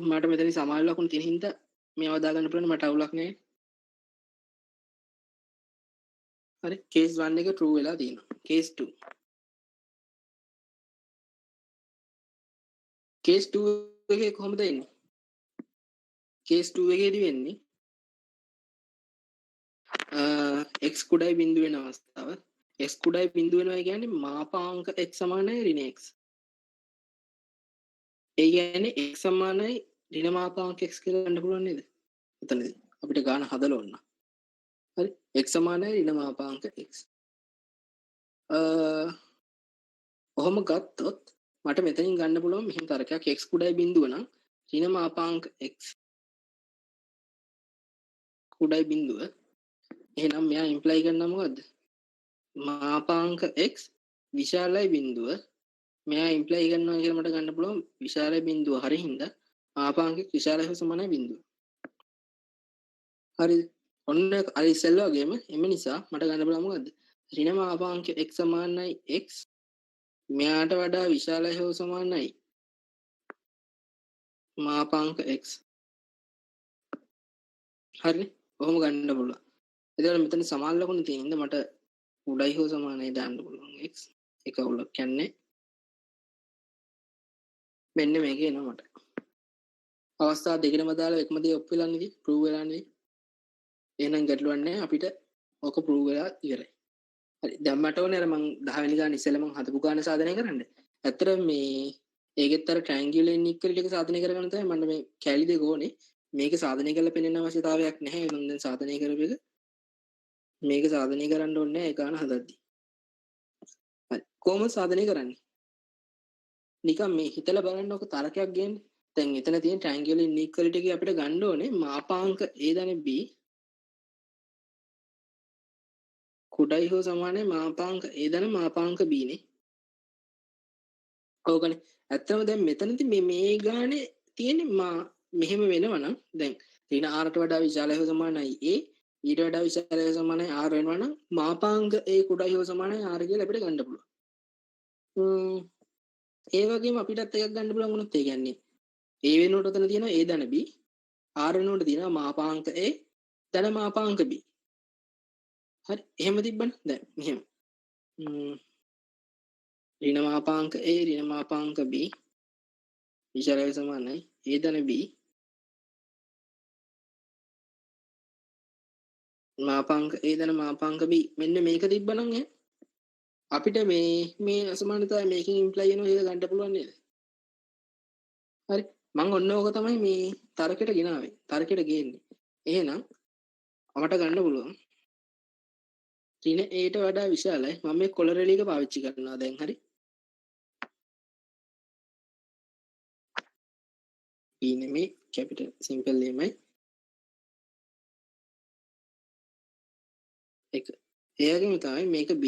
මට මෙතන සමාන ලකුණු තියෙන හින්දා මේව දාගන්න පුළුවන් මට අවුලක් නැහැ. හරි කේස් 1 එක true වෙලා තියෙනවා. කේස් 2 කේස් 2 එකේ කොහොමද එන්නේ? කේස් 2 එකේදී වෙන්නේ x කුඩයි බිඳුව වෙන අවස්ථාව. x කුඩයි බිඳුව වෙනවා කියන්නේ මාපාංක x සමානයි ඍණ x. ඒ කියන්නේ x සමානයි ඍණ මාපාංක x කියලා ගන්න පුළුවන් නේද? එතනදී අපිට ගාන හදලා ඕන. හරි x සමානයි ඍණ මාපාංක x. ඔහොම ගත්තොත් මට මෙතනින් ගන්න පුළුවන් මෙහෙම තරකයක් x කුඩයි බිඳුව නම් ඍණ මාපාංක x කුඩයි බිඳුව. එහෙනම් මෙයා ඉම්ප්ලයි කරනවා මොකද්ද? මාපාංක x විශාලයි බිඳුව. මෙයා ඉම්ප්ලයි කරනවා කියලා මට ගන්න පුළුවන් විශාලයි බිඳුව හරි හින්දා මාපාංක විශාලයි හා සමානයි බිඳුව. හරිද? ඔන්න අර ඉස්සෙල්ලා වගේම එම නිසා මට ගන්න පුළුවන් මොකද්ද? ඍණ මාපාංක x සමානයි x මෙයාට වඩා විශාලයි හෝ සමානයි මාපාංක x. හරි ඔහොම ගන්න පුළුවන්. එතකොට මෙතන සමාන ලකුණු තියෙන ඉඳ මට උඩයි හෝ සමානයි දාන්න පුළුවන් x එක උලක් කියන්නේ මෙන්න මේක එනවා මට. අවස්ථා දෙකෙනම දාලා එකම දේ ඔප් වෙලා නේද? ප්‍රූව් වෙලා නේද? එහෙනම් ගැටලුවක් නැහැ අපිට ඔක ප්‍රූව් වෙලා ඉවරයි. හරි දැන් මට ඕනේ අර මං 10 වෙනි ගාන ඉස්සෙල්ලා මං හදපු ගාන සාධනය කරන්න. ඇත්තට මේ ඒකෙත් අර ට්‍රයැන්ගියුලර් ඉන්ඉක්වලිටි එක සාධනය කරගන්න තමයි මම මේ කැලි දෙක ඕනේ. මේක සාධනය කරලා පෙන්වන්න අවශ්‍යතාවයක් නැහැ. මම දැන් සාධනය කරපු එක මේක සාධනය කරන්න ඕනේ නැහැ ඒ ගාන හදද්දි. හරි කොහොමද සාධනය කරන්නේ? නිකන් මේ හිතලා බලන්න ඔක තරකයක් ගේන්නේ. දැන් එතන තියෙන ට්‍රයැන්ගියුලර් ඉන්ඉක්වලිටි එකේ අපිට ගන්න ඕනේ මාපාංක a ධන b කුඩයි හෝ සමානයි මාපාංක a ධන මාපාංක b නේ. ඕකනේ. ඇත්තම දැන් මෙතනදී මේ ගානේ තියෙන්නේ මෙහෙම වෙනවනම් දැන් ඍණ r ට වඩා විශාලයි හෝ සමානයි a ඊට වඩා විශාලයි හෝ සමානයි r වෙනවා නම් මාපාංක a කුඩයි හෝ සමානයි r කියලා අපිට ගන්න පුළුවන්. ඒ වගේම අපිටත් එකක් ගන්න පුළුවන් වුණොත් ඒ කියන්නේ a වෙනුවට උතන තියෙනවා a ධන b r වෙනුවට තියෙනවා මාපාංක a ධන මාපාංක b. හරි එහෙම තිබ්බනේ. දැන් මෙහෙම ඍණ මාපාංක a ඍණ මාපාංක b විශාලයි සමානයි a ධන b මාපාංක a ධන මාපාංක b මෙන්න මේක තිබ්බනම් අපිට මේ අසමානතාවය මේකෙන් ඉම්ප්ලයි වෙනවා කියලා ගන්න පුළුවන් නේද? හරි මම ඔන්න ඕක තමයි මේ තරකෙට ගෙනාවේ. තරකෙට ගේන්නේ. එහෙනම් අපට ගන්න පුළුවන් ඍණ a ට වඩා විශාලයි. මම මේ කොළ රෙලි එක පාවිච්චි කරනවා දැන්. හරි e නෙමෙයි කැපිටල් සිම්පල් නෙමෙයි එක. ඒ වගේම තමයි මේක b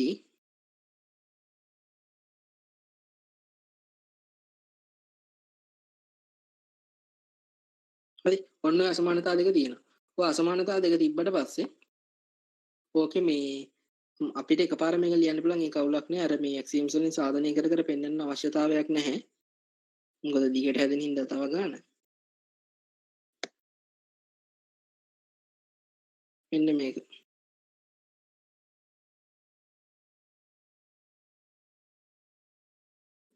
හරි ඔන්න අසමානතා දෙක තියෙනවා. ඔය අසමානතා දෙක තිබ්බට පස්සේ ඕකේ මේ අපිට එකපාර මේක ලියන්න පුළුවන් ඒක අවුලක් නෑ. අර මේ ඇක්සියම්ස් වලින් සාධනය කර කර පෙන්වන්න අවශ්‍යතාවයක් නැහැ. මොකද දිගට හැදෙන හින්දා තව ගන්න. මෙන්න මේක.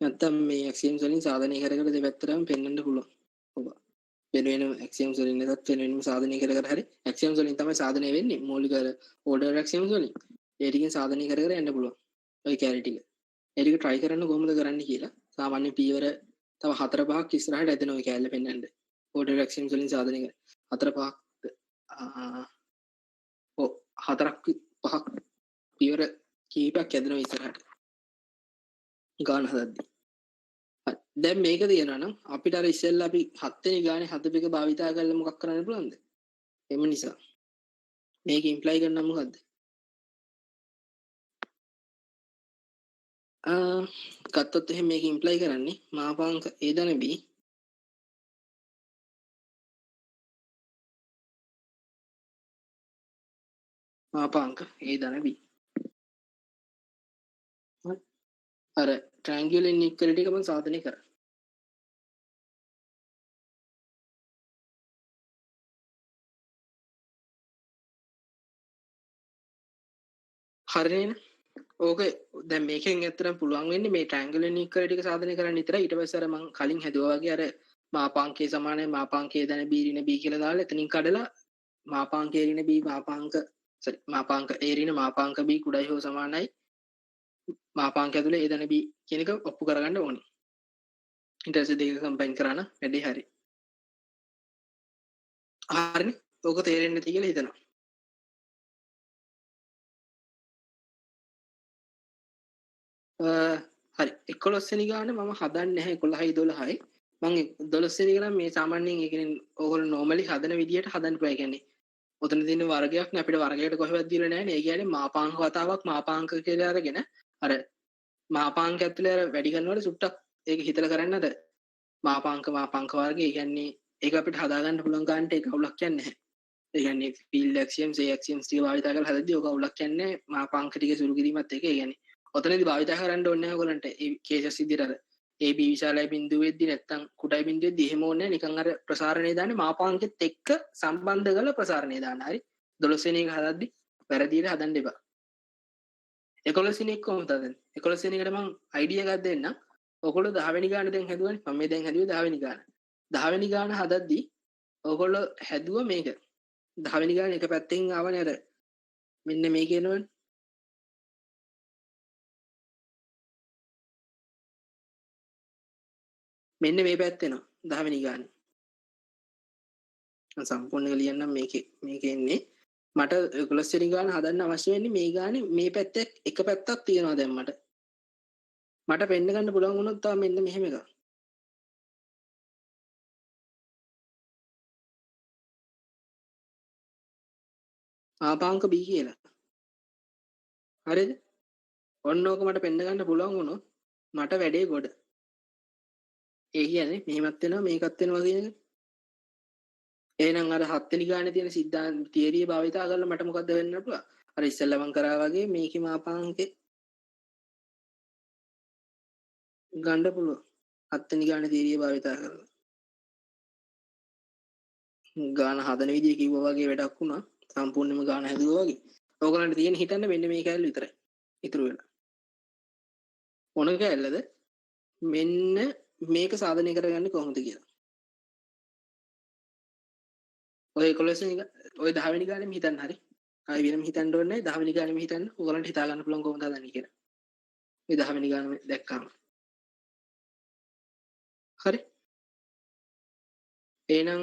නැත්තම් මේ ඇක්සියම්ස් වලින් සාධනය කර කර දෙපැත්තටම පෙන්වන්න පුළුවන්. ඔබ වෙන ඇක්සියම්ස් වලින් නැත්නම් වෙනම සාධනය කර කර හරි ඇක්සියම්ස් වලින් තමයි සාධනය වෙන්නේ. මූලික ඕඩර් ඇක්සියම්ස් වලින්. ඒ ටිකෙන් සාධනය කර කර යන්න පුළුවන්. ඔය කැලි ටික. ඒ ටික try කරන්න කොහොමද කරන්න කියලා. සාමාන්‍ය පියවර තව 4-5ක් ඉස්සරහට ඇදෙන ඔය කැලේ පෙන්වන්න. ඕඩර් ඇක්සියම්ස් වලින් සාධනය කර 4-5ක් 4-5ක් පියවර කීපයක් ඇදෙනවා ඉස්සරහට. ගාන හදද්දි. දැන් මේක තියෙනවා නම් අපිට අර ඉස්සෙල්ලා අපි 7 වෙනි ගානේ හදපු එක භාවිතා කරලා මොකක් කරන්න පුළුවන්ද? එම නිසා මේක ඉම්ප්ලයි කරනවා මොකද්ද? ගත්තොත් එහෙනම් මේක ඉම්ප්ලයි කරන්නේ මාපාංක a ධන b මාපාංක a ධන b. අර ට්‍රයැන්ගියුලර් ඉන්ඉක්වලිටි එක මම සාධනය කරා. හරිනේ. ඕක දැන් මේකෙන් ඇත්තටම පුළුවන් වෙන්නේ මේ ට්‍රයැන්ගියුලර් ඉන්ඉක්වලිටි එක සාධනය කරන්න විතරයි. ඊට පස්සේ අර මම කලින් හැදුවා වගේ අර මාපාංකයේ සමානයි මාපාංකයේ ධන b ඍණ b කියලා දාලා එතනින් කඩලා මාපාංකයේ ඍණ b මාපාංක a ඍණ මාපාංක b කුඩයි හෝ සමානයි මාපාංක ඇතුලේ a ධන b කියන එක ඔප්පු කරගන්න ඕනේ. ඊට පස්සේ දෙක කම්බයින් කරාන වැඩේ හරි. හරිනේ. ඕක තේරෙන්නේ නැති කියලා හිතනවා. හරි 11 වෙනි ගාන මම හදන්නේ නැහැ 11යි 12යි මම 12 වෙනි ගාන මේ සාමාන්‍යයෙන් ඒ කියන්නේ ඕගොල්ලෝ normally හදන විදියට හදන්න පුළුවන්. ඒ කියන්නේ ඔතන තියෙන වර්ගයක් නේ අපිට වර්ගයකට කොහෙවත් දීලා නැහැ නේ. ඒ කියන්නේ මාපාංක වතාවක් මාපාංක කියලා අරගෙන අර මාපාංක ඇතුලේ අර වැඩි කරනකොට සුට්ටක් ඒක හිතලා කරන්න අර මාපාංක වර්ගය. ඒ කියන්නේ ඒක අපිට හදාගන්න පුළුවන් ගන්නට ඒක අවුලක් කියන්නේ නැහැ. ඒ කියන්නේ field axioms axioms ටික භාවිත කරලා හදද්දී ඔක අවුලක් කියන්නේ මාපාංක ටික සුළු කිරීමත් එක. ඒ කියන්නේ ඔතනදී භාවිත කරන්න ඕනේ නැහැ ඔයගලන්ට. ඒ කේසස් විදිහට අර AB විශාලයි බිඳුවෙද්දි නැත්තම් කුඩයි බිඳුවෙද්දි එහෙම ඕනේ නිකන් අර ප්‍රසාරණය දාන්නේ මාපාංකෙත් එක්ක සම්බන්ධ කරලා ප්‍රසාරණය දාන්න. හරි 12 වෙනි එක හදද්දි වැරදියට හදන්න එපා. 11 වෙනි එක කොහොමද හදන්නේ? 11 වෙනි එකට මම අයිඩියා එකක් දෙන්නම්. ඔයගොල්ලෝ 10 වෙනි ගාන දැන් හැදුවනේ. මම මේ දැන් හැදුවේ 10 වෙනි ගාන. 10 වෙනි ගාන හදද්දි ඔයගොල්ලෝ හැදුවා මේක. 10 වෙනි ගාන එක පැත්තෙන් ආවනේ අර මෙන්න මේක එනවනේ. මෙන්න මේ පැත්ත එනවා 10 වෙනි ගානේ. මම සම්පූර්ණ එක ලියන්නම් මේකේ එන්නේ මට 11 වෙනි ගාන හදන්න අවශ්‍ය වෙන්නේ මේ ගානේ මේ පැත්තේ එක පැත්තක් තියෙනවා දැන් මට පෙන්න ගන්න පුළුවන් වුණොත් තා මෙන්න මෙහෙම එකක්. ආපාංක B කියලා. හරිද? ඔන්න ඕක මට පෙන්න ගන්න පුළුවන් වුණොත් මට වැඩේ ගොඩ. ඒ කියන්නේ මෙහෙමත් වෙනවා මේකත් වෙනවා කියන එක. එහෙනම් අර 7 වෙනි ගානේ තියෙන සිද්ධාන්ත තියරිය භාවිතා කරලා මට මොකද්ද වෙන්න පුළුවන්? අර ඉස්සෙල්ලා මම කරා වගේ මේකේ මාපාංකේ ගන්න පුළුවන්. 7 වෙනි ගානේ තියරිය භාවිතා කරලා. ගාන හදන විදිය කිව්වා වගේ වැඩක් වුණා. සම්පූර්ණයෙන්ම ගාන හැදුවා වගේ. ඕගලන්ට තියෙන හිතන්න මෙන්න මේ කැලේ විතරයි. ඉතුරු වෙලා. මොන කැලේද? මෙන්න මේක සාධනය කරගන්නේ කොහොමද කියලා. ඔය 11 වෙනි ඔය 10 වෙනි ගානෙම හිතන්න හරි. ආයෙ වෙනම හිතන්න ඕනේ නැහැ. 10 වෙනි ගානෙම හිතන්න. ඕගලන්ට හිතා ගන්න පුළුවන් කොහොමද හදන්නේ කියලා. මේ 10 වෙනි ගානෙම දැක්කම. හරි. එහෙනම්